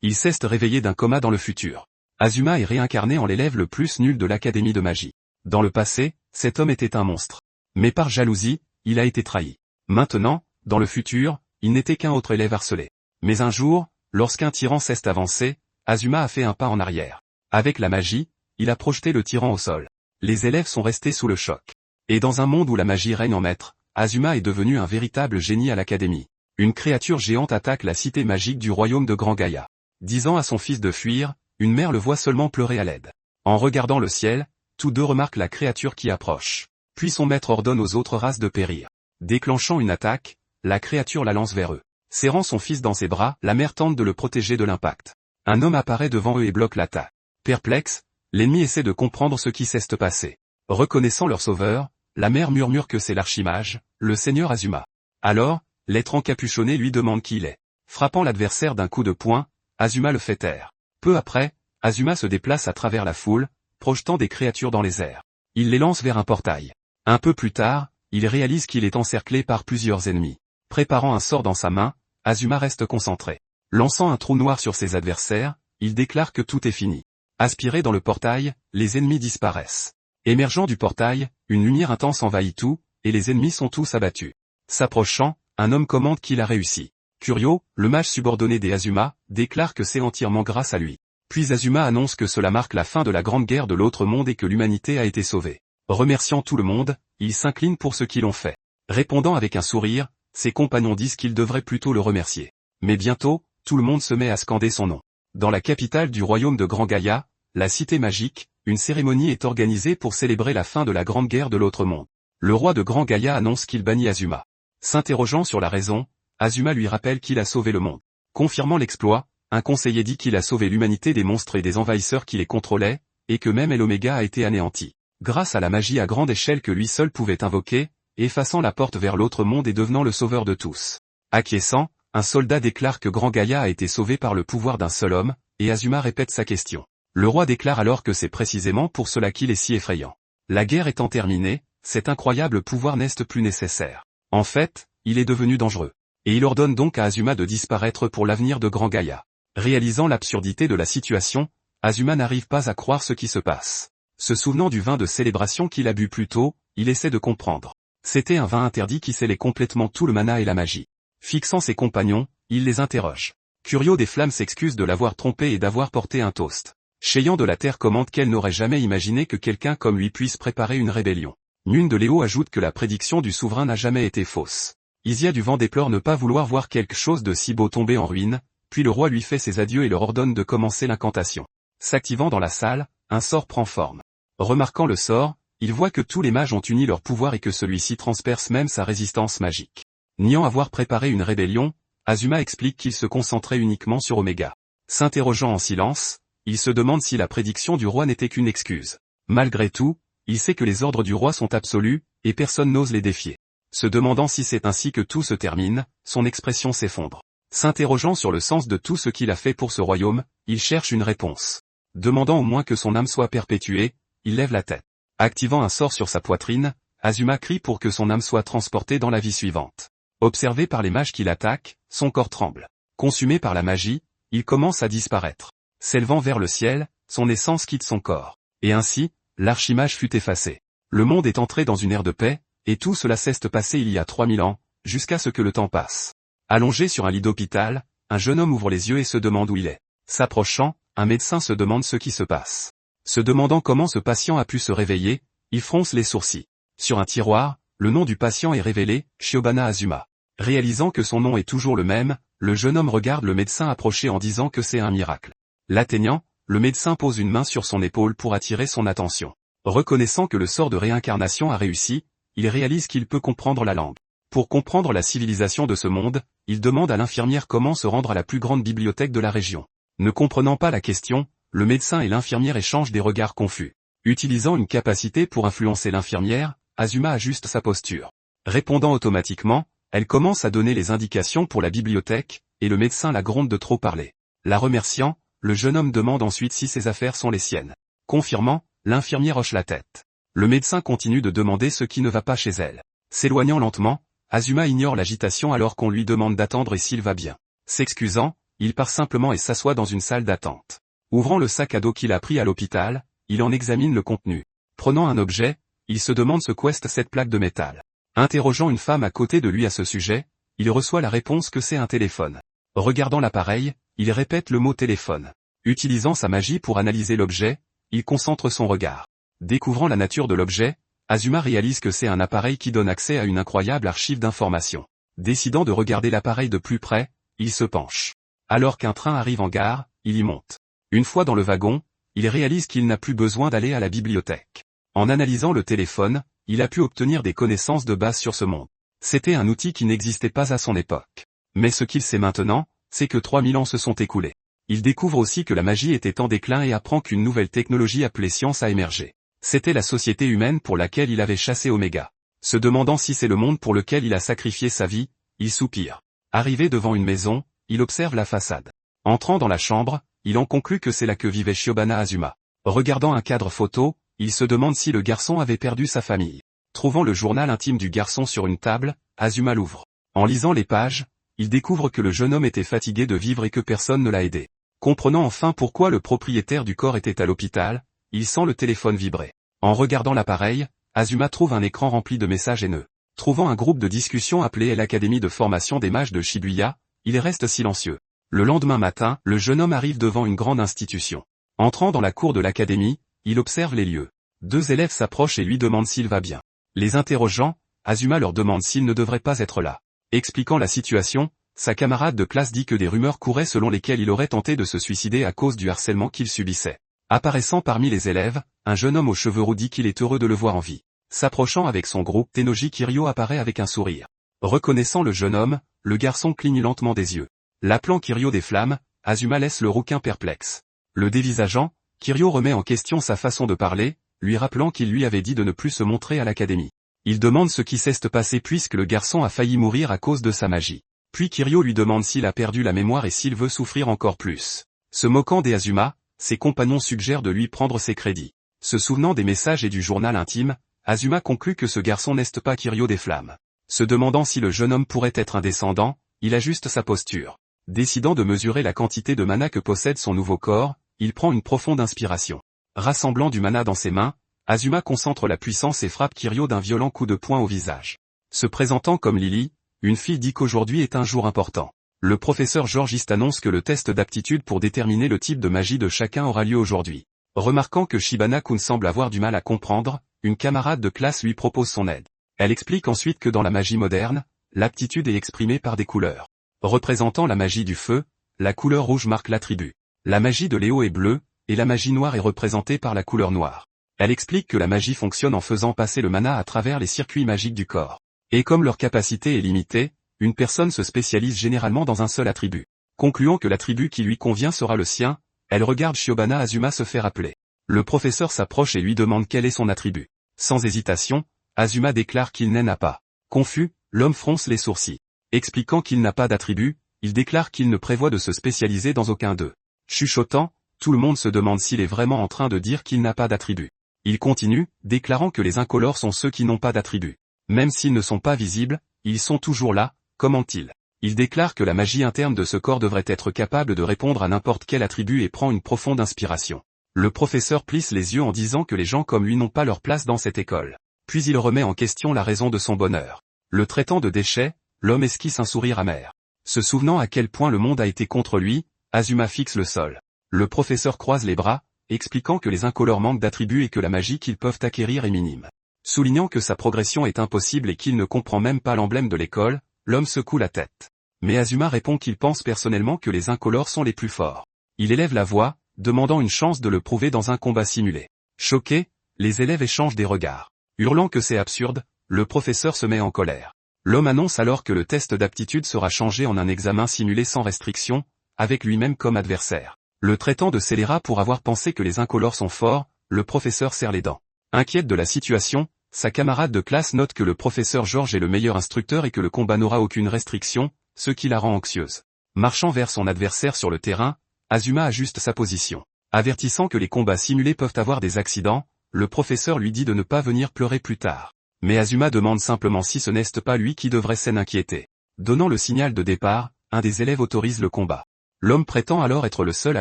Il s'est réveillé d'un coma dans le futur. Azuma est réincarné en l'élève le plus nul de l'Académie de magie. Dans le passé, cet homme était un monstre. Mais par jalousie, il a été trahi. Maintenant, dans le futur, il n'était qu'un autre élève harcelé. Mais un jour, lorsqu'un tyran s'est avancé, Azuma a fait un pas en arrière. Avec la magie, il a projeté le tyran au sol. Les élèves sont restés sous le choc. Et dans un monde où la magie règne en maître, Azuma est devenu un véritable génie à l'Académie. Une créature géante attaque la cité magique du royaume de Grand Gaïa. Disant à son fils de fuir, une mère le voit seulement pleurer à l'aide. En regardant le ciel, tous deux remarquent la créature qui approche. Puis son maître ordonne aux autres races de périr. Déclenchant une attaque, la créature la lance vers eux. Serrant son fils dans ses bras, la mère tente de le protéger de l'impact. Un homme apparaît devant eux et bloque l'attaque. Perplexe, l'ennemi essaie de comprendre ce qui s'est passé. Reconnaissant leur sauveur, la mère murmure que c'est l'archimage, le seigneur Azuma. Alors, l'être encapuchonné lui demande qui il est. Frappant l'adversaire d'un coup de poing, Azuma le fait taire. Peu après, Azuma se déplace à travers la foule, projetant des créatures dans les airs. Il les lance vers un portail. Un peu plus tard, il réalise qu'il est encerclé par plusieurs ennemis. Préparant un sort dans sa main, Azuma reste concentré. Lançant un trou noir sur ses adversaires, il déclare que tout est fini. Aspiré dans le portail, les ennemis disparaissent. Émergeant du portail, une lumière intense envahit tout, et les ennemis sont tous abattus. S'approchant, un homme commande qu'il a réussi. Kurio, le mage subordonné des Azuma, déclare que c'est entièrement grâce à lui. Puis Azuma annonce que cela marque la fin de la grande guerre de l'autre monde et que l'humanité a été sauvée. Remerciant tout le monde, il s'incline pour ce qu'ils l'ont fait. Répondant avec un sourire, ses compagnons disent qu'ils devraient plutôt le remercier. Mais bientôt, tout le monde se met à scander son nom. Dans la capitale du royaume de Grand Gaïa, la cité magique, une cérémonie est organisée pour célébrer la fin de la grande guerre de l'autre monde. Le roi de Grand Gaïa annonce qu'il bannit Azuma. S'interrogeant sur la raison, Azuma lui rappelle qu'il a sauvé le monde. Confirmant l'exploit, un conseiller dit qu'il a sauvé l'humanité des monstres et des envahisseurs qui les contrôlaient, et que même l'Oméga a été anéanti. Grâce à la magie à grande échelle que lui seul pouvait invoquer, effaçant la porte vers l'autre monde et devenant le sauveur de tous. Acquiesçant, un soldat déclare que Grand Gaïa a été sauvé par le pouvoir d'un seul homme, et Azuma répète sa question. Le roi déclare alors que c'est précisément pour cela qu'il est si effrayant. La guerre étant terminée, cet incroyable pouvoir n'est plus nécessaire. En fait, il est devenu dangereux. Et il ordonne donc à Azuma de disparaître pour l'avenir de Grand Gaïa. Réalisant l'absurdité de la situation, Azuma n'arrive pas à croire ce qui se passe. Se souvenant du vin de célébration qu'il a bu plus tôt, il essaie de comprendre. C'était un vin interdit qui scellait complètement tout le mana et la magie. Fixant ses compagnons, il les interroge. Kurio des Flammes s'excuse de l'avoir trompé et d'avoir porté un toast. Cheyant de la Terre commente qu'elle n'aurait jamais imaginé que quelqu'un comme lui puisse préparer une rébellion. Nune de Léo ajoute que la prédiction du souverain n'a jamais été fausse. Isia du Vent déplore ne pas vouloir voir quelque chose de si beau tomber en ruine, puis le roi lui fait ses adieux et leur ordonne de commencer l'incantation. S'activant dans la salle, un sort prend forme. Remarquant le sort, il voit que tous les mages ont uni leur pouvoir et que celui-ci transperce même sa résistance magique. Niant avoir préparé une rébellion, Azuma explique qu'il se concentrait uniquement sur Oméga. S'interrogeant en silence, il se demande si la prédiction du roi n'était qu'une excuse. Malgré tout, il sait que les ordres du roi sont absolus, et personne n'ose les défier. Se demandant si c'est ainsi que tout se termine, son expression s'effondre. S'interrogeant sur le sens de tout ce qu'il a fait pour ce royaume, il cherche une réponse. Demandant au moins que son âme soit perpétuée, il lève la tête. Activant un sort sur sa poitrine, Azuma crie pour que son âme soit transportée dans la vie suivante. Observé par les mages qui l'attaquent, son corps tremble. Consumé par la magie, il commence à disparaître. S'élevant vers le ciel, son essence quitte son corps. Et ainsi, l'archimage fut effacé. Le monde est entré dans une ère de paix, et tout cela s'est passé il y a 3000 ans, jusqu'à ce que le temps passe. Allongé sur un lit d'hôpital, un jeune homme ouvre les yeux et se demande où il est. S'approchant, un médecin se demande ce qui se passe. Se demandant comment ce patient a pu se réveiller, il fronce les sourcils. Sur un tiroir, le nom du patient est révélé, Shiobana Azuma. Réalisant que son nom est toujours le même, le jeune homme regarde le médecin approcher en disant que c'est un miracle. L'atteignant, le médecin pose une main sur son épaule pour attirer son attention. Reconnaissant que le sort de réincarnation a réussi, il réalise qu'il peut comprendre la langue. Pour comprendre la civilisation de ce monde, il demande à l'infirmière comment se rendre à la plus grande bibliothèque de la région. Ne comprenant pas la question, le médecin et l'infirmière échangent des regards confus. Utilisant une capacité pour influencer l'infirmière, Azuma ajuste sa posture. Répondant automatiquement, elle commence à donner les indications pour la bibliothèque, et le médecin la gronde de trop parler. La remerciant, le jeune homme demande ensuite si ses affaires sont les siennes. Confirmant, l'infirmière hoche la tête. Le médecin continue de demander ce qui ne va pas chez elle. S'éloignant lentement, Azuma ignore l'agitation alors qu'on lui demande d'attendre et s'il va bien. S'excusant, il part simplement et s'assoit dans une salle d'attente. Ouvrant le sac à dos qu'il a pris à l'hôpital, il en examine le contenu. Prenant un objet, il se demande ce qu'est cette plaque de métal. Interrogeant une femme à côté de lui à ce sujet, il reçoit la réponse que c'est un téléphone. Regardant l'appareil, il répète le mot téléphone. Utilisant sa magie pour analyser l'objet, il concentre son regard. Découvrant la nature de l'objet, Azuma réalise que c'est un appareil qui donne accès à une incroyable archive d'informations. Décidant de regarder l'appareil de plus près, il se penche. Alors qu'un train arrive en gare, il y monte. Une fois dans le wagon, il réalise qu'il n'a plus besoin d'aller à la bibliothèque. En analysant le téléphone, il a pu obtenir des connaissances de base sur ce monde. C'était un outil qui n'existait pas à son époque. Mais ce qu'il sait maintenant, c'est que 3000 ans se sont écoulés. Il découvre aussi que la magie était en déclin et apprend qu'une nouvelle technologie appelée science a émergé. C'était la société humaine pour laquelle il avait chassé Oméga. Se demandant si c'est le monde pour lequel il a sacrifié sa vie, il soupire. Arrivé devant une maison, il observe la façade. Entrant dans la chambre, il en conclut que c'est là que vivait Shiobana Azuma. Regardant un cadre photo, il se demande si le garçon avait perdu sa famille. Trouvant le journal intime du garçon sur une table, Azuma l'ouvre. En lisant les pages, il découvre que le jeune homme était fatigué de vivre et que personne ne l'a aidé. Comprenant enfin pourquoi le propriétaire du corps était à l'hôpital, il sent le téléphone vibrer. En regardant l'appareil, Azuma trouve un écran rempli de messages haineux. Trouvant un groupe de discussion appelé l'Académie de formation des mages de Shibuya, il reste silencieux. Le lendemain matin, le jeune homme arrive devant une grande institution. Entrant dans la cour de l'académie, il observe les lieux. 2 élèves s'approchent et lui demandent s'il va bien. Les interrogeant, Azuma leur demande s'il ne devrait pas être là. Expliquant la situation, sa camarade de classe dit que des rumeurs couraient selon lesquelles il aurait tenté de se suicider à cause du harcèlement qu'il subissait. Apparaissant parmi les élèves, un jeune homme aux cheveux roux dit qu'il est heureux de le voir en vie. S'approchant avec son groupe, Tennoji Kiryu apparaît avec un sourire. Reconnaissant le jeune homme, le garçon cligne lentement des yeux. L'appelant Kiryu des flammes, Azuma laisse le rouquin perplexe. Le dévisageant, Kiryu remet en question sa façon de parler, lui rappelant qu'il lui avait dit de ne plus se montrer à l'académie. Il demande ce qui s'est passé puisque le garçon a failli mourir à cause de sa magie. Puis Kiryu lui demande s'il a perdu la mémoire et s'il veut souffrir encore plus. Se moquant des Azuma, ses compagnons suggèrent de lui prendre ses crédits. Se souvenant des messages et du journal intime, Azuma conclut que ce garçon n'est pas Kiryu des flammes. Se demandant si le jeune homme pourrait être un descendant, il ajuste sa posture. Décidant de mesurer la quantité de mana que possède son nouveau corps, il prend une profonde inspiration. Rassemblant du mana dans ses mains, Azuma concentre la puissance et frappe Kiryu d'un violent coup de poing au visage. Se présentant comme Lily, une fille dit qu'aujourd'hui est un jour important. Le professeur Georgiste annonce que le test d'aptitude pour déterminer le type de magie de chacun aura lieu aujourd'hui. Remarquant que Shibana-kun semble avoir du mal à comprendre, une camarade de classe lui propose son aide. Elle explique ensuite que dans la magie moderne, l'aptitude est exprimée par des couleurs. Représentant la magie du feu, la couleur rouge marque l'attribut. La magie de Léo est bleue, et la magie noire est représentée par la couleur noire. Elle explique que la magie fonctionne en faisant passer le mana à travers les circuits magiques du corps. Et comme leur capacité est limitée, une personne se spécialise généralement dans un seul attribut. Concluant que l'attribut qui lui convient sera le sien, elle regarde Shiobana Azuma se faire appeler. Le professeur s'approche et lui demande quel est son attribut. Sans hésitation, Azuma déclare qu'il n'en a pas. Confus, l'homme fronce les sourcils. Expliquant qu'il n'a pas d'attribut, il déclare qu'il ne prévoit de se spécialiser dans aucun d'eux. Chuchotant, tout le monde se demande s'il est vraiment en train de dire qu'il n'a pas d'attribut. Il continue, déclarant que les incolores sont ceux qui n'ont pas d'attribut. Même s'ils ne sont pas visibles, ils sont toujours là, commente-t-il. Il déclare que la magie interne de ce corps devrait être capable de répondre à n'importe quel attribut et prend une profonde inspiration. Le professeur plisse les yeux en disant que les gens comme lui n'ont pas leur place dans cette école. Puis il remet en question la raison de son bonheur. Le traitant de déchet, l'homme esquisse un sourire amer. Se souvenant à quel point le monde a été contre lui, Azuma fixe le sol. Le professeur croise les bras, expliquant que les incolores manquent d'attributs et que la magie qu'ils peuvent acquérir est minime. Soulignant que sa progression est impossible et qu'il ne comprend même pas l'emblème de l'école, l'homme secoue la tête. Mais Azuma répond qu'il pense personnellement que les incolores sont les plus forts. Il élève la voix, demandant une chance de le prouver dans un combat simulé. Choqués, les élèves échangent des regards. Hurlant que c'est absurde, le professeur se met en colère. L'homme annonce alors que le test d'aptitude sera changé en un examen simulé sans restriction, avec lui-même comme adversaire. Le traitant de scélérat pour avoir pensé que les incolores sont forts, le professeur serre les dents. Inquiète de la situation, sa camarade de classe note que le professeur George est le meilleur instructeur et que le combat n'aura aucune restriction, ce qui la rend anxieuse. Marchant vers son adversaire sur le terrain, Azuma ajuste sa position. Avertissant que les combats simulés peuvent avoir des accidents, le professeur lui dit de ne pas venir pleurer plus tard. Mais Azuma demande simplement si ce n'est pas lui qui devrait s'en inquiéter. Donnant le signal de départ, un des élèves autorise le combat. L'homme prétend alors être le seul à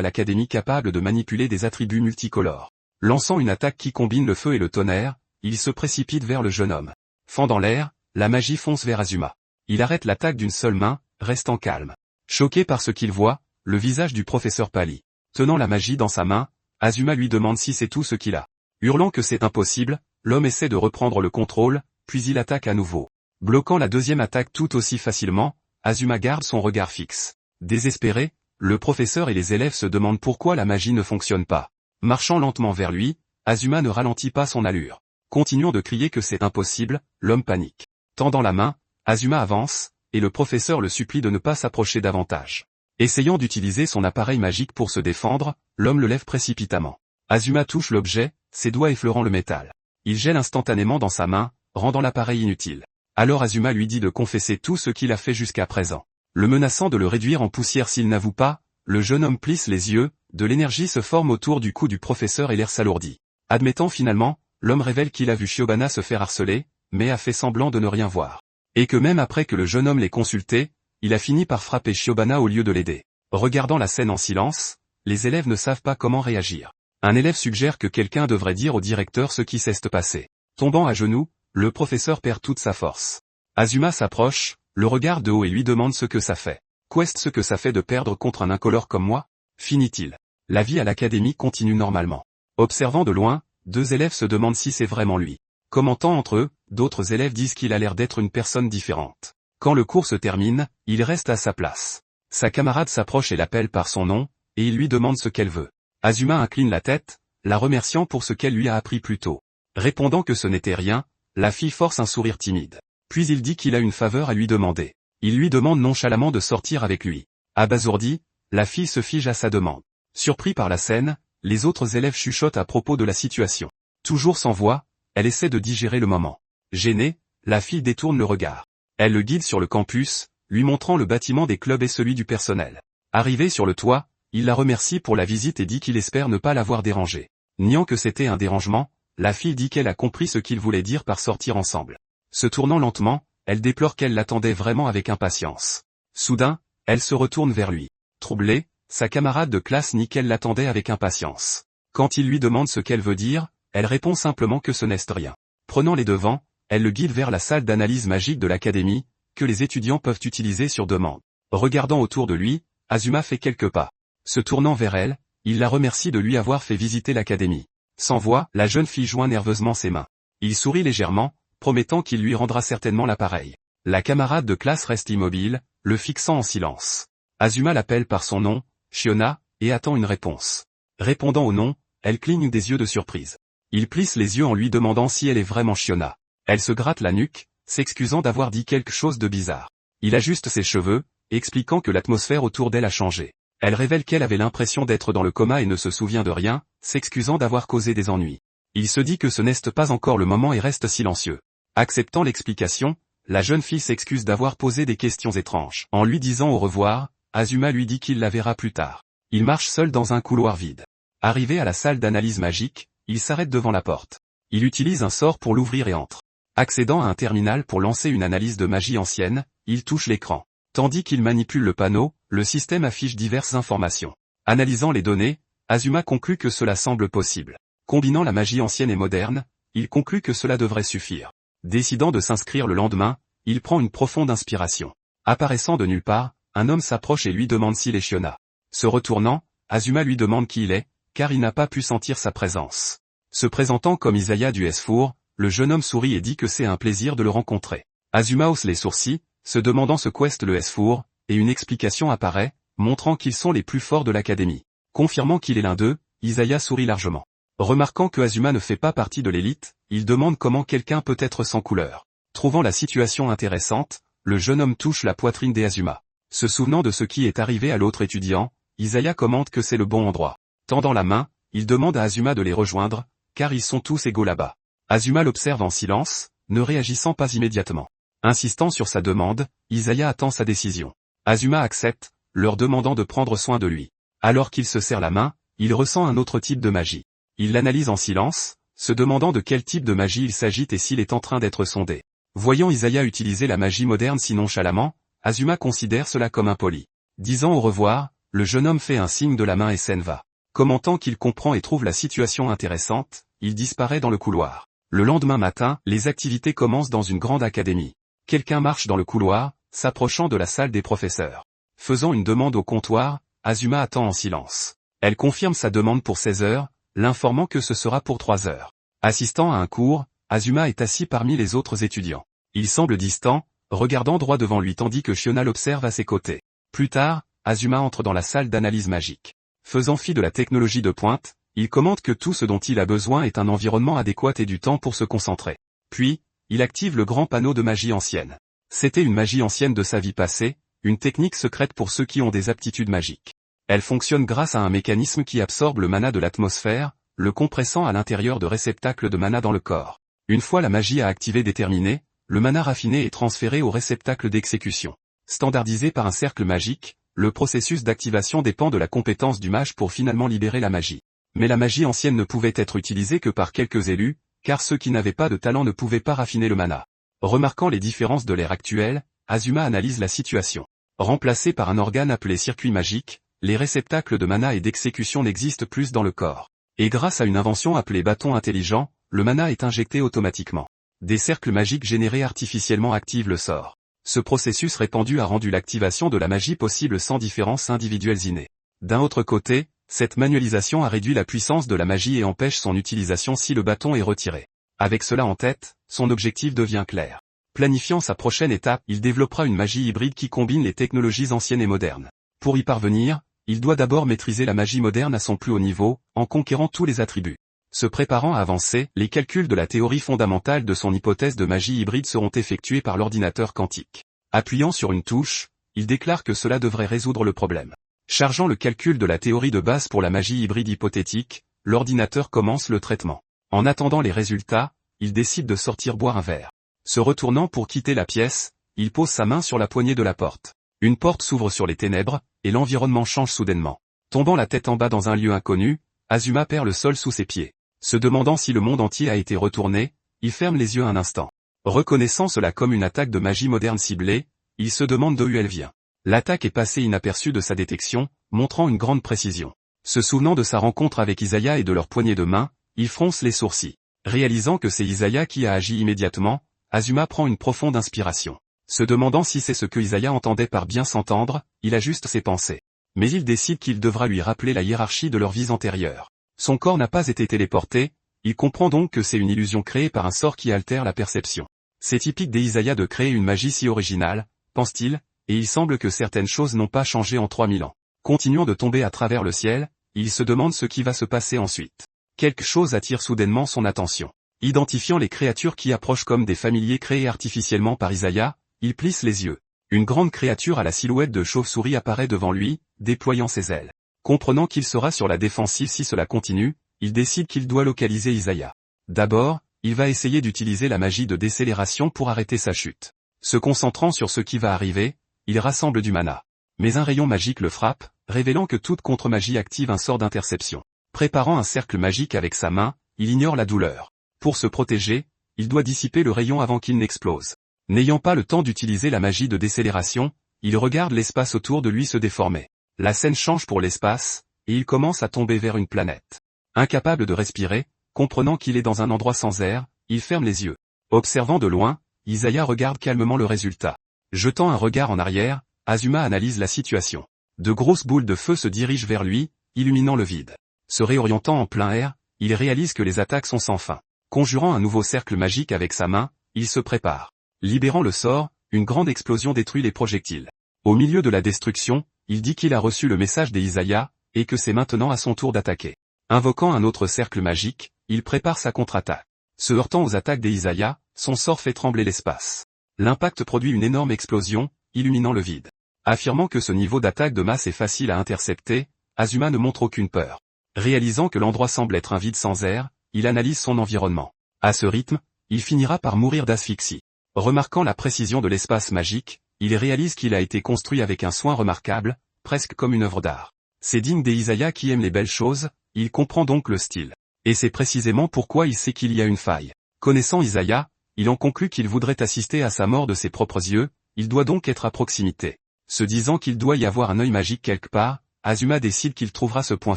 l'académie capable de manipuler des attributs multicolores. Lançant une attaque qui combine le feu et le tonnerre, il se précipite vers le jeune homme. Fendant l'air, la magie fonce vers Azuma. Il arrête l'attaque d'une seule main, restant calme. Choqué par ce qu'il voit, le visage du professeur pâlit. Tenant la magie dans sa main, Azuma lui demande si c'est tout ce qu'il a. Hurlant que c'est impossible, l'homme essaie de reprendre le contrôle, puis il attaque à nouveau. Bloquant la deuxième attaque tout aussi facilement, Azuma garde son regard fixe. Désespéré, le professeur et les élèves se demandent pourquoi la magie ne fonctionne pas. Marchant lentement vers lui, Azuma ne ralentit pas son allure. Continuant de crier que c'est impossible, l'homme panique. Tendant la main, Azuma avance, et le professeur le supplie de ne pas s'approcher davantage. Essayant d'utiliser son appareil magique pour se défendre, l'homme le lève précipitamment. Azuma touche l'objet, ses doigts effleurant le métal. Il gèle instantanément dans sa main, rendant l'appareil inutile. Alors Azuma lui dit de confesser tout ce qu'il a fait jusqu'à présent. Le menaçant de le réduire en poussière s'il n'avoue pas, le jeune homme plisse les yeux, de l'énergie se forme autour du cou du professeur et l'air s'alourdit. Admettant finalement, l'homme révèle qu'il a vu Shiobana se faire harceler, mais a fait semblant de ne rien voir. Et que même après que le jeune homme l'ait consulté, il a fini par frapper Shiobana au lieu de l'aider. Regardant la scène en silence, les élèves ne savent pas comment réagir. Un élève suggère que quelqu'un devrait dire au directeur ce qui s'est passé. Tombant à genoux, le professeur perd toute sa force. Azuma s'approche, le regarde de haut et lui demande ce que ça fait. Qu'est-ce ce que ça fait de perdre contre un incolore comme moi? Finit-il. La vie à l'académie continue normalement. Observant de loin, deux élèves se demandent si c'est vraiment lui. Commentant entre eux, d'autres élèves disent qu'il a l'air d'être une personne différente. Quand le cours se termine, il reste à sa place. Sa camarade s'approche et l'appelle par son nom, et il lui demande ce qu'elle veut. Azuma incline la tête, la remerciant pour ce qu'elle lui a appris plus tôt. Répondant que ce n'était rien, la fille force un sourire timide. Puis il dit qu'il a une faveur à lui demander. Il lui demande nonchalamment de sortir avec lui. Abasourdi, la fille se fige à sa demande. Surpris par la scène, les autres élèves chuchotent à propos de la situation. Toujours sans voix, elle essaie de digérer le moment. Gênée, la fille détourne le regard. Elle le guide sur le campus, lui montrant le bâtiment des clubs et celui du personnel. Arrivé sur le toit, il la remercie pour la visite et dit qu'il espère ne pas l'avoir dérangée. Niant que c'était un dérangement, la fille dit qu'elle a compris ce qu'il voulait dire par sortir ensemble. Se tournant lentement, elle déplore qu'elle l'attendait vraiment avec impatience. Soudain, elle se retourne vers lui. Troublée, sa camarade de classe nie qu'elle l'attendait avec impatience. Quand il lui demande ce qu'elle veut dire, elle répond simplement que ce n'est rien. Prenant les devants, elle le guide vers la salle d'analyse magique de l'académie, que les étudiants peuvent utiliser sur demande. Regardant autour de lui, Azuma fait quelques pas. Se tournant vers elle, il la remercie de lui avoir fait visiter l'académie. Sans voix, la jeune fille joint nerveusement ses mains. Il sourit légèrement, promettant qu'il lui rendra certainement l'appareil. La camarade de classe reste immobile, le fixant en silence. Azuma l'appelle par son nom, Shiona, et attend une réponse. Répondant au nom, elle cligne des yeux de surprise. Il plisse les yeux en lui demandant si elle est vraiment Shiona. Elle se gratte la nuque, s'excusant d'avoir dit quelque chose de bizarre. Il ajuste ses cheveux, expliquant que l'atmosphère autour d'elle a changé. Elle révèle qu'elle avait l'impression d'être dans le coma et ne se souvient de rien, s'excusant d'avoir causé des ennuis. Il se dit que ce n'est pas encore le moment et reste silencieux. Acceptant l'explication, la jeune fille s'excuse d'avoir posé des questions étranges. En lui disant au revoir, Azuma lui dit qu'il la verra plus tard. Il marche seul dans un couloir vide. Arrivé à la salle d'analyse magique, il s'arrête devant la porte. Il utilise un sort pour l'ouvrir et entre. Accédant à un terminal pour lancer une analyse de magie ancienne, il touche l'écran. Tandis qu'il manipule le panneau, le système affiche diverses informations. Analysant les données, Azuma conclut que cela semble possible. Combinant la magie ancienne et moderne, il conclut que cela devrait suffire. Décidant de s'inscrire le lendemain, il prend une profonde inspiration. Apparaissant de nulle part, un homme s'approche et lui demande s'il est Shiona. Se retournant, Azuma lui demande qui il est, car il n'a pas pu sentir sa présence. Se présentant comme Isaya du S4, le jeune homme sourit et dit que c'est un plaisir de le rencontrer. Azuma hausse les sourcils, se demandant ce qu'est le S4, et une explication apparaît, montrant qu'ils sont les plus forts de l'académie. Confirmant qu'il est l'un d'eux, Isaya sourit largement. Remarquant que Azuma ne fait pas partie de l'élite, il demande comment quelqu'un peut être sans couleur. Trouvant la situation intéressante, le jeune homme touche la poitrine d'Azuma. Se souvenant de ce qui est arrivé à l'autre étudiant, Isaya commente que c'est le bon endroit. Tendant la main, il demande à Azuma de les rejoindre, car ils sont tous égaux là-bas. Azuma l'observe en silence, ne réagissant pas immédiatement. Insistant sur sa demande, Isaya attend sa décision. Azuma accepte, leur demandant de prendre soin de lui. Alors qu'il se serre la main, il ressent un autre type de magie. Il l'analyse en silence, se demandant de quel type de magie il s'agit et s'il est en train d'être sondé. Voyant Isaya utiliser la magie moderne si nonchalamment, Azuma considère cela comme impoli. Disant au revoir, le jeune homme fait un signe de la main et s'en va. Commentant qu'il comprend et trouve la situation intéressante, il disparaît dans le couloir. Le lendemain matin, les activités commencent dans une grande académie. Quelqu'un marche dans le couloir, s'approchant de la salle des professeurs. Faisant une demande au comptoir, Azuma attend en silence. Elle confirme sa demande pour 16 heures, l'informant que ce sera pour 3 heures. Assistant à un cours, Azuma est assis parmi les autres étudiants. Il semble distant, regardant droit devant lui tandis que Shiona l'observe à ses côtés. Plus tard, Azuma entre dans la salle d'analyse magique. Faisant fi de la technologie de pointe, il commente que tout ce dont il a besoin est un environnement adéquat et du temps pour se concentrer. Puis, il active le grand panneau de magie ancienne. C'était une magie ancienne de sa vie passée, une technique secrète pour ceux qui ont des aptitudes magiques. Elle fonctionne grâce à un mécanisme qui absorbe le mana de l'atmosphère, le compressant à l'intérieur de réceptacles de mana dans le corps. Une fois la magie à activer déterminée, le mana raffiné est transféré au réceptacle d'exécution. Standardisé par un cercle magique, le processus d'activation dépend de la compétence du mage pour finalement libérer la magie. Mais la magie ancienne ne pouvait être utilisée que par quelques élus, car ceux qui n'avaient pas de talent ne pouvaient pas raffiner le mana. Remarquant les différences de l'ère actuelle, Azuma analyse la situation. Remplacé par un organe appelé circuit magique, les réceptacles de mana et d'exécution n'existent plus dans le corps. Et grâce à une invention appelée bâton intelligent, le mana est injecté automatiquement. Des cercles magiques générés artificiellement activent le sort. Ce processus répandu a rendu l'activation de la magie possible sans différence individuelles innées. D'un autre côté, cette manualisation a réduit la puissance de la magie et empêche son utilisation si le bâton est retiré. Avec cela en tête, son objectif devient clair. Planifiant sa prochaine étape, il développera une magie hybride qui combine les technologies anciennes et modernes. Pour y parvenir, il doit d'abord maîtriser la magie moderne à son plus haut niveau, en conquérant tous les attributs. Se préparant à avancer, les calculs de la théorie fondamentale de son hypothèse de magie hybride seront effectués par l'ordinateur quantique. Appuyant sur une touche, il déclare que cela devrait résoudre le problème. Chargeant le calcul de la théorie de base pour la magie hybride hypothétique, l'ordinateur commence le traitement. En attendant les résultats, il décide de sortir boire un verre. Se retournant pour quitter la pièce, il pose sa main sur la poignée de la porte. Une porte s'ouvre sur les ténèbres, et l'environnement change soudainement. Tombant la tête en bas dans un lieu inconnu, Azuma perd le sol sous ses pieds. Se demandant si le monde entier a été retourné, il ferme les yeux un instant. Reconnaissant cela comme une attaque de magie moderne ciblée, il se demande d'où elle vient. L'attaque est passée inaperçue de sa détection, montrant une grande précision. Se souvenant de sa rencontre avec Isaiah et de leur poignée de main, il fronce les sourcils. Réalisant que c'est Isaiah qui a agi immédiatement, Azuma prend une profonde inspiration. Se demandant si c'est ce que Isaiah entendait par bien s'entendre, il ajuste ses pensées. Mais il décide qu'il devra lui rappeler la hiérarchie de leurs vies antérieures. Son corps n'a pas été téléporté, il comprend donc que c'est une illusion créée par un sort qui altère la perception. C'est typique d'Isaiah de créer une magie si originale, pense-t-il, et il semble que certaines choses n'ont pas changé en 3000 ans. Continuant de tomber à travers le ciel, il se demande ce qui va se passer ensuite. Quelque chose attire soudainement son attention. Identifiant les créatures qui approchent comme des familiers créés artificiellement par Isaiah, il plisse les yeux. Une grande créature à la silhouette de chauve-souris apparaît devant lui, déployant ses ailes. Comprenant qu'il sera sur la défensive si cela continue, il décide qu'il doit localiser Isaiah. D'abord, il va essayer d'utiliser la magie de décélération pour arrêter sa chute. Se concentrant sur ce qui va arriver, il rassemble du mana. Mais un rayon magique le frappe, révélant que toute contre-magie active un sort d'interception. Préparant un cercle magique avec sa main, il ignore la douleur. Pour se protéger, il doit dissiper le rayon avant qu'il n'explose. N'ayant pas le temps d'utiliser la magie de décélération, il regarde l'espace autour de lui se déformer. La scène change pour l'espace, et il commence à tomber vers une planète. Incapable de respirer, comprenant qu'il est dans un endroit sans air, il ferme les yeux. Observant de loin, Isaiah regarde calmement le résultat. Jetant un regard en arrière, Azuma analyse la situation. De grosses boules de feu se dirigent vers lui, illuminant le vide. Se réorientant en plein air, il réalise que les attaques sont sans fin. Conjurant un nouveau cercle magique avec sa main, il se prépare. Libérant le sort, une grande explosion détruit les projectiles. Au milieu de la destruction, il dit qu'il a reçu le message d'Isaiah, et que c'est maintenant à son tour d'attaquer. Invoquant un autre cercle magique, il prépare sa contre-attaque. Se heurtant aux attaques d'Isaiah, son sort fait trembler l'espace. L'impact produit une énorme explosion, illuminant le vide. Affirmant que ce niveau d'attaque de masse est facile à intercepter, Azuma ne montre aucune peur. Réalisant que l'endroit semble être un vide sans air, il analyse son environnement. À ce rythme, il finira par mourir d'asphyxie. Remarquant la précision de l'espace magique, il réalise qu'il a été construit avec un soin remarquable, presque comme une œuvre d'art. C'est digne d'Isaiah qui aime les belles choses, il comprend donc le style. Et c'est précisément pourquoi il sait qu'il y a une faille. Connaissant Isaiah, il en conclut qu'il voudrait assister à sa mort de ses propres yeux, il doit donc être à proximité. Se disant qu'il doit y avoir un œil magique quelque part, Azuma décide qu'il trouvera ce point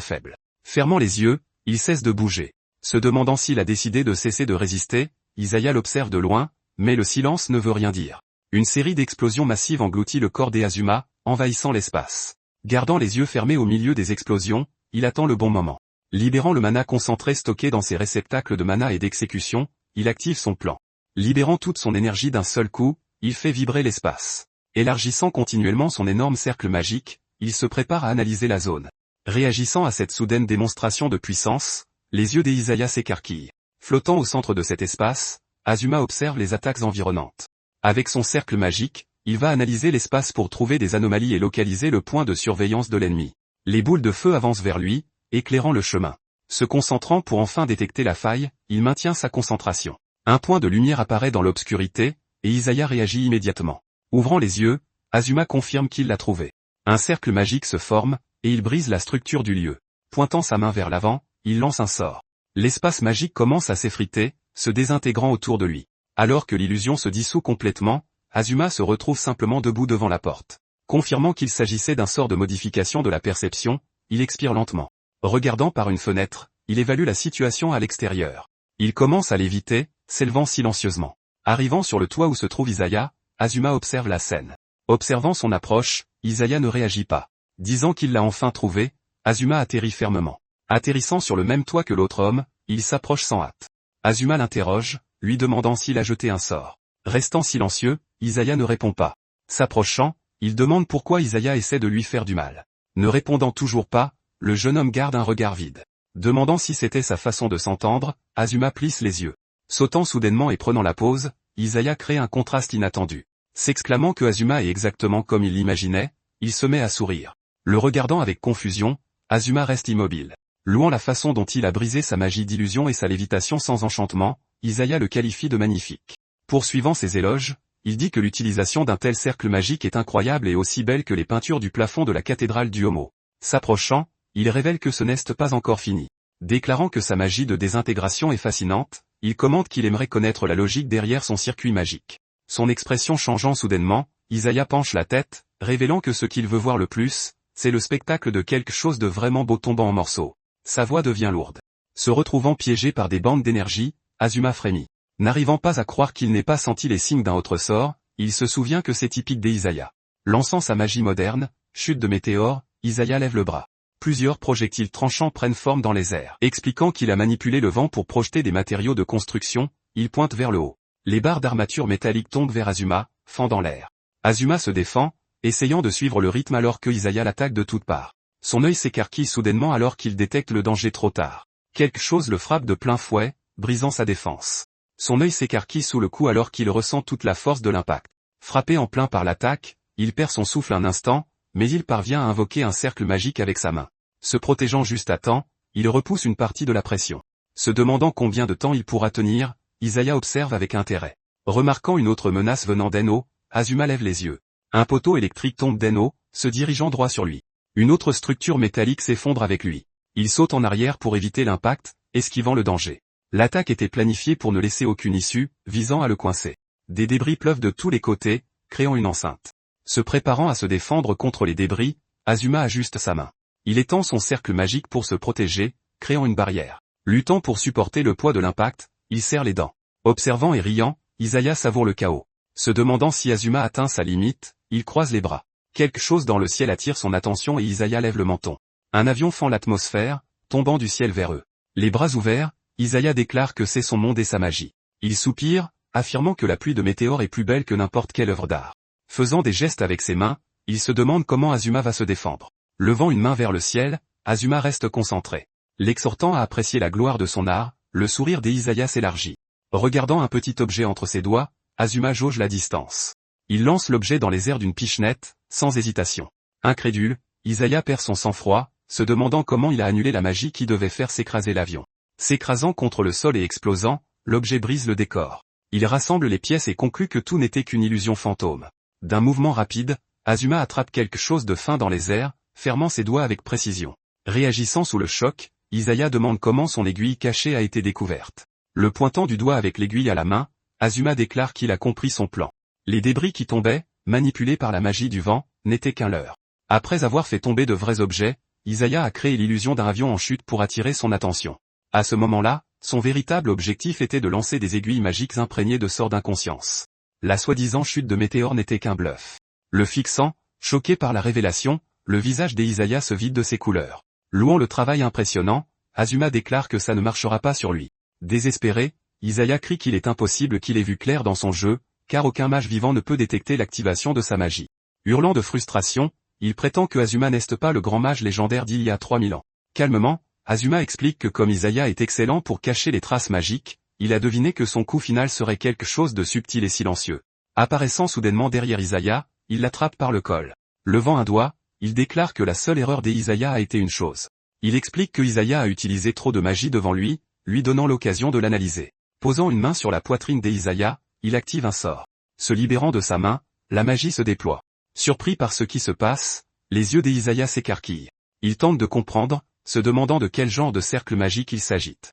faible. Fermant les yeux, il cesse de bouger. Se demandant s'il a décidé de cesser de résister, Isaiah l'observe de loin, mais le silence ne veut rien dire. Une série d'explosions massives engloutit le corps d'Azuma, envahissant l'espace. Gardant les yeux fermés au milieu des explosions, il attend le bon moment. Libérant le mana concentré stocké dans ses réceptacles de mana et d'exécution, il active son plan. Libérant toute son énergie d'un seul coup, il fait vibrer l'espace. Élargissant continuellement son énorme cercle magique, il se prépare à analyser la zone. Réagissant à cette soudaine démonstration de puissance, les yeux d'Isaiah s'écarquillent. Flottant au centre de cet espace, Azuma observe les attaques environnantes. Avec son cercle magique, il va analyser l'espace pour trouver des anomalies et localiser le point de surveillance de l'ennemi. Les boules de feu avancent vers lui, éclairant le chemin. Se concentrant pour enfin détecter la faille, il maintient sa concentration. Un point de lumière apparaît dans l'obscurité, et Isaiah réagit immédiatement. Ouvrant les yeux, Azuma confirme qu'il l'a trouvé. Un cercle magique se forme, et il brise la structure du lieu. Pointant sa main vers l'avant, il lance un sort. L'espace magique commence à s'effriter, se désintégrant autour de lui. Alors que l'illusion se dissout complètement, Azuma se retrouve simplement debout devant la porte. Confirmant qu'il s'agissait d'un sort de modification de la perception, il expire lentement. Regardant par une fenêtre, il évalue la situation à l'extérieur. Il commence à l'éviter, s'élevant silencieusement. Arrivant sur le toit où se trouve Isaiah, Azuma observe la scène. Observant son approche, Isaiah ne réagit pas. Disant qu'il l'a enfin trouvé, Azuma atterrit fermement. Atterrissant sur le même toit que l'autre homme, il s'approche sans hâte. Azuma l'interroge, lui demandant s'il a jeté un sort. Restant silencieux, Isaiah ne répond pas. S'approchant, il demande pourquoi Isaiah essaie de lui faire du mal. Ne répondant toujours pas, le jeune homme garde un regard vide. Demandant si c'était sa façon de s'entendre, Azuma plisse les yeux. Sautant soudainement et prenant la pause, Isaiah crée un contraste inattendu. S'exclamant que Azuma est exactement comme il l'imaginait, il se met à sourire. Le regardant avec confusion, Azuma reste immobile. Louant la façon dont il a brisé sa magie d'illusion et sa lévitation sans enchantement, Isaiah le qualifie de magnifique. Poursuivant ses éloges, il dit que l'utilisation d'un tel cercle magique est incroyable et aussi belle que les peintures du plafond de la cathédrale du Homo. S'approchant, il révèle que ce n'est pas encore fini. Déclarant que sa magie de désintégration est fascinante, il commente qu'il aimerait connaître la logique derrière son circuit magique. Son expression changeant soudainement, Isaiah penche la tête, révélant que ce qu'il veut voir le plus, c'est le spectacle de quelque chose de vraiment beau tombant en morceaux. Sa voix devient lourde. Se retrouvant piégé par des bandes d'énergie, Azuma frémit. N'arrivant pas à croire qu'il n'ait pas senti les signes d'un autre sort, il se souvient que c'est typique d'Isaiah. Lançant sa magie moderne, chute de météore, Isaiah lève le bras. Plusieurs projectiles tranchants prennent forme dans les airs. Expliquant qu'il a manipulé le vent pour projeter des matériaux de construction, il pointe vers le haut. Les barres d'armature métallique tombent vers Azuma, fendant l'air. Azuma se défend, essayant de suivre le rythme alors que Isaiah l'attaque de toutes parts. Son œil s'écarquille soudainement alors qu'il détecte le danger trop tard. Quelque chose le frappe de plein fouet, brisant sa défense. Son œil s'écarquille sous le coup alors qu'il ressent toute la force de l'impact. Frappé en plein par l'attaque, il perd son souffle un instant, mais il parvient à invoquer un cercle magique avec sa main. Se protégeant juste à temps, il repousse une partie de la pression. Se demandant combien de temps il pourra tenir, Isaiah observe avec intérêt. Remarquant une autre menace venant d'Enno, Azuma lève les yeux. Un poteau électrique tombe d'Enno, se dirigeant droit sur lui. Une autre structure métallique s'effondre avec lui. Il saute en arrière pour éviter l'impact, esquivant le danger. L'attaque était planifiée pour ne laisser aucune issue, visant à le coincer. Des débris pleuvent de tous les côtés, créant une enceinte. Se préparant à se défendre contre les débris, Azuma ajuste sa main. Il étend son cercle magique pour se protéger, créant une barrière. Luttant pour supporter le poids de l'impact, il serre les dents. Observant et riant, Isaiah savoure le chaos. Se demandant si Azuma atteint sa limite, il croise les bras. Quelque chose dans le ciel attire son attention et Isaiah lève le menton. Un avion fend l'atmosphère, tombant du ciel vers eux. Les bras ouverts, Isaiah déclare que c'est son monde et sa magie. Il soupire, affirmant que la pluie de météores est plus belle que n'importe quelle œuvre d'art. Faisant des gestes avec ses mains, il se demande comment Azuma va se défendre. Levant une main vers le ciel, Azuma reste concentré. L'exhortant à apprécier la gloire de son art, le sourire d'Isaiah s'élargit. Regardant un petit objet entre ses doigts, Azuma jauge la distance. Il lance l'objet dans les airs d'une pichenette, sans hésitation. Incrédule, Isaiah perd son sang-froid, se demandant comment il a annulé la magie qui devait faire s'écraser l'avion. S'écrasant contre le sol et explosant, l'objet brise le décor. Il rassemble les pièces et conclut que tout n'était qu'une illusion fantôme. D'un mouvement rapide, Azuma attrape quelque chose de fin dans les airs, fermant ses doigts avec précision. Réagissant sous le choc, Isaiah demande comment son aiguille cachée a été découverte. Le pointant du doigt avec l'aiguille à la main, Azuma déclare qu'il a compris son plan. Les débris qui tombaient, manipulés par la magie du vent, n'étaient qu'un leurre. Après avoir fait tomber de vrais objets, Isaiah a créé l'illusion d'un avion en chute pour attirer son attention. À ce moment-là, son véritable objectif était de lancer des aiguilles magiques imprégnées de sorts d'inconscience. La soi-disant chute de météore n'était qu'un bluff. Le fixant, choqué par la révélation, le visage d'Isaiah se vide de ses couleurs. Louant le travail impressionnant, Azuma déclare que ça ne marchera pas sur lui. Désespéré, Isaiah crie qu'il est impossible qu'il ait vu clair dans son jeu, car aucun mage vivant ne peut détecter l'activation de sa magie. Hurlant de frustration, il prétend que Azuma n'est pas le grand mage légendaire d'il y a 3000 ans. Calmement, Azuma explique que comme Isaiah est excellent pour cacher les traces magiques, il a deviné que son coup final serait quelque chose de subtil et silencieux. Apparaissant soudainement derrière Isaiah, il l'attrape par le col. Levant un doigt, il déclare que la seule erreur d'Isaiah a été une chose. Il explique que Isaiah a utilisé trop de magie devant lui donnant l'occasion de l'analyser. Posant une main sur la poitrine d'Isaiah, il active un sort. Se libérant de sa main, la magie se déploie. Surpris par ce qui se passe, les yeux d'Isaiah s'écarquillent. Il tente de comprendre, se demandant de quel genre de cercle magique il s'agite.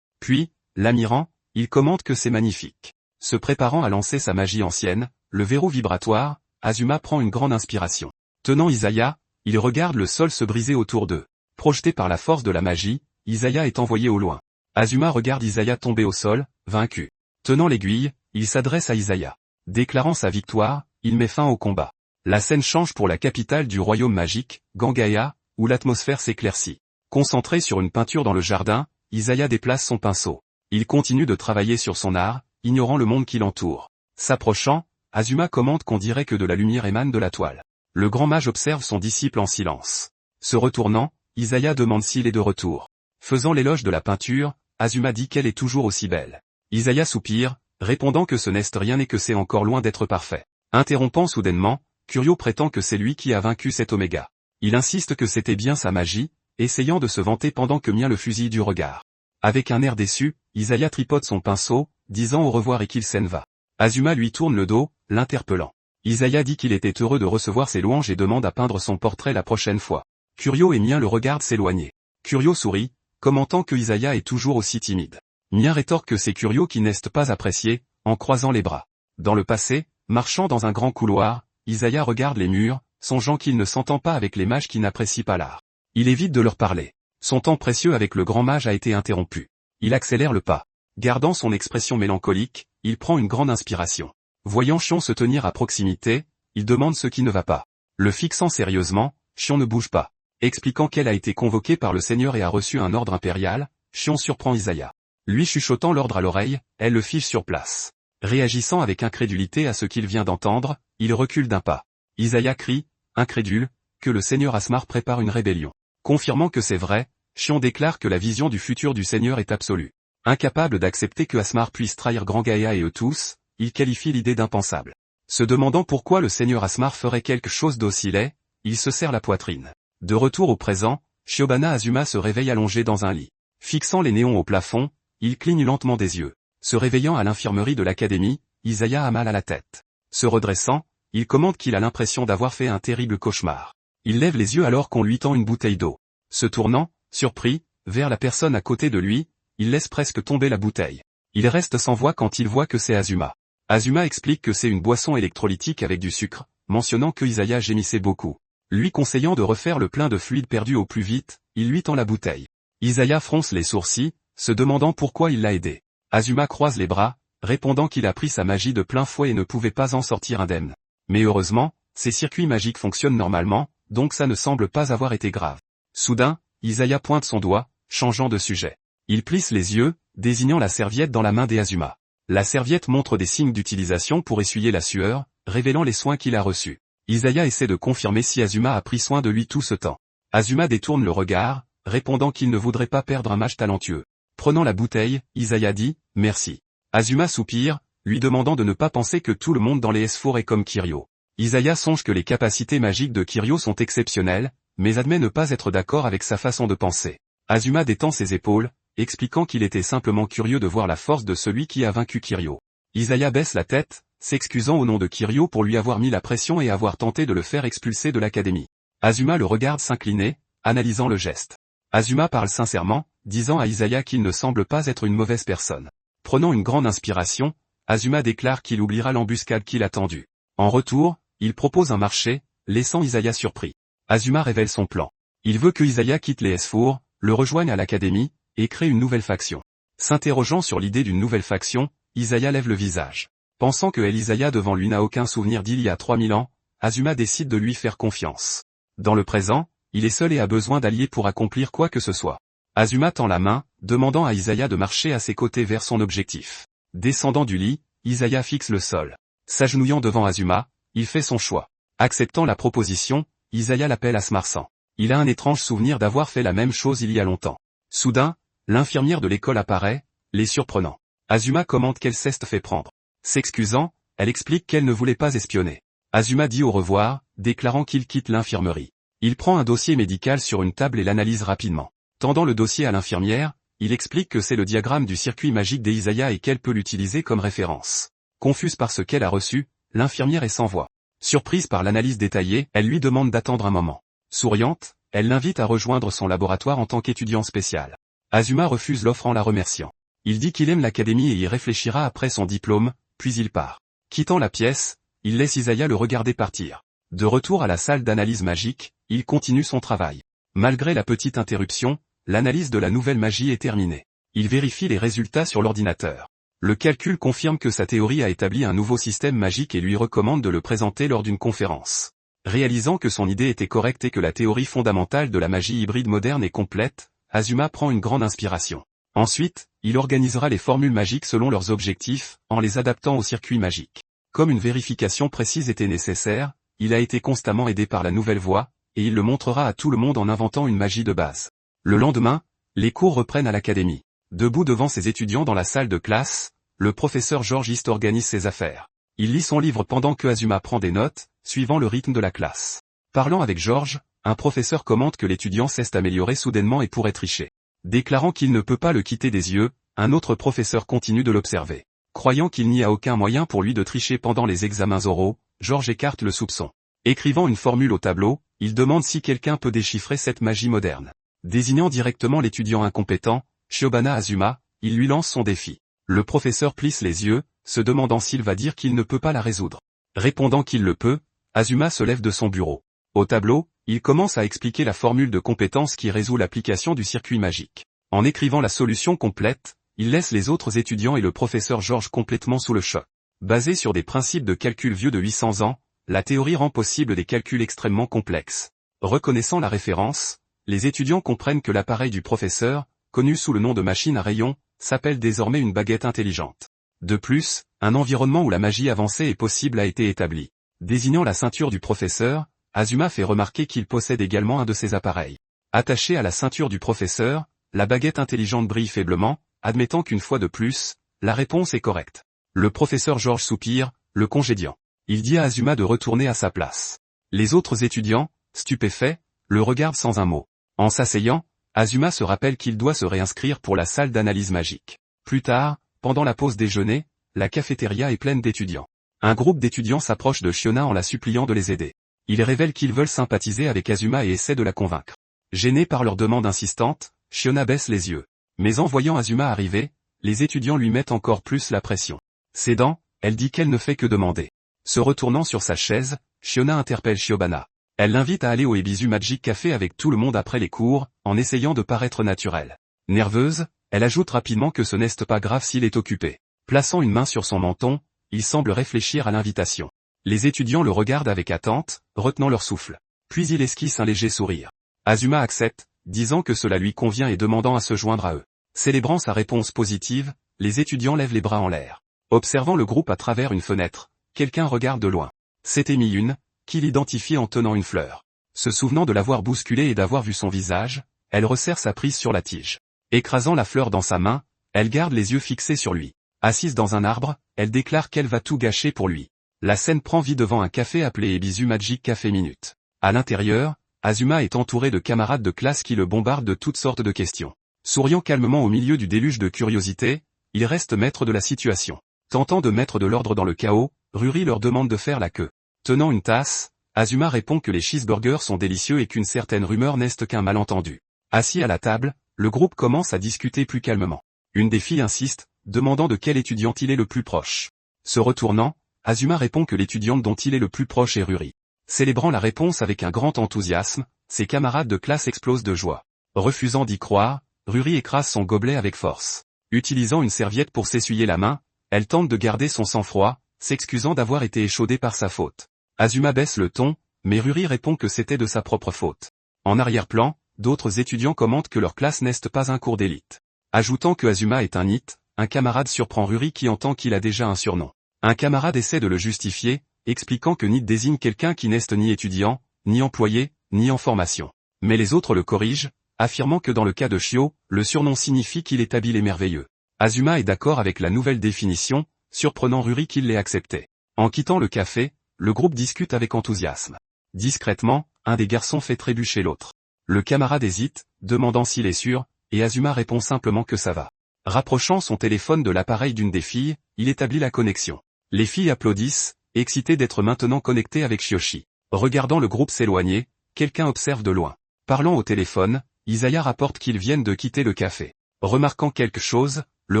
Puis, l'admirant, il commente que c'est magnifique. Se préparant à lancer sa magie ancienne, le verrou vibratoire, Azuma prend une grande inspiration. Tenant Isaiah, il regarde le sol se briser autour d'eux. Projeté par la force de la magie, Isaiah est envoyé au loin. Azuma regarde Isaiah tomber au sol, vaincu. Tenant l'aiguille, il s'adresse à Isaiah. Déclarant sa victoire, il met fin au combat. La scène change pour la capitale du royaume magique, Gangaea, où l'atmosphère s'éclaircit. Concentré sur une peinture dans le jardin, Isaiah déplace son pinceau. Il continue de travailler sur son art, ignorant le monde qui l'entoure. S'approchant, Azuma commente qu'on dirait que de la lumière émane de la toile. Le grand mage observe son disciple en silence. Se retournant, Isaiah demande s'il est de retour. Faisant l'éloge de la peinture, Azuma dit qu'elle est toujours aussi belle. Isaiah soupire, répondant que ce n'est rien et que c'est encore loin d'être parfait. Interrompant soudainement, Curio prétend que c'est lui qui a vaincu cet Oméga. Il insiste que c'était bien sa magie, essayant de se vanter pendant que Mien le fusille du regard. Avec un air déçu, Isaiah tripote son pinceau, disant au revoir et qu'il s'en va. Azuma lui tourne le dos, l'interpellant. Isaiah dit qu'il était heureux de recevoir ses louanges et demande à peindre son portrait la prochaine fois. Curio et Mien le regardent s'éloigner. Curio sourit, commentant que Isaiah est toujours aussi timide. Mien rétorque que c'est Curio qui n'est pas apprécié, en croisant les bras. Dans le passé, marchant dans un grand couloir, Isaiah regarde les murs, songeant qu'il ne s'entend pas avec les mages qui n'apprécient pas l'art. Il évite de leur parler. Son temps précieux avec le grand mage a été interrompu. Il accélère le pas. Gardant son expression mélancolique, il prend une grande inspiration. Voyant Shion se tenir à proximité, il demande ce qui ne va pas. Le fixant sérieusement, Shion ne bouge pas. Expliquant qu'elle a été convoquée par le seigneur et a reçu un ordre impérial, Shion surprend Isaiah. Lui chuchotant l'ordre à l'oreille, elle le fiche sur place. Réagissant avec incrédulité à ce qu'il vient d'entendre, il recule d'un pas. Isaiah crie, incrédule, que le seigneur Asmar prépare une rébellion. Confirmant que c'est vrai, Shion déclare que la vision du futur du seigneur est absolue. Incapable d'accepter que Asmar puisse trahir Gangaea et eux tous, il qualifie l'idée d'impensable. Se demandant pourquoi le seigneur Asmar ferait quelque chose d'aussi laid, il se serre la poitrine. De retour au présent, Shiobana Azuma se réveille allongé dans un lit. Fixant les néons au plafond, il cligne lentement des yeux. Se réveillant à l'infirmerie de l'académie, Isaiah a mal à la tête. Se redressant, il commente qu'il a l'impression d'avoir fait un terrible cauchemar. Il lève les yeux alors qu'on lui tend une bouteille d'eau. Se tournant, surpris, vers la personne à côté de lui, il laisse presque tomber la bouteille. Il reste sans voix quand il voit que c'est Azuma. Azuma explique que c'est une boisson électrolytique avec du sucre, mentionnant que Isaiah gémissait beaucoup. Lui conseillant de refaire le plein de fluide perdu au plus vite, il lui tend la bouteille. Isaiah fronce les sourcils, se demandant pourquoi il l'a aidé. Azuma croise les bras, répondant qu'il a pris sa magie de plein fouet et ne pouvait pas en sortir indemne. Mais heureusement, ses circuits magiques fonctionnent normalement, donc ça ne semble pas avoir été grave. Soudain, Isaiah pointe son doigt, changeant de sujet. Il plisse les yeux, désignant la serviette dans la main d'Azuma. La serviette montre des signes d'utilisation pour essuyer la sueur, révélant les soins qu'il a reçus. Isaiah essaie de confirmer si Azuma a pris soin de lui tout ce temps. Azuma détourne le regard, répondant qu'il ne voudrait pas perdre un mage talentueux. Prenant la bouteille, Isaiah dit « Merci ». Azuma soupire, lui demandant de ne pas penser que tout le monde dans les S4 est comme Kiryu. Isaiah songe que les capacités magiques de Kiryu sont exceptionnelles, mais admet ne pas être d'accord avec sa façon de penser. Azuma détend ses épaules, expliquant qu'il était simplement curieux de voir la force de celui qui a vaincu Kiryu. Isaiah baisse la tête, s'excusant au nom de Kiryu pour lui avoir mis la pression et avoir tenté de le faire expulser de l'académie. Azuma le regarde s'incliner, analysant le geste. Azuma parle sincèrement, disant à Isaiah qu'il ne semble pas être une mauvaise personne. Prenant une grande inspiration, Azuma déclare qu'il oubliera l'embuscade qu'il a tendue. En retour, il propose un marché, laissant Isaya surpris. Azuma révèle son plan. Il veut que Isaya quitte les S4, le rejoigne à l'académie, et crée une nouvelle faction. S'interrogeant sur l'idée d'une nouvelle faction, Isaya lève le visage. Pensant que Isaya devant lui n'a aucun souvenir d'il y a 3000 ans, Azuma décide de lui faire confiance. Dans le présent, il est seul et a besoin d'alliés pour accomplir quoi que ce soit. Azuma tend la main, demandant à Isaya de marcher à ses côtés vers son objectif. Descendant du lit, Isaya fixe le sol. S'agenouillant devant Azuma, il fait son choix. Acceptant la proposition, Isaya l'appelle Asmarsan. Il a un étrange souvenir d'avoir fait la même chose il y a longtemps. Soudain, l'infirmière de l'école apparaît, les surprenant. Azuma commente qu'elle s'est fait prendre. S'excusant, elle explique qu'elle ne voulait pas espionner. Azuma dit au revoir, déclarant qu'il quitte l'infirmerie. Il prend un dossier médical sur une table et l'analyse rapidement. Tendant le dossier à l'infirmière, il explique que c'est le diagramme du circuit magique d'Isaya et qu'elle peut l'utiliser comme référence. Confuse par ce qu'elle a reçu, l'infirmière est sans voix. Surprise par l'analyse détaillée, elle lui demande d'attendre un moment. Souriante, elle l'invite à rejoindre son laboratoire en tant qu'étudiant spécial. Azuma refuse l'offre en la remerciant. Il dit qu'il aime l'académie et y réfléchira après son diplôme, puis il part. Quittant la pièce, il laisse Isaya le regarder partir. De retour à la salle d'analyse magique, il continue son travail. Malgré la petite interruption, l'analyse de la nouvelle magie est terminée. Il vérifie les résultats sur l'ordinateur. Le calcul confirme que sa théorie a établi un nouveau système magique et lui recommande de le présenter lors d'une conférence. Réalisant que son idée était correcte et que la théorie fondamentale de la magie hybride moderne est complète, Azuma prend une grande inspiration. Ensuite, il organisera les formules magiques selon leurs objectifs, en les adaptant au circuit magique. Comme une vérification précise était nécessaire, il a été constamment aidé par la nouvelle voie, et il le montrera à tout le monde en inventant une magie de base. Le lendemain, les cours reprennent à l'académie. Debout devant ses étudiants dans la salle de classe, le professeur George East organise ses affaires. Il lit son livre pendant que Azuma prend des notes, suivant le rythme de la classe. Parlant avec George, un professeur commente que l'étudiant s'est amélioré soudainement et pourrait tricher. Déclarant qu'il ne peut pas le quitter des yeux, un autre professeur continue de l'observer. Croyant qu'il n'y a aucun moyen pour lui de tricher pendant les examens oraux, George écarte le soupçon. Écrivant une formule au tableau, il demande si quelqu'un peut déchiffrer cette magie moderne. Désignant directement l'étudiant incompétent, Shiobana Azuma, il lui lance son défi. Le professeur plisse les yeux, se demandant s'il va dire qu'il ne peut pas la résoudre. Répondant qu'il le peut, Azuma se lève de son bureau. Au tableau, il commence à expliquer la formule de compétence qui résout l'application du circuit magique. En écrivant la solution complète, il laisse les autres étudiants et le professeur George complètement sous le choc. Basé sur des principes de calcul vieux de 800 ans, la théorie rend possible des calculs extrêmement complexes. Reconnaissant la référence, les étudiants comprennent que l'appareil du professeur, connu sous le nom de machine à rayons, s'appelle désormais une baguette intelligente. De plus, un environnement où la magie avancée est possible a été établi. Désignant la ceinture du professeur, Azuma fait remarquer qu'il possède également un de ces appareils. Attaché à la ceinture du professeur, la baguette intelligente brille faiblement, admettant qu'une fois de plus, la réponse est correcte. Le professeur George soupire, le congédiant. Il dit à Azuma de retourner à sa place. Les autres étudiants, stupéfaits, le regardent sans un mot. En s'asseyant, Azuma se rappelle qu'il doit se réinscrire pour la salle d'analyse magique. Plus tard, pendant la pause déjeuner, la cafétéria est pleine d'étudiants. Un groupe d'étudiants s'approche de Shiona en la suppliant de les aider. Ils révèlent qu'ils veulent sympathiser avec Azuma et essaient de la convaincre. Gênés par leur demande insistante, Shiona baisse les yeux. Mais en voyant Azuma arriver, les étudiants lui mettent encore plus la pression. Cédant, elle dit qu'elle ne fait que demander. Se retournant sur sa chaise, Shiona interpelle Shiobana. Elle l'invite à aller au Ebisu Magic Café avec tout le monde après les cours, en essayant de paraître naturelle. Nerveuse, elle ajoute rapidement que ce n'est pas grave s'il est occupé. Plaçant une main sur son menton, il semble réfléchir à l'invitation. Les étudiants le regardent avec attente, retenant leur souffle. Puis il esquisse un léger sourire. Azuma accepte, disant que cela lui convient et demandant à se joindre à eux. Célébrant sa réponse positive, les étudiants lèvent les bras en l'air. Observant le groupe à travers une fenêtre, quelqu'un regarde de loin. C'était Miyun, qui l'identifie en tenant une fleur. Se souvenant de l'avoir bousculé et d'avoir vu son visage, elle resserre sa prise sur la tige. Écrasant la fleur dans sa main, elle garde les yeux fixés sur lui. Assise dans un arbre, elle déclare qu'elle va tout gâcher pour lui. La scène prend vie devant un café appelé Ebisu Magic Café Minute. À l'intérieur, Azuma est entouré de camarades de classe qui le bombardent de toutes sortes de questions. Souriant calmement au milieu du déluge de curiosité, il reste maître de la situation. Tentant de mettre de l'ordre dans le chaos, Ruri leur demande de faire la queue. Tenant une tasse, Azuma répond que les cheeseburgers sont délicieux et qu'une certaine rumeur n'est qu'un malentendu. Assis à la table, le groupe commence à discuter plus calmement. Une des filles insiste, demandant de quel étudiant il est le plus proche. Se retournant, Azuma répond que l'étudiante dont il est le plus proche est Ruri. Célébrant la réponse avec un grand enthousiasme, ses camarades de classe explosent de joie. Refusant d'y croire, Ruri écrase son gobelet avec force. Utilisant une serviette pour s'essuyer la main, elle tente de garder son sang-froid, s'excusant d'avoir été échaudée par sa faute. Azuma baisse le ton, mais Ruri répond que c'était de sa propre faute. En arrière-plan, d'autres étudiants commentent que leur classe n'est pas un cours d'élite. Ajoutant que Azuma est un NEET, un camarade surprend Ruri qui entend qu'il a déjà un surnom. Un camarade essaie de le justifier, expliquant que NEET désigne quelqu'un qui n'est ni étudiant, ni employé, ni en formation. Mais les autres le corrigent, affirmant que dans le cas de Shio, le surnom signifie qu'il est habile et merveilleux. Azuma est d'accord avec la nouvelle définition, surprenant Ruri qu'il l'ait acceptée. En quittant le café, le groupe discute avec enthousiasme. Discrètement, un des garçons fait trébucher l'autre. Le camarade hésite, demandant s'il est sûr, et Azuma répond simplement que ça va. Rapprochant son téléphone de l'appareil d'une des filles, il établit la connexion. Les filles applaudissent, excitées d'être maintenant connectées avec Shioshi. Regardant le groupe s'éloigner, quelqu'un observe de loin. Parlant au téléphone, Isaya rapporte qu'ils viennent de quitter le café. Remarquant quelque chose, le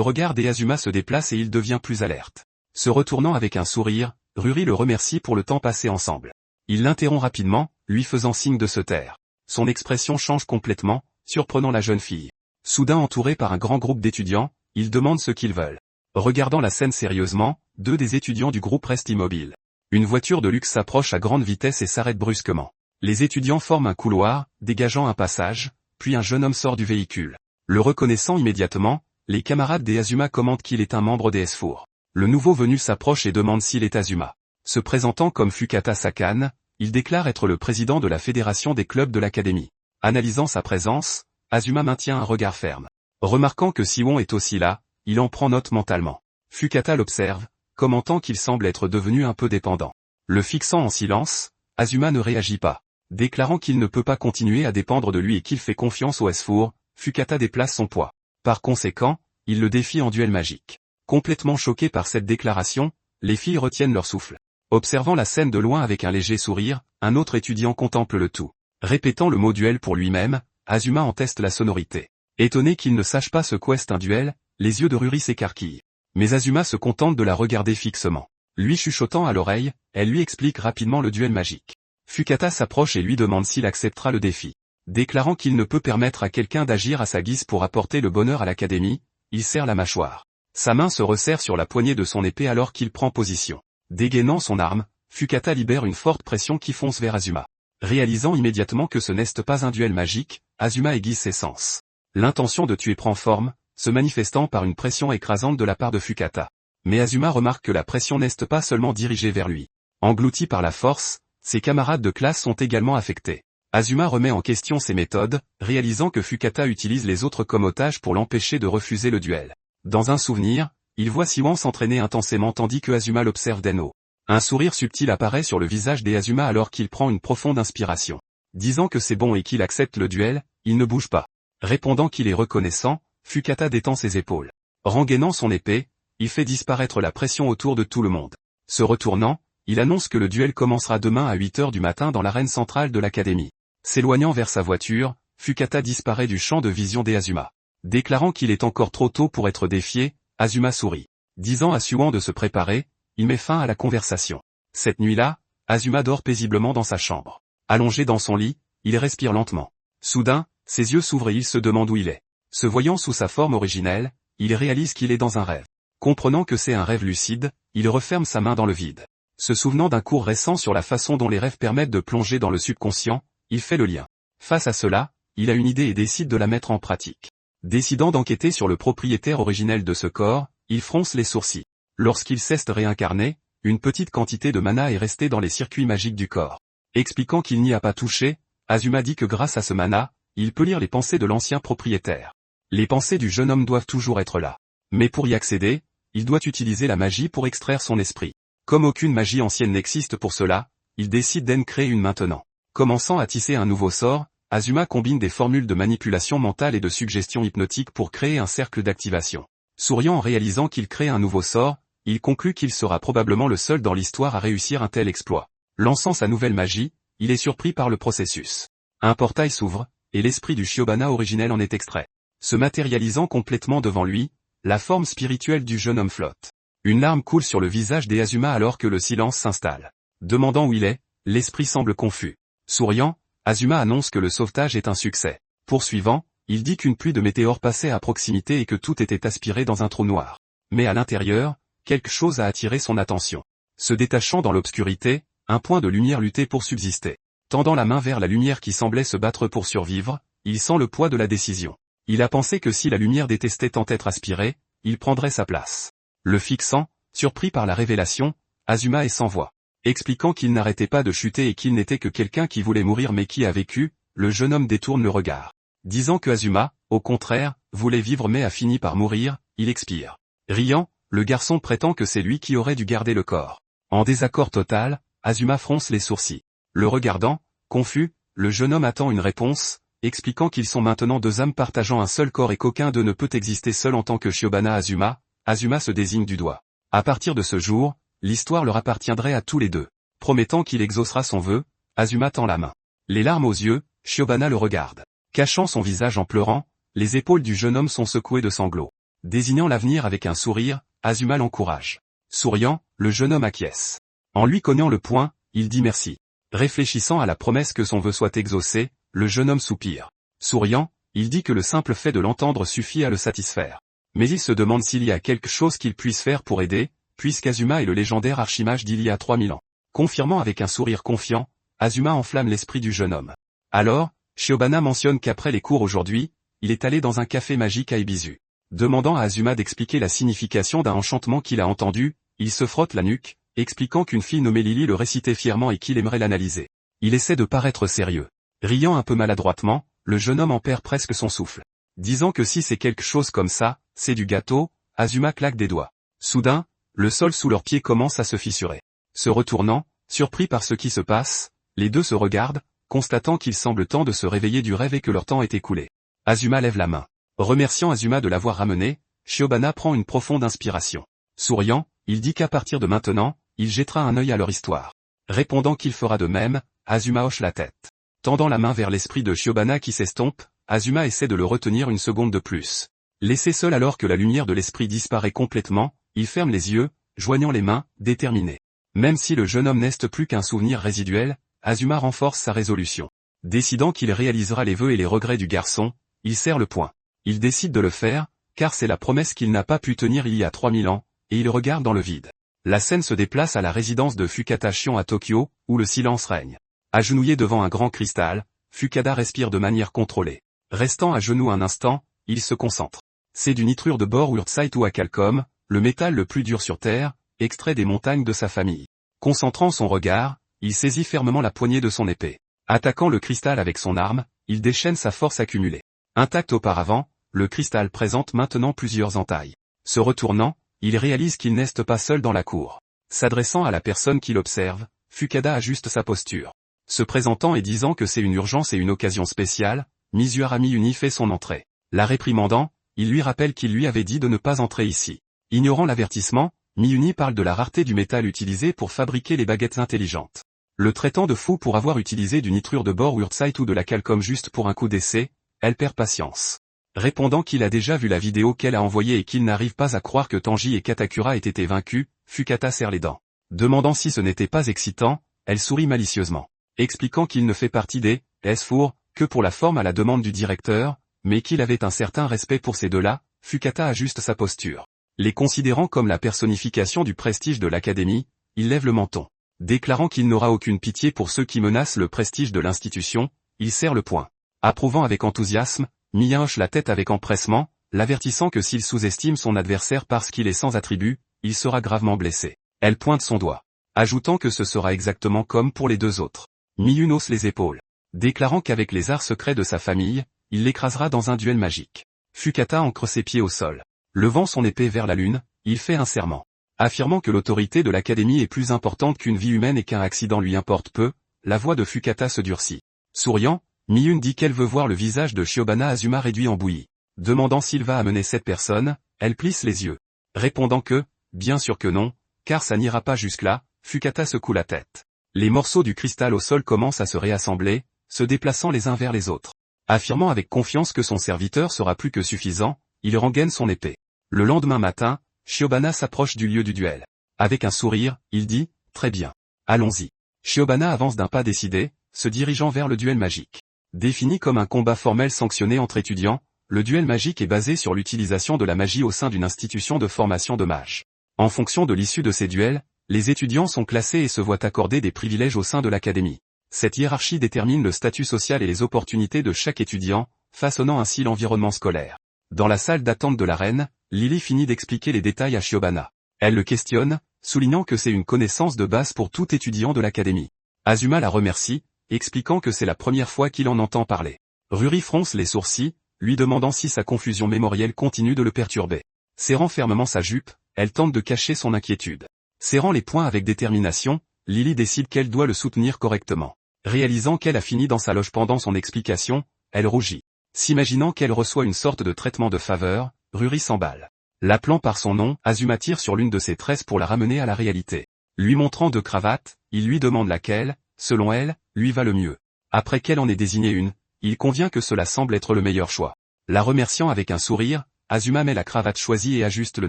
regard d'Azuma se déplace et il devient plus alerte. Se retournant avec un sourire, Ruri le remercie pour le temps passé ensemble. Il l'interrompt rapidement, lui faisant signe de se taire. Son expression change complètement, surprenant la jeune fille. Soudain entouré par un grand groupe d'étudiants, il demande ce qu'ils veulent. Regardant la scène sérieusement, deux des étudiants du groupe restent immobiles. Une voiture de luxe s'approche à grande vitesse et s'arrête brusquement. Les étudiants forment un couloir, dégageant un passage, puis un jeune homme sort du véhicule. Le reconnaissant immédiatement, les camarades d'Azuma commentent qu'il est un membre des S4. Le nouveau venu s'approche et demande s'il est Azuma. Se présentant comme Fukata Sakane, il déclare être le président de la fédération des clubs de l'académie. Analysant sa présence, Azuma maintient un regard ferme. Remarquant que Siwon est aussi là, il en prend note mentalement. Fukata l'observe, commentant qu'il semble être devenu un peu dépendant. Le fixant en silence, Azuma ne réagit pas. Déclarant qu'il ne peut pas continuer à dépendre de lui et qu'il fait confiance au S4, Fukata déplace son poids. Par conséquent, il le défie en duel magique. Complètement choqués par cette déclaration, les filles retiennent leur souffle. Observant la scène de loin avec un léger sourire, un autre étudiant contemple le tout. Répétant le mot duel pour lui-même, Azuma en teste la sonorité. Étonné qu'il ne sache pas ce qu'est un duel, les yeux de Ruri s'écarquillent. Mais Azuma se contente de la regarder fixement. Lui chuchotant à l'oreille, elle lui explique rapidement le duel magique. Fukata s'approche et lui demande s'il acceptera le défi. Déclarant qu'il ne peut permettre à quelqu'un d'agir à sa guise pour apporter le bonheur à l'académie, il serre la mâchoire. Sa main se resserre sur la poignée de son épée alors qu'il prend position. Dégainant son arme, Fukata libère une forte pression qui fonce vers Azuma. Réalisant immédiatement que ce n'est pas un duel magique, Azuma aiguise ses sens. L'intention de tuer prend forme, se manifestant par une pression écrasante de la part de Fukata. Mais Azuma remarque que la pression n'est pas seulement dirigée vers lui. Englouti par la force, ses camarades de classe sont également affectés. Azuma remet en question ses méthodes, réalisant que Fukata utilise les autres comme otages pour l'empêcher de refuser le duel. Dans un souvenir, il voit Siwon s'entraîner intensément tandis que Azuma l'observe d'en haut. Un sourire subtil apparaît sur le visage d'Azuma alors qu'il prend une profonde inspiration. Disant que c'est bon et qu'il accepte le duel, il ne bouge pas. Répondant qu'il est reconnaissant, Fukata détend ses épaules. Rengainant son épée, il fait disparaître la pression autour de tout le monde. Se retournant, il annonce que le duel commencera demain à 8 h du matin dans l'arène centrale de l'académie. S'éloignant vers sa voiture, Fukata disparaît du champ de vision d'Azuma. Déclarant qu'il est encore trop tôt pour être défié, Azuma sourit. Disant à Siwon de se préparer, il met fin à la conversation. Cette nuit-là, Azuma dort paisiblement dans sa chambre. Allongé dans son lit, il respire lentement. Soudain, ses yeux s'ouvrent et il se demande où il est. Se voyant sous sa forme originelle, il réalise qu'il est dans un rêve. Comprenant que c'est un rêve lucide, il referme sa main dans le vide. Se souvenant d'un cours récent sur la façon dont les rêves permettent de plonger dans le subconscient, il fait le lien. Face à cela, il a une idée et décide de la mettre en pratique. Décidant d'enquêter sur le propriétaire originel de ce corps, il fronce les sourcils. Lorsqu'il s'est réincarné, une petite quantité de mana est restée dans les circuits magiques du corps. Expliquant qu'il n'y a pas touché, Azuma dit que grâce à ce mana, il peut lire les pensées de l'ancien propriétaire. Les pensées du jeune homme doivent toujours être là. Mais pour y accéder, il doit utiliser la magie pour extraire son esprit. Comme aucune magie ancienne n'existe pour cela, il décide d'en créer une maintenant. Commençant à tisser un nouveau sort, Azuma combine des formules de manipulation mentale et de suggestion hypnotique pour créer un cercle d'activation. Souriant en réalisant qu'il crée un nouveau sort, il conclut qu'il sera probablement le seul dans l'histoire à réussir un tel exploit. Lançant sa nouvelle magie, il est surpris par le processus. Un portail s'ouvre, et l'esprit du Shiobana originel en est extrait. Se matérialisant complètement devant lui, la forme spirituelle du jeune homme flotte. Une larme coule sur le visage d'Azuma alors que le silence s'installe. Demandant où il est, L'esprit semble confus. Souriant, Azuma annonce que le sauvetage est un succès. Poursuivant, il dit qu'une pluie de météores passait à proximité et que tout était aspiré dans un trou noir. Mais à l'intérieur, quelque chose a attiré son attention. Se détachant dans l'obscurité, un point de lumière luttait pour subsister. Tendant la main vers la lumière qui semblait se battre pour survivre, il sent le poids de la décision. Il a pensé que si la lumière détestée tentait d'être aspirée, il prendrait sa place. Le fixant, surpris par la révélation, Azuma est sans voix. Expliquant qu'il n'arrêtait pas de chuter et qu'il n'était que quelqu'un qui voulait mourir mais qui a vécu, le jeune homme détourne le regard. Disant que Azuma, au contraire, voulait vivre mais a fini par mourir, il expire. Riant, le garçon prétend que c'est lui qui aurait dû garder le corps. En désaccord total, Azuma fronce les sourcils. Le regardant, confus, le jeune homme attend une réponse, expliquant qu'ils sont maintenant deux âmes partageant un seul corps et qu'aucun d'eux ne peut exister seul en tant que Shiobana Azuma. Azuma se désigne du doigt. À partir de ce jour, l'histoire leur appartiendrait à tous les deux. Promettant qu'il exaucera son vœu, Azuma tend la main. Les larmes aux yeux, Shiobana le regarde. Cachant son visage en pleurant, les épaules du jeune homme sont secouées de sanglots. Désignant l'avenir avec un sourire, Azuma l'encourage. Souriant, le jeune homme acquiesce. En lui cognant le poing, il dit merci. Réfléchissant à la promesse que son vœu soit exaucé, le jeune homme soupire. Souriant, il dit que le simple fait de l'entendre suffit à le satisfaire. Mais il se demande s'il y a quelque chose qu'il puisse faire pour aider, puisqu'Azuma est le légendaire archimage d'il y a 3000 ans. Confirmant avec un sourire confiant, Azuma enflamme l'esprit du jeune homme. Alors, Shiobana mentionne qu'après les cours aujourd'hui, il est allé dans un café magique à Ibizu. Demandant à Azuma d'expliquer la signification d'un enchantement qu'il a entendu, il se frotte la nuque, expliquant qu'une fille nommée Lily le récitait fièrement et qu'il aimerait l'analyser. Il essaie de paraître sérieux. Riant un peu maladroitement, le jeune homme en perd presque son souffle. Disant que si c'est quelque chose comme ça, c'est du gâteau, Azuma claque des doigts. Soudain, le sol sous leurs pieds commence à se fissurer. Se retournant, surpris par ce qui se passe, les deux se regardent, constatant qu'il semble temps de se réveiller du rêve et que leur temps est écoulé. Azuma lève la main. Remerciant Azuma de l'avoir ramené, Shiobana prend une profonde inspiration. Souriant, il dit qu'à partir de maintenant, il jettera un œil à leur histoire. Répondant qu'il fera de même, Azuma hoche la tête. Tendant la main vers l'esprit de Shiobana qui s'estompe, Azuma essaie de le retenir une seconde de plus. Laissé seul alors que la lumière de l'esprit disparaît complètement, il ferme les yeux, joignant les mains, déterminé. Même si le jeune homme n'est plus qu'un souvenir résiduel, Azuma renforce sa résolution. Décidant qu'il réalisera les vœux et les regrets du garçon, il serre le poing. Il décide de le faire, car c'est la promesse qu'il n'a pas pu tenir il y a 3000 ans, et il regarde dans le vide. La scène se déplace à la résidence de Fukada Shion à Tokyo, où le silence règne. Agenouillé devant un grand cristal, Fukada respire de manière contrôlée. Restant à genoux un instant, il se concentre. C'est du nitrure de bore Urtzite ou Akalcom, le métal le plus dur sur Terre, extrait des montagnes de sa famille. Concentrant son regard, il saisit fermement la poignée de son épée. Attaquant le cristal avec son arme, il déchaîne sa force accumulée. Intact auparavant, le cristal présente maintenant plusieurs entailles. Se retournant, il réalise qu'il n'est pas seul dans la cour. S'adressant à la personne qui l'observe, Fukada ajuste sa posture. Se présentant et disant que c'est une urgence et une occasion spéciale, Mizuhara Miyuni fait son entrée. La réprimandant, il lui rappelle qu'il lui avait dit de ne pas entrer ici. Ignorant l'avertissement, Miyuni parle de la rareté du métal utilisé pour fabriquer les baguettes intelligentes. Le traitant de fou pour avoir utilisé du nitrure de bore Urtzite ou de la Calcom juste pour un coup d'essai, elle perd patience. Répondant qu'il a déjà vu la vidéo qu'elle a envoyée et qu'il n'arrive pas à croire que Tanji et Katakura aient été vaincus, Fukada serre les dents. Demandant si ce n'était pas excitant, elle sourit malicieusement. Expliquant qu'il ne fait partie des S4 que pour la forme à la demande du directeur, mais qu'il avait un certain respect pour ces deux-là, Fukada ajuste sa posture. Les considérant comme la personnification du prestige de l'académie, il lève le menton. Déclarant qu'il n'aura aucune pitié pour ceux qui menacent le prestige de l'institution, il serre le poing. Approuvant avec enthousiasme, Miya hoche la tête avec empressement, l'avertissant que s'il sous-estime son adversaire parce qu'il est sans attribut, il sera gravement blessé. Elle pointe son doigt. Ajoutant que ce sera exactement comme pour les deux autres. Miyun hausse les épaules. Déclarant qu'avec les arts secrets de sa famille, il l'écrasera dans un duel magique. Fukada ancre ses pieds au sol. Levant son épée vers la lune, il fait un serment. Affirmant que l'autorité de l'académie est plus importante qu'une vie humaine et qu'un accident lui importe peu, la voix de Fukada se durcit. Souriant, Miyun dit qu'elle veut voir le visage de Shiobana Azuma réduit en bouillie. Demandant s'il va amener cette personne, elle plisse les yeux. Répondant que, bien sûr que non, car ça n'ira pas jusque-là, Fukada secoue la tête. Les morceaux du cristal au sol commencent à se réassembler, se déplaçant les uns vers les autres. Affirmant avec confiance que son serviteur sera plus que suffisant, il rengaine son épée. Le lendemain matin, Shiobana s'approche du lieu du duel. Avec un sourire, il dit, très bien. Allons-y. Shiobana avance d'un pas décidé, se dirigeant vers le duel magique. Défini comme un combat formel sanctionné entre étudiants, le duel magique est basé sur l'utilisation de la magie au sein d'une institution de formation de mages. En fonction de l'issue de ces duels, les étudiants sont classés et se voient accorder des privilèges au sein de l'académie. Cette hiérarchie détermine le statut social et les opportunités de chaque étudiant, façonnant ainsi l'environnement scolaire. Dans la salle d'attente de l'arène, Lily finit d'expliquer les détails à Shiobana. Elle le questionne, soulignant que c'est une connaissance de base pour tout étudiant de l'académie. Azuma la remercie, expliquant que c'est la première fois qu'il en entend parler. Ruri fronce les sourcils, lui demandant si sa confusion mémorielle continue de le perturber. Serrant fermement sa jupe, elle tente de cacher son inquiétude. Serrant les poings avec détermination, Lily décide qu'elle doit le soutenir correctement. Réalisant qu'elle a fini dans sa loge pendant son explication, elle rougit. S'imaginant qu'elle reçoit une sorte de traitement de faveur, Ruri s'emballe. L'appelant par son nom, Azuma tire sur l'une de ses tresses pour la ramener à la réalité. Lui montrant deux cravates, il lui demande laquelle, selon elle, lui va le mieux. Après qu'elle en ait désigné une, il convient que cela semble être le meilleur choix. La remerciant avec un sourire, Azuma met la cravate choisie et ajuste le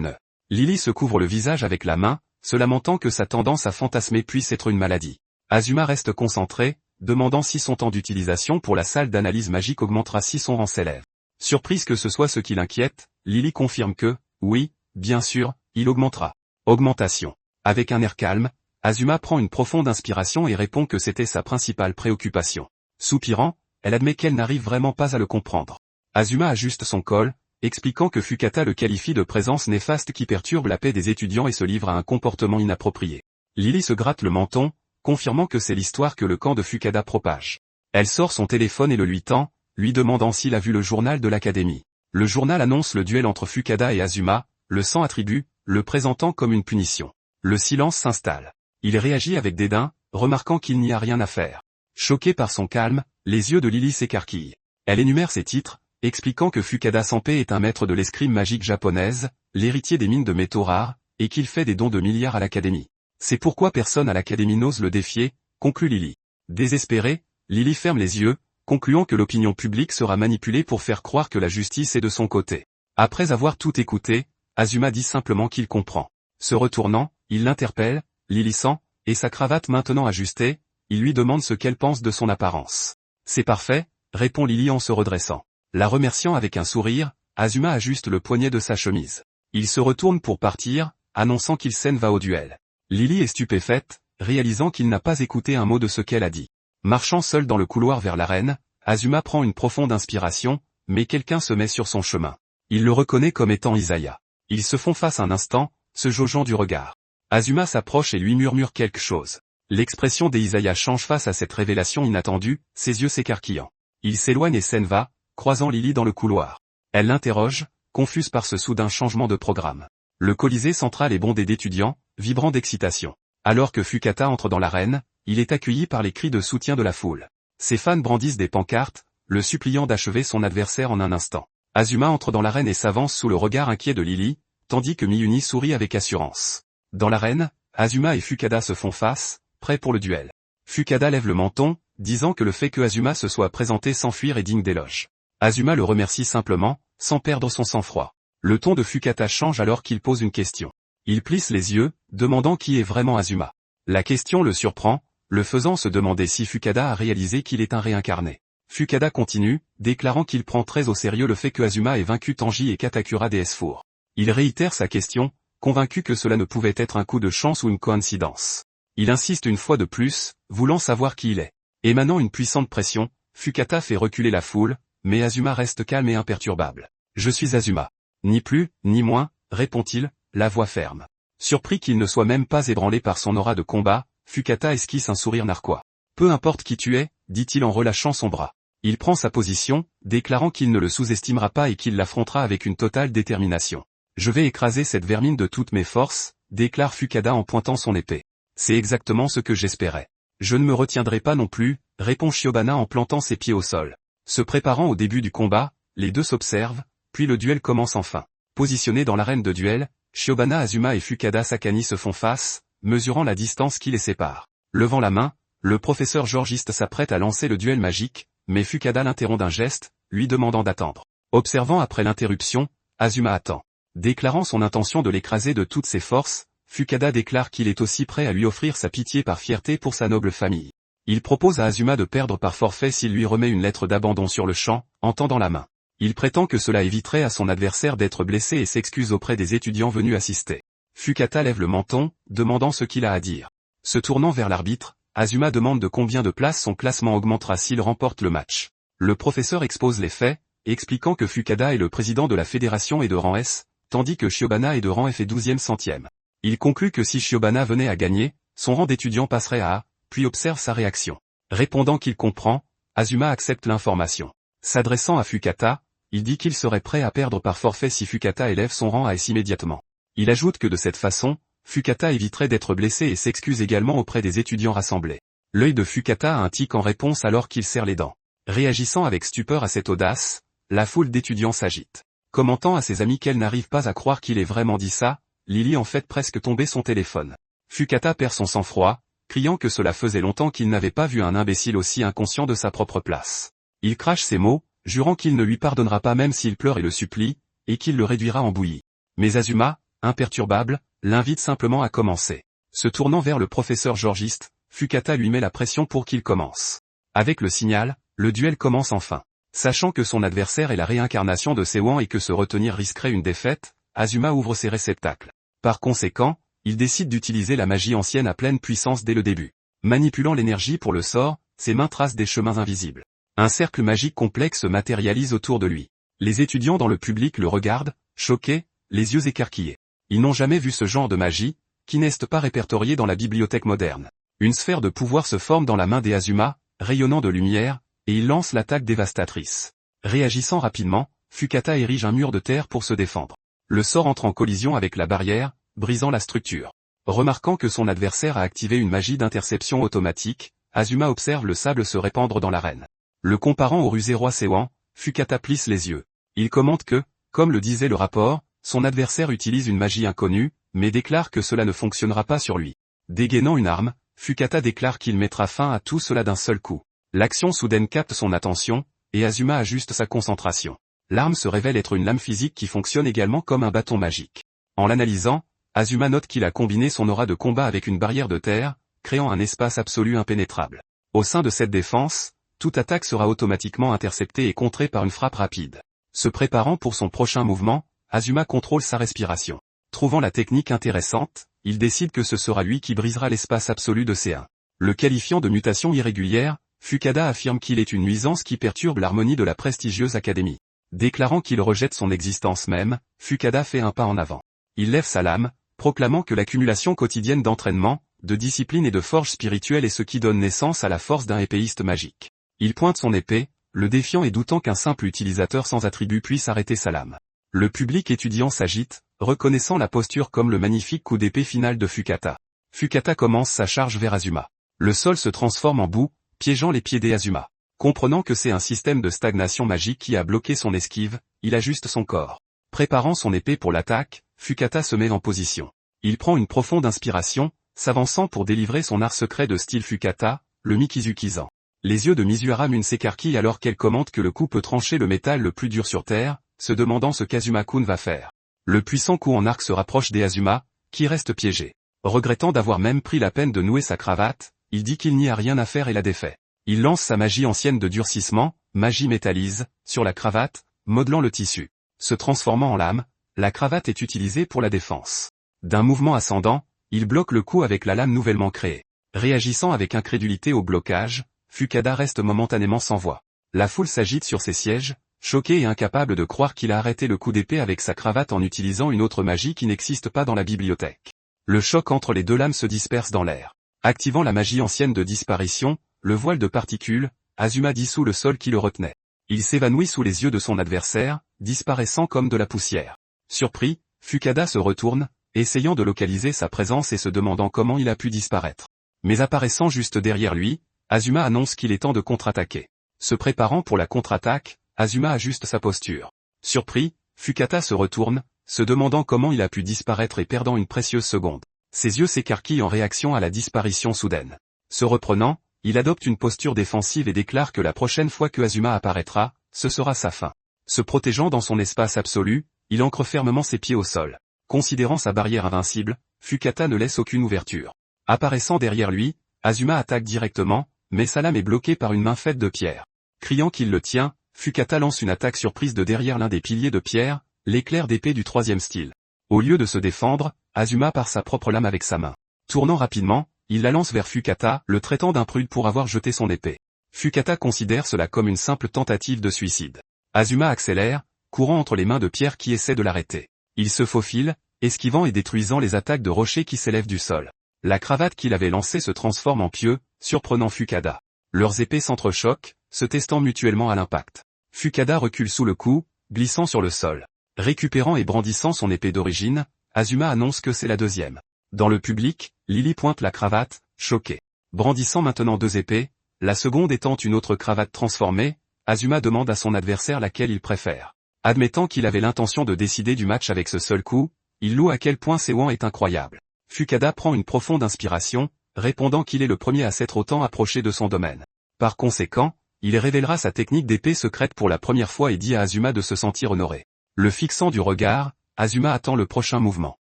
nœud. Lily se couvre le visage avec la main, se lamentant que sa tendance à fantasmer puisse être une maladie. Azuma reste concentré, demandant si son temps d'utilisation pour la salle d'analyse magique augmentera si son rang s'élève. Surprise que ce soit ce qui l'inquiète, Lily confirme que, oui, bien sûr, il augmentera. Augmentation. Avec un air calme, Azuma prend une profonde inspiration et répond que c'était sa principale préoccupation. Soupirant, elle admet qu'elle n'arrive vraiment pas à le comprendre. Azuma ajuste son col, expliquant que Fukata le qualifie de présence néfaste qui perturbe la paix des étudiants et se livre à un comportement inapproprié. Lily se gratte le menton, confirmant que c'est l'histoire que le camp de Fukada propage. Elle sort son téléphone et le lui tend, lui demandant s'il a vu le journal de l'académie. Le journal annonce le duel entre Fukada et Azuma, le sang attribue, le présentant comme une punition. Le silence s'installe. Il réagit avec dédain, remarquant qu'il n'y a rien à faire. Choqué par son calme, les yeux de Lily s'écarquillent. Elle énumère ses titres, expliquant que Fukada Sanpei est un maître de l'escrime magique japonaise, l'héritier des mines de métaux rares, et qu'il fait des dons de milliards à l'académie. C'est pourquoi personne à l'académie n'ose le défier, conclut Lily. Désespérée, Lily ferme les yeux, concluant que l'opinion publique sera manipulée pour faire croire que la justice est de son côté. Après avoir tout écouté, Azuma dit simplement qu'il comprend. Se retournant, il l'interpelle, l'élissant, et sa cravate maintenant ajustée, il lui demande ce qu'elle pense de son apparence. C'est parfait, répond Lily en se redressant. La remerciant avec un sourire, Azuma ajuste le poignet de sa chemise. Il se retourne pour partir, annonçant qu'il s'en va au duel. Lily est stupéfaite, réalisant qu'il n'a pas écouté un mot de ce qu'elle a dit. Marchant seul dans le couloir vers l'arène, Azuma prend une profonde inspiration, mais quelqu'un se met sur son chemin. Il le reconnaît comme étant Isaya. Ils se font face un instant, se jaugeant du regard. Azuma s'approche et lui murmure quelque chose. L'expression d'Isaya change face à cette révélation inattendue, ses yeux s'écarquillant. Il s'éloigne et s'en va, croisant Lily dans le couloir. Elle l'interroge, confuse par ce soudain changement de programme. Le Colisée central est bondé d'étudiants, vibrant d'excitation. Alors que Fukata entre dans l'arène, il est accueilli par les cris de soutien de la foule. Ses fans brandissent des pancartes, le suppliant d'achever son adversaire en un instant. Azuma entre dans l'arène et s'avance sous le regard inquiet de Lily, tandis que Miyuni sourit avec assurance. Dans l'arène, Azuma et Fukada se font face, prêts pour le duel. Fukada lève le menton, disant que le fait que Azuma se soit présenté sans fuir est digne d'éloge. Azuma le remercie simplement, sans perdre son sang-froid. Le ton de Fukata change alors qu'il pose une question. Il plisse les yeux, demandant qui est vraiment Azuma. La question le surprend, le faisant se demander si Fukada a réalisé qu'il est un réincarné. Fukada continue, déclarant qu'il prend très au sérieux le fait que Azuma ait vaincu Tanji et Katakura des S4. Il réitère sa question, convaincu que cela ne pouvait être un coup de chance ou une coïncidence. Il insiste une fois de plus, voulant savoir qui il est. Émanant une puissante pression, Fukata fait reculer la foule, mais Azuma reste calme et imperturbable. « Je suis Azuma. Ni plus, ni moins, répond-il, la voix ferme. Surpris qu'il ne soit même pas ébranlé par son aura de combat, Fukata esquisse un sourire narquois. « Peu importe qui tu es, dit-il en relâchant son bras. Il prend sa position, déclarant qu'il ne le sous-estimera pas et qu'il l'affrontera avec une totale détermination. « Je vais écraser cette vermine de toutes mes forces, déclare Fukada en pointant son épée. C'est exactement ce que j'espérais. Je ne me retiendrai pas non plus, répond Shiobana en plantant ses pieds au sol. Se préparant au début du combat, les deux s'observent, puis le duel commence enfin. Positionnés dans l'arène de duel, Shiobana, Azuma et Fukada Sakani se font face, mesurant la distance qui les sépare. Levant la main, le professeur Georgiste s'apprête à lancer le duel magique, mais Fukada l'interrompt d'un geste, lui demandant d'attendre. Observant après l'interruption, Azuma attend. Déclarant son intention de l'écraser de toutes ses forces, Fukada déclare qu'il est aussi prêt à lui offrir sa pitié par fierté pour sa noble famille. Il propose à Azuma de perdre par forfait s'il lui remet une lettre d'abandon sur le champ, en tendant la main. Il prétend que cela éviterait à son adversaire d'être blessé et s'excuse auprès des étudiants venus assister. Fukada lève le menton, demandant ce qu'il a à dire. Se tournant vers l'arbitre, Azuma demande de combien de places son classement augmentera s'il remporte le match. Le professeur expose les faits, expliquant que Fukada est le président de la fédération et de rang S, tandis que Shiobana est de rang F et 12e centième. Il conclut que si Shiobana venait à gagner, son rang d'étudiant passerait à A, puis observe sa réaction. Répondant qu'il comprend, Azuma accepte l'information. S'adressant à Fukada, il dit qu'il serait prêt à perdre par forfait si Fukada élève son rang à S immédiatement. Il ajoute que de cette façon, Fukada éviterait d'être blessé et s'excuse également auprès des étudiants rassemblés. L'œil de Fukada a un tic en réponse alors qu'il serre les dents. Réagissant avec stupeur à cette audace, la foule d'étudiants s'agite. Commentant à ses amis qu'elle n'arrive pas à croire qu'il ait vraiment dit ça, Lily en fait presque tomber son téléphone. Fukada perd son sang-froid, criant que cela faisait longtemps qu'il n'avait pas vu un imbécile aussi inconscient de sa propre place. Il crache ses mots, jurant qu'il ne lui pardonnera pas même s'il pleure et le supplie, et qu'il le réduira en bouillie. Mais Azuma, imperturbable, l'invite simplement à commencer. Se tournant vers le professeur Georgiste, Fukada lui met la pression pour qu'il commence. Avec le signal, le duel commence enfin. Sachant que son adversaire est la réincarnation de Seiwan et que se retenir risquerait une défaite, Azuma ouvre ses réceptacles. Par conséquent, il décide d'utiliser la magie ancienne à pleine puissance dès le début. Manipulant l'énergie pour le sort, ses mains tracent des chemins invisibles. Un cercle magique complexe se matérialise autour de lui. Les étudiants dans le public le regardent, choqués, les yeux écarquillés. Ils n'ont jamais vu ce genre de magie, qui n'est pas répertoriée dans la bibliothèque moderne. Une sphère de pouvoir se forme dans la main d'Azuma, rayonnant de lumière, et il lance l'attaque dévastatrice. Réagissant rapidement, Fukada érige un mur de terre pour se défendre. Le sort entre en collision avec la barrière, brisant la structure. Remarquant que son adversaire a activé une magie d'interception automatique, Azuma observe le sable se répandre dans l'arène. Le comparant au rusé roi Seiwan, Fukada plisse les yeux. Il commente que, comme le disait le rapport, son adversaire utilise une magie inconnue, mais déclare que cela ne fonctionnera pas sur lui. Dégainant une arme, Fukada déclare qu'il mettra fin à tout cela d'un seul coup. L'action soudaine capte son attention, et Azuma ajuste sa concentration. L'arme se révèle être une lame physique qui fonctionne également comme un bâton magique. En l'analysant, Azuma note qu'il a combiné son aura de combat avec une barrière de terre, créant un espace absolu impénétrable. Au sein de cette défense, toute attaque sera automatiquement interceptée et contrée par une frappe rapide. Se préparant pour son prochain mouvement, Azuma contrôle sa respiration. Trouvant la technique intéressante, il décide que ce sera lui qui brisera l'espace absolu de C1. Le qualifiant de mutation irrégulière, Fukada affirme qu'il est une nuisance qui perturbe l'harmonie de la prestigieuse académie. Déclarant qu'il rejette son existence même, Fukada fait un pas en avant. Il lève sa lame, proclamant que l'accumulation quotidienne d'entraînement, de discipline et de forge spirituelle est ce qui donne naissance à la force d'un épéiste magique. Il pointe son épée, le défiant et doutant qu'un simple utilisateur sans attribut puisse arrêter sa lame. Le public étudiant s'agite, reconnaissant la posture comme le magnifique coup d'épée final de Fukada. Fukada commence sa charge vers Azuma. Le sol se transforme en boue, piégeant les pieds d'Azuma. Comprenant que c'est un système de stagnation magique qui a bloqué son esquive, il ajuste son corps. Préparant son épée pour l'attaque, Fukada se met en position. Il prend une profonde inspiration, s'avançant pour délivrer son art secret de style Fukada, le Mikizu-Kizan. Les yeux de Mizuhara Mune s'écarquillent alors qu'elle commente que le coup peut trancher le métal le plus dur sur terre, se demandant ce qu'Azuma-kun va faire. Le puissant coup en arc se rapproche d'Azuma, qui reste piégé. Regrettant d'avoir même pris la peine de nouer sa cravate, il dit qu'il n'y a rien à faire et la défait. Il lance sa magie ancienne de durcissement, magie métallise, sur la cravate, modelant le tissu. Se transformant en lame, la cravate est utilisée pour la défense. D'un mouvement ascendant, il bloque le coup avec la lame nouvellement créée. Réagissant avec incrédulité au blocage, Fukada reste momentanément sans voix. La foule s'agite sur ses sièges, choquée et incapable de croire qu'il a arrêté le coup d'épée avec sa cravate en utilisant une autre magie qui n'existe pas dans la bibliothèque. Le choc entre les deux lames se disperse dans l'air. Activant la magie ancienne de disparition, le voile de particules, Azuma dissout le sol qui le retenait. Il s'évanouit sous les yeux de son adversaire, disparaissant comme de la poussière. Surpris, Fukada se retourne, essayant de localiser sa présence et se demandant comment il a pu disparaître. Mais apparaissant juste derrière lui, Azuma annonce qu'il est temps de contre-attaquer. Se préparant pour la contre-attaque, Azuma ajuste sa posture. Surpris, Fukada se retourne, se demandant comment il a pu disparaître et perdant une précieuse seconde. Ses yeux s'écarquillent en réaction à la disparition soudaine. Se reprenant, il adopte une posture défensive et déclare que la prochaine fois que Azuma apparaîtra, ce sera sa fin. Se protégeant dans son espace absolu, il ancre fermement ses pieds au sol. Considérant sa barrière invincible, Fukata ne laisse aucune ouverture. Apparaissant derrière lui, Azuma attaque directement, mais sa lame est bloquée par une main faite de pierre. Criant qu'il le tient, Fukata lance une attaque surprise de derrière l'un des piliers de pierre, l'éclair d'épée du troisième style. Au lieu de se défendre, Azuma part sa propre lame avec sa main. Tournant rapidement, il la lance vers Fukata, le traitant d'imprude pour avoir jeté son épée. Fukata considère cela comme une simple tentative de suicide. Azuma accélère, courant entre les mains de pierre qui essaient de l'arrêter. Il se faufile, esquivant et détruisant les attaques de rochers qui s'élèvent du sol. La cravate qu'il avait lancée se transforme en pieu, surprenant Fukada. Leurs épées s'entrechoquent, se testant mutuellement à l'impact. Fukada recule sous le coup, glissant sur le sol. Récupérant et brandissant son épée d'origine, Azuma annonce que c'est la deuxième. Dans le public, Lily pointe la cravate, choquée. Brandissant maintenant deux épées, la seconde étant une autre cravate transformée, Azuma demande à son adversaire laquelle il préfère. Admettant qu'il avait l'intention de décider du match avec ce seul coup, il loue à quel point Seiwan est incroyable. Fukada prend une profonde inspiration, répondant qu'il est le premier à s'être autant approché de son domaine. Par conséquent, il révélera sa technique d'épée secrète pour la première fois et dit à Azuma de se sentir honoré. Le fixant du regard, Azuma attend le prochain mouvement.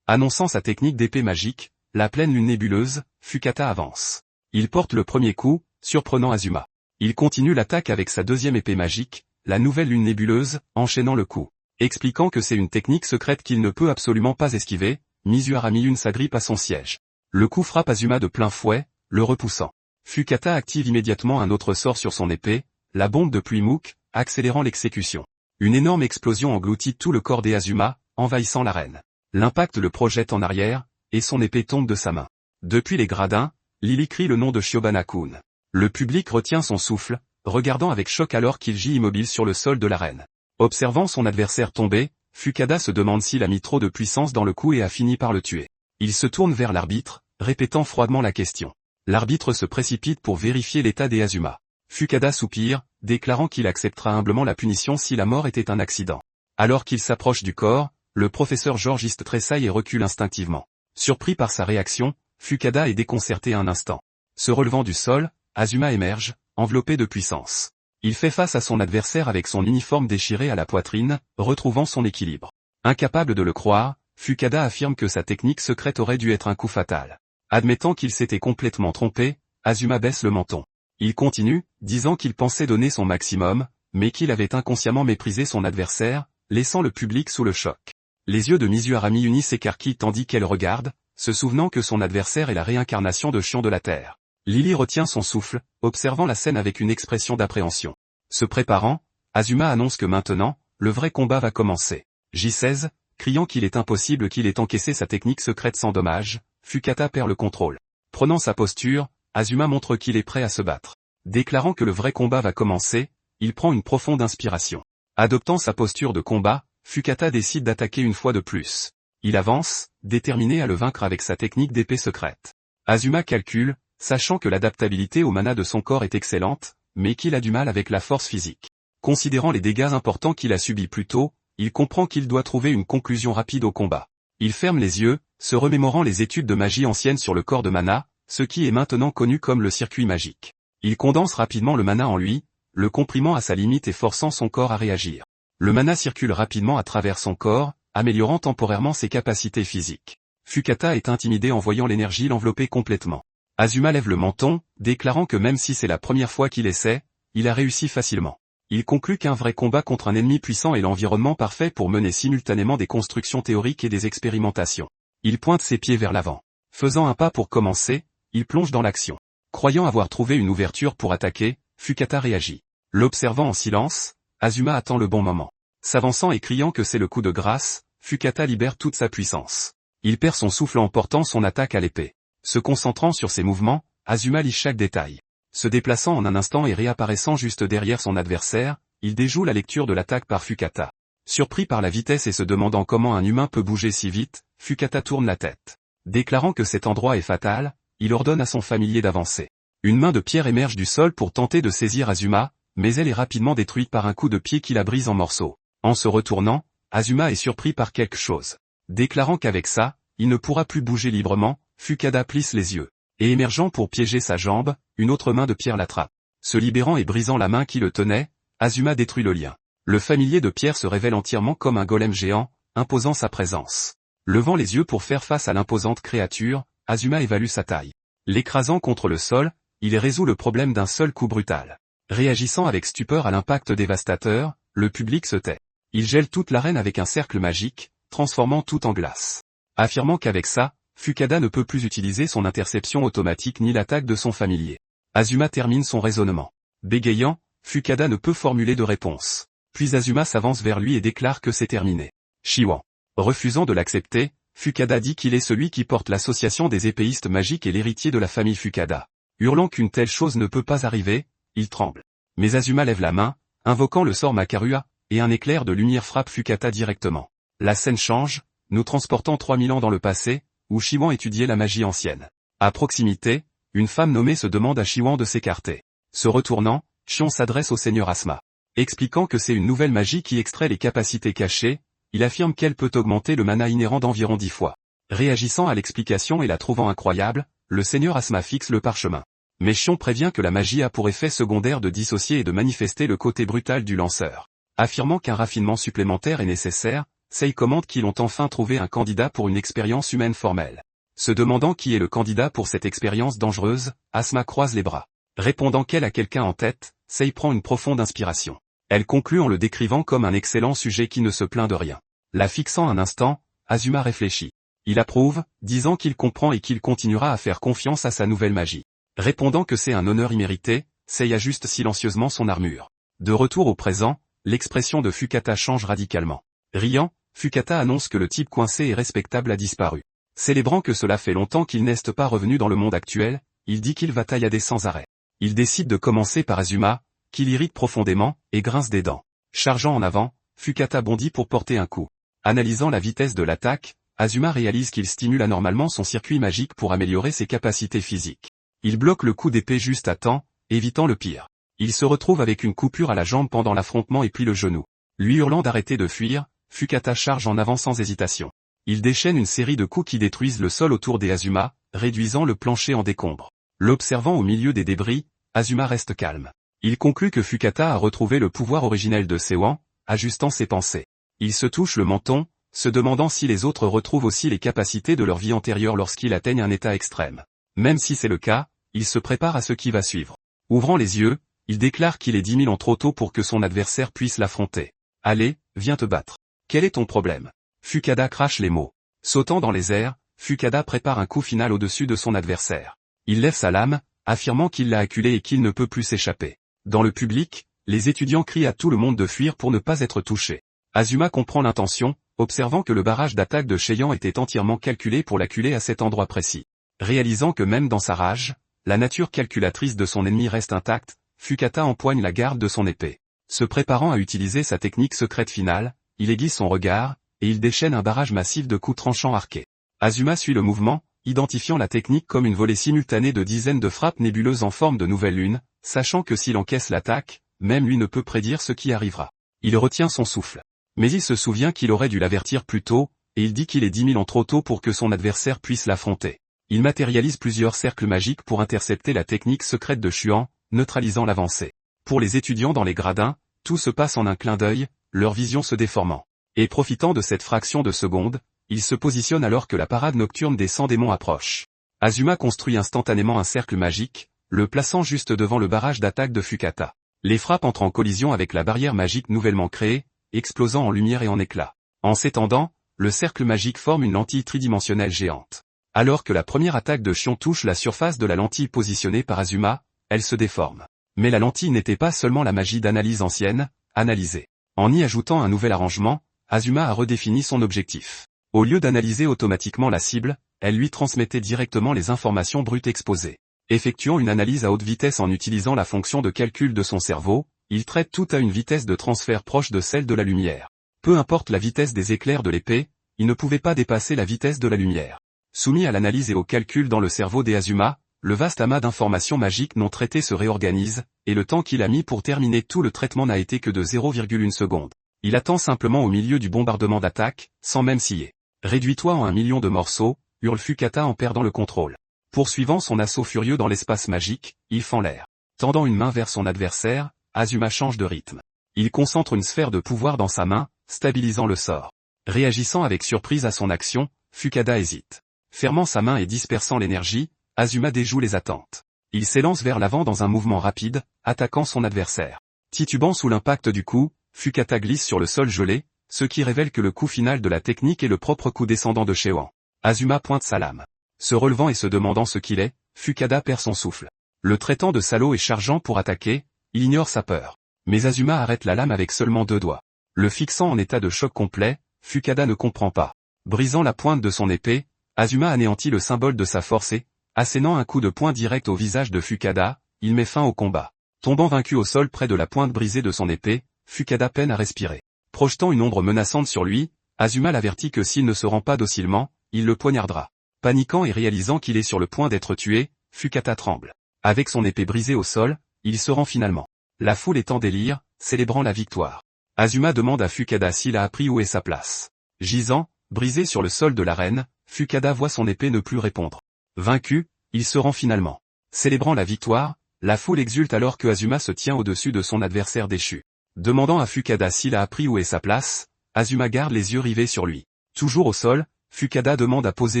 Annonçant sa technique d'épée magique, la pleine lune nébuleuse, Fukata avance. Il porte le premier coup, surprenant Azuma. Il continue l'attaque avec sa deuxième épée magique, la nouvelle lune nébuleuse, enchaînant le coup. Expliquant que c'est une technique secrète qu'il ne peut absolument pas esquiver, Mizuhara Miyun s'agrippe à son siège. Le coup frappe Azuma de plein fouet, le repoussant. Fukata active immédiatement un autre sort sur son épée, la bombe de pluie Mook, accélérant l'exécution. Une énorme explosion engloutit tout le corps d'Azuma, envahissant l'arène. L'impact le projette en arrière, et son épée tombe de sa main. Depuis les gradins, Lily crie le nom de Shiobana-kun. Le public retient son souffle, regardant avec choc alors qu'il gît immobile sur le sol de l'arène. Observant son adversaire tomber, Fukada se demande s'il a mis trop de puissance dans le coup et a fini par le tuer. Il se tourne vers l'arbitre, répétant froidement la question. L'arbitre se précipite pour vérifier l'état d'Azuma. Fukada soupire, déclarant qu'il acceptera humblement la punition si la mort était un accident. Alors qu'il s'approche du corps, le professeur Georgiste tressaille et recule instinctivement. Surpris par sa réaction, Fukada est déconcerté un instant. Se relevant du sol, Azuma émerge, enveloppé de puissance. Il fait face à son adversaire avec son uniforme déchiré à la poitrine, retrouvant son équilibre. Incapable de le croire, Fukada affirme que sa technique secrète aurait dû être un coup fatal. Admettant qu'il s'était complètement trompé, Azuma baisse le menton. Il continue, disant qu'il pensait donner son maximum, mais qu'il avait inconsciemment méprisé son adversaire, laissant le public sous le choc. Les yeux de Mizuhara Miyuni s'écarquillent tandis qu'elle regarde, se souvenant que son adversaire est la réincarnation de Shion de la Terre. Lily retient son souffle, observant la scène avec une expression d'appréhension. Se préparant, Azuma annonce que maintenant, le vrai combat va commencer. J16, criant qu'il est impossible qu'il ait encaissé sa technique secrète sans dommage, Fukata perd le contrôle. Prenant sa posture, Azuma montre qu'il est prêt à se battre. Déclarant que le vrai combat va commencer, il prend une profonde inspiration. Adoptant sa posture de combat, Fukata décide d'attaquer une fois de plus. Il avance, déterminé à le vaincre avec sa technique d'épée secrète. Azuma calcule, sachant que l'adaptabilité au mana de son corps est excellente, mais qu'il a du mal avec la force physique. Considérant les dégâts importants qu'il a subis plus tôt, il comprend qu'il doit trouver une conclusion rapide au combat. Il ferme les yeux, se remémorant les études de magie ancienne sur le corps de mana, ce qui est maintenant connu comme le circuit magique. Il condense rapidement le mana en lui, le comprimant à sa limite et forçant son corps à réagir. Le mana circule rapidement à travers son corps, améliorant temporairement ses capacités physiques. Fukata est intimidé en voyant l'énergie l'envelopper complètement. Azuma lève le menton, déclarant que même si c'est la première fois qu'il essaie, il a réussi facilement. Il conclut qu'un vrai combat contre un ennemi puissant est l'environnement parfait pour mener simultanément des constructions théoriques et des expérimentations. Il pointe ses pieds vers l'avant. Faisant un pas pour commencer, il plonge dans l'action. Croyant avoir trouvé une ouverture pour attaquer, Fukata réagit. L'observant en silence, Azuma attend le bon moment. S'avançant et criant que c'est le coup de grâce, Fukata libère toute sa puissance. Il perd son souffle en portant son attaque à l'épée. Se concentrant sur ses mouvements, Azuma lit chaque détail. Se déplaçant en un instant et réapparaissant juste derrière son adversaire, il déjoue la lecture de l'attaque par Fukata. Surpris par la vitesse et se demandant comment un humain peut bouger si vite, Fukata tourne la tête. Déclarant que cet endroit est fatal, il ordonne à son familier d'avancer. Une main de pierre émerge du sol pour tenter de saisir Azuma, mais elle est rapidement détruite par un coup de pied qui la brise en morceaux. En se retournant, Azuma est surpris par quelque chose. Déclarant qu'avec ça, il ne pourra plus bouger librement, Fukada plisse les yeux. Et émergeant pour piéger sa jambe, une autre main de pierre l'attrape. Se libérant et brisant la main qui le tenait, Azuma détruit le lien. Le familier de pierre se révèle entièrement comme un golem géant, imposant sa présence. Levant les yeux pour faire face à l'imposante créature, Azuma évalue sa taille. L'écrasant contre le sol, il résout le problème d'un seul coup brutal. Réagissant avec stupeur à l'impact dévastateur, le public se tait. Il gèle toute l'arène avec un cercle magique, transformant tout en glace. Affirmant qu'avec ça, Fukada ne peut plus utiliser son interception automatique ni l'attaque de son familier. Azuma termine son raisonnement. Bégayant, Fukada ne peut formuler de réponse. Puis Azuma s'avance vers lui et déclare que c'est terminé. Shiwan. Refusant de l'accepter, Fukada dit qu'il est celui qui porte l'association des épéistes magiques et l'héritier de la famille Fukada. Hurlant qu'une telle chose ne peut pas arriver, il tremble. Mais Azuma lève la main, invoquant le sort Makarua, et un éclair de lumière frappe Fukada directement. La scène change, nous transportant 3000 ans dans le passé, où Shiwan étudiait la magie ancienne. À proximité, une femme nommée se demande à Shiwan de s'écarter. Se retournant, Shion s'adresse au seigneur Asma. Expliquant que c'est une nouvelle magie qui extrait les capacités cachées, il affirme qu'elle peut augmenter le mana inhérent d'environ 10 fois. Réagissant à l'explication et la trouvant incroyable, le seigneur Asma fixe le parchemin. Mais Shion prévient que la magie a pour effet secondaire de dissocier et de manifester le côté brutal du lanceur. Affirmant qu'un raffinement supplémentaire est nécessaire, Sei commente qu'ils ont enfin trouvé un candidat pour une expérience humaine formelle. Se demandant qui est le candidat pour cette expérience dangereuse, Asma croise les bras. Répondant qu'elle a quelqu'un en tête, Sei prend une profonde inspiration. Elle conclut en le décrivant comme un excellent sujet qui ne se plaint de rien. La fixant un instant, Azuma réfléchit. Il approuve, disant qu'il comprend et qu'il continuera à faire confiance à sa nouvelle magie. Répondant que c'est un honneur immérité, Sei ajuste silencieusement son armure. De retour au présent, l'expression de Fukata change radicalement. Riant, Fukata annonce que le type coincé et respectable a disparu. Célébrant que cela fait longtemps qu'il n'est pas revenu dans le monde actuel, il dit qu'il va taillader sans arrêt. Il décide de commencer par Azuma, qui l'irrite profondément, et grince des dents. Chargeant en avant, Fukata bondit pour porter un coup. Analysant la vitesse de l'attaque, Azuma réalise qu'il stimule anormalement son circuit magique pour améliorer ses capacités physiques. Il bloque le coup d'épée juste à temps, évitant le pire. Il se retrouve avec une coupure à la jambe pendant l'affrontement et plie le genou. Lui hurlant d'arrêter de fuir, Fukata charge en avant sans hésitation. Il déchaîne une série de coups qui détruisent le sol autour des Azuma, réduisant le plancher en décombres. L'observant au milieu des débris, Azuma reste calme. Il conclut que Fukata a retrouvé le pouvoir originel de Seiwan, ajustant ses pensées. Il se touche le menton, se demandant si les autres retrouvent aussi les capacités de leur vie antérieure lorsqu'ils atteignent un état extrême. Même si c'est le cas, il se prépare à ce qui va suivre. Ouvrant les yeux, il déclare qu'il est 10 000 ans trop tôt pour que son adversaire puisse l'affronter. Allez, viens te battre. Quel est ton problème? Fukada crache les mots. Sautant dans les airs, Fukada prépare un coup final au-dessus de son adversaire. Il lève sa lame, affirmant qu'il l'a acculé et qu'il ne peut plus s'échapper. Dans le public, les étudiants crient à tout le monde de fuir pour ne pas être touchés. Azuma comprend l'intention, observant que le barrage d'attaque de Cheian était entièrement calculé pour l'acculer à cet endroit précis. Réalisant que même dans sa rage, la nature calculatrice de son ennemi reste intacte, Fukata empoigne la garde de son épée. Se préparant à utiliser sa technique secrète finale, il aiguise son regard, et il déchaîne un barrage massif de coups tranchants arqués. Azuma suit le mouvement, identifiant la technique comme une volée simultanée de dizaines de frappes nébuleuses en forme de nouvelle lune, sachant que s'il encaisse l'attaque, même lui ne peut prédire ce qui arrivera. Il retient son souffle. Mais il se souvient qu'il aurait dû l'avertir plus tôt, et il dit qu'il est 10 000 ans trop tôt pour que son adversaire puisse l'affronter. Il matérialise plusieurs cercles magiques pour intercepter la technique secrète de Chuan, neutralisant l'avancée. Pour les étudiants dans les gradins, tout se passe en un clin d'œil, leur vision se déformant. Et profitant de cette fraction de seconde, il se positionne alors que la parade nocturne des 100 démons approche. Azuma construit instantanément un cercle magique, le plaçant juste devant le barrage d'attaque de Fukata. Les frappes entrent en collision avec la barrière magique nouvellement créée, explosant en lumière et en éclats. En s'étendant, le cercle magique forme une lentille tridimensionnelle géante. Alors que la première attaque de Shion touche la surface de la lentille positionnée par Azuma, elle se déforme. Mais la lentille n'était pas seulement la magie d'analyse ancienne, analysée. En y ajoutant un nouvel arrangement, Azuma a redéfini son objectif. Au lieu d'analyser automatiquement la cible, elle lui transmettait directement les informations brutes exposées. Effectuant une analyse à haute vitesse en utilisant la fonction de calcul de son cerveau, il traite tout à une vitesse de transfert proche de celle de la lumière. Peu importe la vitesse des éclairs de l'épée, il ne pouvait pas dépasser la vitesse de la lumière. Soumis à l'analyse et au calcul dans le cerveau des Azuma, le vaste amas d'informations magiques non traitées se réorganise, et le temps qu'il a mis pour terminer tout le traitement n'a été que de 0,1 seconde. Il attend simplement au milieu du bombardement d'attaque, sans même scier. Réduis-toi en 1 million de morceaux, hurle Fukata en perdant le contrôle. Poursuivant son assaut furieux dans l'espace magique, il fend l'air. Tendant une main vers son adversaire, Azuma change de rythme. Il concentre une sphère de pouvoir dans sa main, stabilisant le sort. Réagissant avec surprise à son action, Fukada hésite. Fermant sa main et dispersant l'énergie, Azuma déjoue les attentes. Il s'élance vers l'avant dans un mouvement rapide, attaquant son adversaire. Titubant sous l'impact du coup, Fukada glisse sur le sol gelé, ce qui révèle que le coup final de la technique est le propre coup descendant de Shewan. Azuma pointe sa lame. Se relevant et se demandant ce qu'il est, Fukada perd son souffle. Le traitant de salaud et chargeant pour attaquer, il ignore sa peur. Mais Azuma arrête la lame avec seulement 2 doigts. Le fixant en état de choc complet, Fukada ne comprend pas. Brisant la pointe de son épée, Azuma anéantit le symbole de sa force et, assénant un coup de poing direct au visage de Fukada, il met fin au combat. Tombant vaincu au sol près de la pointe brisée de son épée, Fukada peine à respirer. Projetant une ombre menaçante sur lui, Azuma l'avertit que s'il ne se rend pas docilement, il le poignardera. Paniquant et réalisant qu'il est sur le point d'être tué, Fukada tremble. Avec son épée brisée au sol, il se rend finalement. La foule est en délire, célébrant la victoire. Azuma demande à Fukada s'il a appris où est sa place. Gisant, brisé sur le sol de l'arène, Fukada voit son épée ne plus répondre. Vaincu, il se rend finalement. Célébrant la victoire, la foule exulte alors que Azuma se tient au-dessus de son adversaire déchu. Demandant à Fukada s'il a appris où est sa place, Azuma garde les yeux rivés sur lui. Toujours au sol, Fukada demande à poser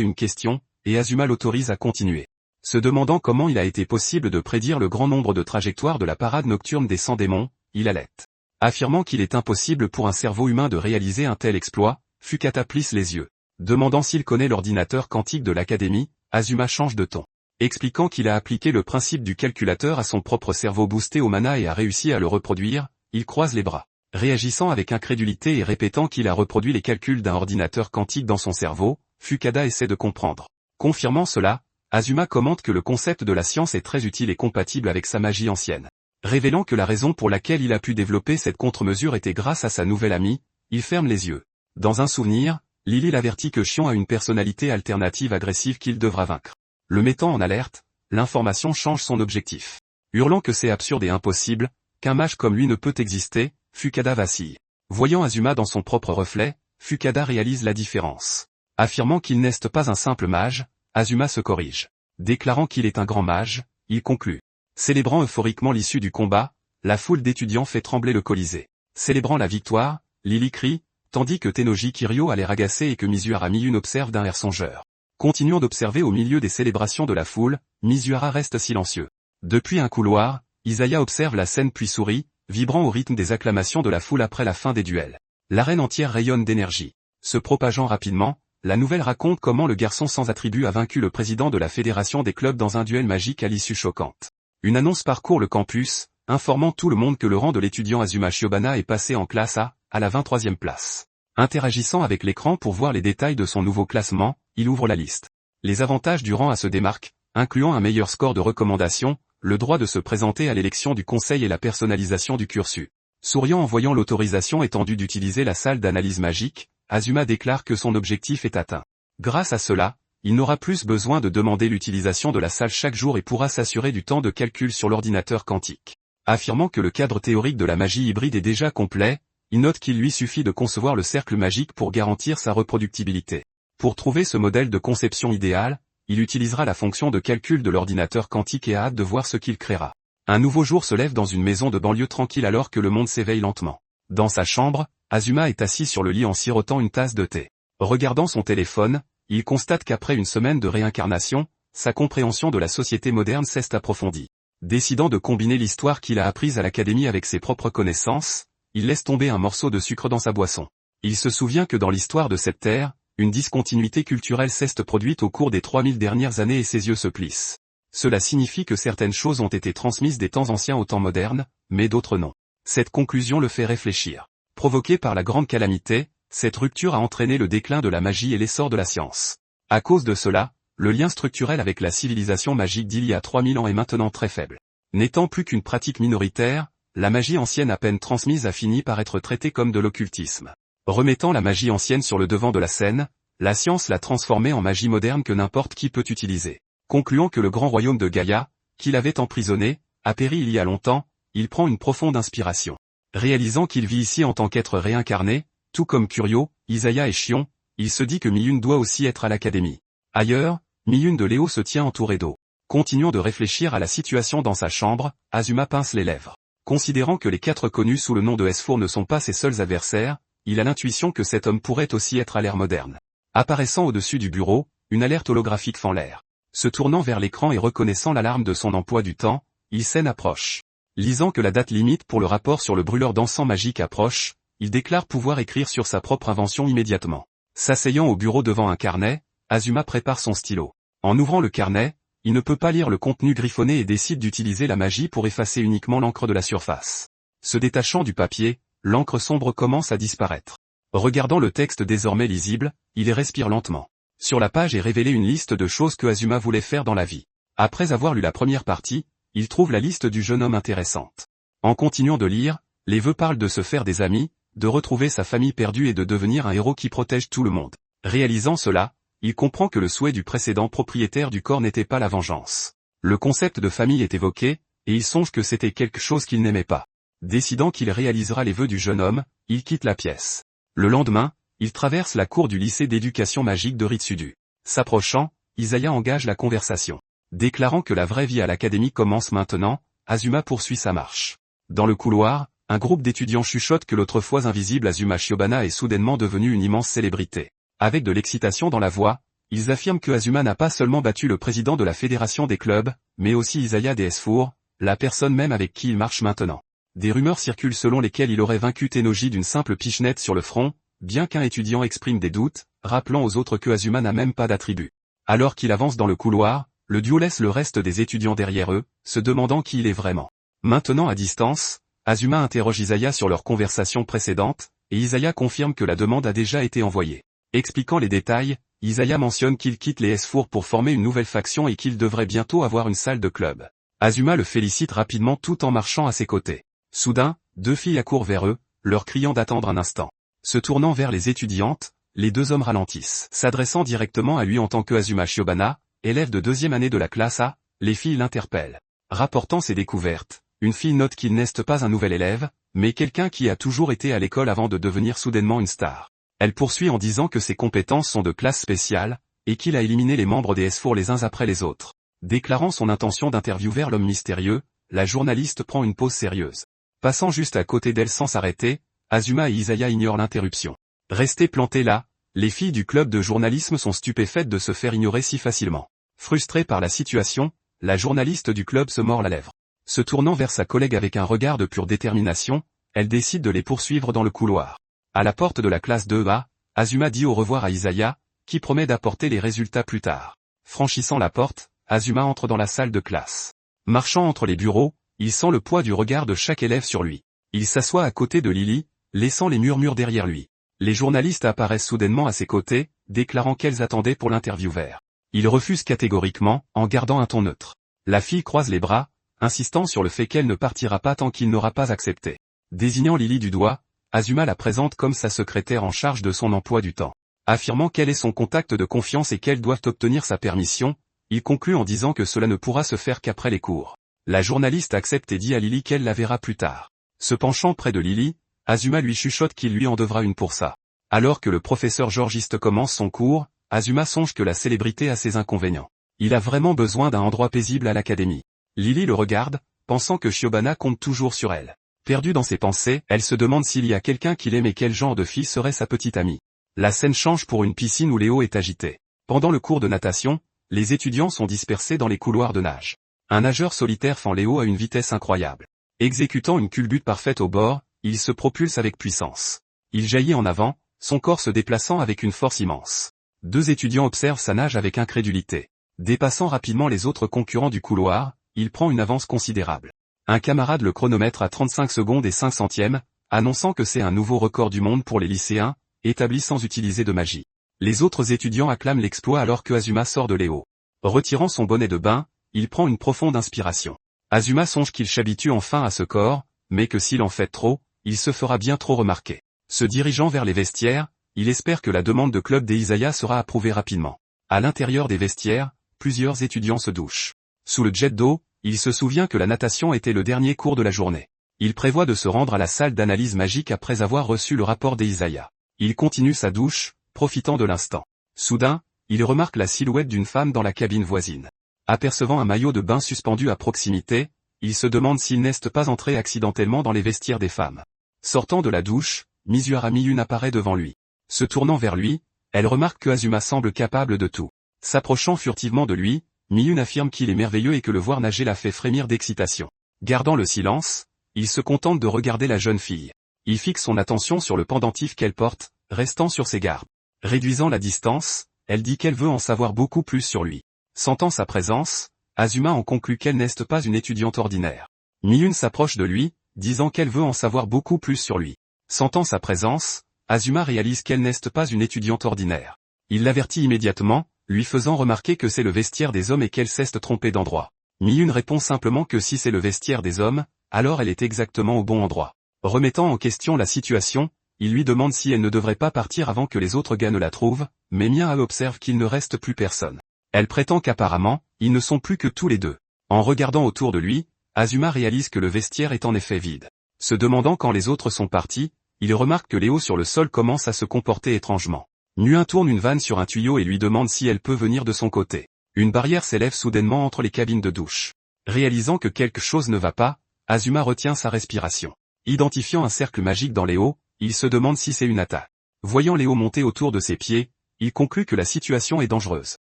une question, et Azuma l'autorise à continuer. Se demandant comment il a été possible de prédire le grand nombre de trajectoires de la parade nocturne des 100 démons, il halète. Affirmant qu'il est impossible pour un cerveau humain de réaliser un tel exploit, Fukada plisse les yeux. Demandant s'il connaît l'ordinateur quantique de l'académie, Azuma change de ton. Expliquant qu'il a appliqué le principe du calculateur à son propre cerveau boosté au mana et a réussi à le reproduire, il croise les bras. Réagissant avec incrédulité et répétant qu'il a reproduit les calculs d'un ordinateur quantique dans son cerveau, Fukada essaie de comprendre. Confirmant cela, Azuma commente que le concept de la science est très utile et compatible avec sa magie ancienne. Révélant que la raison pour laquelle il a pu développer cette contre-mesure était grâce à sa nouvelle amie, il ferme les yeux. Dans un souvenir, Lily l'avertit que Shion a une personnalité alternative agressive qu'il devra vaincre. Le mettant en alerte, l'information change son objectif. Hurlant que c'est absurde et impossible, qu'un mage comme lui ne peut exister, Fukada vacille. Voyant Azuma dans son propre reflet, Fukada réalise la différence. Affirmant qu'il n'est pas un simple mage, Azuma se corrige. Déclarant qu'il est un grand mage, il conclut. Célébrant euphoriquement l'issue du combat, la foule d'étudiants fait trembler le Colisée. Célébrant la victoire, Lily crie, tandis que Tennoji Kiryu a l'air agacé et que Mizuhara Miyun observe d'un air songeur. Continuant d'observer au milieu des célébrations de la foule, Mizuhara reste silencieux. Depuis un couloir, Isaya observe la scène puis sourit, vibrant au rythme des acclamations de la foule après la fin des duels. L'arène entière rayonne d'énergie. Se propageant rapidement, la nouvelle raconte comment le garçon sans attribut a vaincu le président de la fédération des clubs dans un duel magique à l'issue choquante. Une annonce parcourt le campus, informant tout le monde que le rang de l'étudiant Azuma Shiobana est passé en classe A, à la 23e place. Interagissant avec l'écran pour voir les détails de son nouveau classement, il ouvre la liste. Les avantages du rang A se démarquent, incluant un meilleur score de recommandation, le droit de se présenter à l'élection du conseil et la personnalisation du cursus. Souriant en voyant l'autorisation étendue d'utiliser la salle d'analyse magique, Azuma déclare que son objectif est atteint. Grâce à cela, il n'aura plus besoin de demander l'utilisation de la salle chaque jour et pourra s'assurer du temps de calcul sur l'ordinateur quantique. Affirmant que le cadre théorique de la magie hybride est déjà complet, il note qu'il lui suffit de concevoir le cercle magique pour garantir sa reproductibilité. Pour trouver ce modèle de conception idéal, il utilisera la fonction de calcul de l'ordinateur quantique et a hâte de voir ce qu'il créera. Un nouveau jour se lève dans une maison de banlieue tranquille alors que le monde s'éveille lentement. Dans sa chambre, Azuma est assis sur le lit en sirotant une tasse de thé. Regardant son téléphone, il constate qu'après une semaine de réincarnation, sa compréhension de la société moderne s'est approfondie. Décidant de combiner l'histoire qu'il a apprise à l'académie avec ses propres connaissances, il laisse tomber un morceau de sucre dans sa boisson. Il se souvient que dans l'histoire de cette terre, une discontinuité culturelle s'est produite au cours des 3000 dernières années et ses yeux se plissent. Cela signifie que certaines choses ont été transmises des temps anciens aux temps modernes, mais d'autres non. Cette conclusion le fait réfléchir. Provoquée par la grande calamité, cette rupture a entraîné le déclin de la magie et l'essor de la science. À cause de cela, le lien structurel avec la civilisation magique d'il y a 3000 ans est maintenant très faible. N'étant plus qu'une pratique minoritaire, la magie ancienne à peine transmise a fini par être traitée comme de l'occultisme. Remettant la magie ancienne sur le devant de la scène, la science l'a transformée en magie moderne que n'importe qui peut utiliser. Concluant que le grand royaume de Gaïa, qu'il avait emprisonné, a péri il y a longtemps, il prend une profonde inspiration. Réalisant qu'il vit ici en tant qu'être réincarné, tout comme Kuryo, Isaya et Shion, il se dit que Miyun doit aussi être à l'académie. Ailleurs, Miyun de Léo se tient entouré d'eau. Continuant de réfléchir à la situation dans sa chambre, Azuma pince les lèvres. Considérant que les 4 connus sous le nom de S4 ne sont pas ses seuls adversaires, il a l'intuition que cet homme pourrait aussi être à l'ère moderne. Apparaissant au-dessus du bureau, une alerte holographique fend l'air. Se tournant vers l'écran et reconnaissant l'alarme de son emploi du temps, il scène approche. Lisant que la date limite pour le rapport sur le brûleur d'encens magique approche, il déclare pouvoir écrire sur sa propre invention immédiatement. S'asseyant au bureau devant un carnet, Azuma prépare son stylo. En ouvrant le carnet, il ne peut pas lire le contenu griffonné et décide d'utiliser la magie pour effacer uniquement l'encre de la surface. Se détachant du papier, l'encre sombre commence à disparaître. Regardant le texte désormais lisible, il respire lentement. Sur la page est révélée une liste de choses que Azuma voulait faire dans la vie. Après avoir lu la première partie, il trouve la liste du jeune homme intéressante. En continuant de lire, les vœux parlent de se faire des amis, de retrouver sa famille perdue et de devenir un héros qui protège tout le monde. Réalisant cela, il comprend que le souhait du précédent propriétaire du corps n'était pas la vengeance. Le concept de famille est évoqué, et il songe que c'était quelque chose qu'il n'aimait pas. Décidant qu'il réalisera les vœux du jeune homme, il quitte la pièce. Le lendemain, il traverse la cour du lycée d'éducation magique de Ritsudu. S'approchant, Isaya engage la conversation. Déclarant que la vraie vie à l'académie commence maintenant, Azuma poursuit sa marche. Dans le couloir, un groupe d'étudiants chuchote que l'autrefois invisible Azuma Shiobana est soudainement devenu une immense célébrité. Avec de l'excitation dans la voix, ils affirment que Azuma n'a pas seulement battu le président de la fédération des clubs, mais aussi Isaya DS4, la personne même avec qui il marche maintenant. Des rumeurs circulent selon lesquelles il aurait vaincu Tennoji d'une simple pichenette sur le front, bien qu'un étudiant exprime des doutes, rappelant aux autres que Azuma n'a même pas d'attribut. Alors qu'il avance dans le couloir, le duo laisse le reste des étudiants derrière eux, se demandant qui il est vraiment. Maintenant à distance, Azuma interroge Isaya sur leur conversation précédente, et Isaya confirme que la demande a déjà été envoyée. Expliquant les détails, Isaya mentionne qu'il quitte les S4 pour former une nouvelle faction et qu'il devrait bientôt avoir une salle de club. Azuma le félicite rapidement tout en marchant à ses côtés. Soudain, deux filles accourent vers eux, leur criant d'attendre un instant. Se tournant vers les étudiantes, les deux hommes ralentissent. S'adressant directement à lui en tant que Azuma Shiobana, élève de deuxième année de la classe A, les filles l'interpellent. Rapportant ses découvertes, une fille note qu'il n'est pas un nouvel élève, mais quelqu'un qui a toujours été à l'école avant de devenir soudainement une star. Elle poursuit en disant que ses compétences sont de classe spéciale, et qu'il a éliminé les membres des S4 les uns après les autres. Déclarant son intention d'interviewer l'homme mystérieux, la journaliste prend une pause sérieuse. Passant juste à côté d'elle sans s'arrêter, Azuma et Isaya ignorent l'interruption. Restées plantées là, les filles du club de journalisme sont stupéfaites de se faire ignorer si facilement. Frustrée par la situation, la journaliste du club se mord la lèvre. Se tournant vers sa collègue avec un regard de pure détermination, elle décide de les poursuivre dans le couloir. À la porte de la classe 2A, Azuma dit au revoir à Isaya, qui promet d'apporter les résultats plus tard. Franchissant la porte, Azuma entre dans la salle de classe. Marchant entre les bureaux, il sent le poids du regard de chaque élève sur lui. Il s'assoit à côté de Lily, laissant les murmures derrière lui. Les journalistes apparaissent soudainement à ses côtés, déclarant qu'elles attendaient pour l'interviewer. Il refuse catégoriquement, en gardant un ton neutre. La fille croise les bras, insistant sur le fait qu'elle ne partira pas tant qu'il n'aura pas accepté. Désignant Lily du doigt, Azuma la présente comme sa secrétaire en charge de son emploi du temps. Affirmant qu'elle est son contact de confiance et qu'elle doit obtenir sa permission, il conclut en disant que cela ne pourra se faire qu'après les cours. La journaliste accepte et dit à Lily qu'elle la verra plus tard. Se penchant près de Lily, Azuma lui chuchote qu'il lui en devra une pour ça. Alors que le professeur Georgiste commence son cours, Azuma songe que la célébrité a ses inconvénients. Il a vraiment besoin d'un endroit paisible à l'académie. Lily le regarde, pensant que Shiobana compte toujours sur elle. Perdue dans ses pensées, elle se demande s'il y a quelqu'un qu'il aime et quel genre de fille serait sa petite amie. La scène change pour une piscine où Léo est agité. Pendant le cours de natation, les étudiants sont dispersés dans les couloirs de nage. Un nageur solitaire fend Léo à une vitesse incroyable. Exécutant une culbute parfaite au bord, il se propulse avec puissance. Il jaillit en avant, son corps se déplaçant avec une force immense. Deux étudiants observent sa nage avec incrédulité. Dépassant rapidement les autres concurrents du couloir, il prend une avance considérable. Un camarade le chronomètre à 35 secondes et 5 centièmes, annonçant que c'est un nouveau record du monde pour les lycéens, établi sans utiliser de magie. Les autres étudiants acclament l'exploit alors que Azuma sort de Léo. Retirant son bonnet de bain, il prend une profonde inspiration. Azuma songe qu'il s'habitue enfin à ce corps, mais que s'il en fait trop, il se fera bien trop remarquer. Se dirigeant vers les vestiaires, il espère que la demande de club des Isaya sera approuvée rapidement. À l'intérieur des vestiaires, plusieurs étudiants se douchent. Sous le jet d'eau, il se souvient que la natation était le dernier cours de la journée. Il prévoit de se rendre à la salle d'analyse magique après avoir reçu le rapport des Isaya. Il continue sa douche, profitant de l'instant. Soudain, il remarque la silhouette d'une femme dans la cabine voisine. Apercevant un maillot de bain suspendu à proximité, il se demande s'il n'est pas entré accidentellement dans les vestiaires des femmes. Sortant de la douche, Mizuhara Miyune apparaît devant lui. Se tournant vers lui, elle remarque que Azuma semble capable de tout. S'approchant furtivement de lui, Miyune affirme qu'il est merveilleux et que le voir nager la fait frémir d'excitation. Gardant le silence, il se contente de regarder la jeune fille. Il fixe son attention sur le pendentif qu'elle porte, restant sur ses gardes. Réduisant la distance, elle dit qu'elle veut en savoir beaucoup plus sur lui. Sentant sa présence, Azuma en conclut qu'elle n'est pas une étudiante ordinaire. Miyune s'approche de lui, disant qu'elle veut en savoir beaucoup plus sur lui. Sentant sa présence, Azuma réalise qu'elle n'est pas une étudiante ordinaire. Il l'avertit immédiatement, lui faisant remarquer que c'est le vestiaire des hommes et qu'elle s'est trompée d'endroit. Miyune répond simplement que si c'est le vestiaire des hommes, alors elle est exactement au bon endroit. Remettant en question la situation, il lui demande si elle ne devrait pas partir avant que les autres gars ne la trouvent, mais Mia observe qu'il ne reste plus personne. Elle prétend qu'apparemment, ils ne sont plus que tous les deux. En regardant autour de lui, Azuma réalise que le vestiaire est en effet vide. Se demandant quand les autres sont partis, il remarque que Léo sur le sol commence à se comporter étrangement. Nuin tourne une vanne sur un tuyau et lui demande si elle peut venir de son côté. Une barrière s'élève soudainement entre les cabines de douche. Réalisant que quelque chose ne va pas, Azuma retient sa respiration. Identifiant un cercle magique dans Léo, il se demande si c'est une attaque. Voyant Léo monter autour de ses pieds, il conclut que la situation est dangereuse.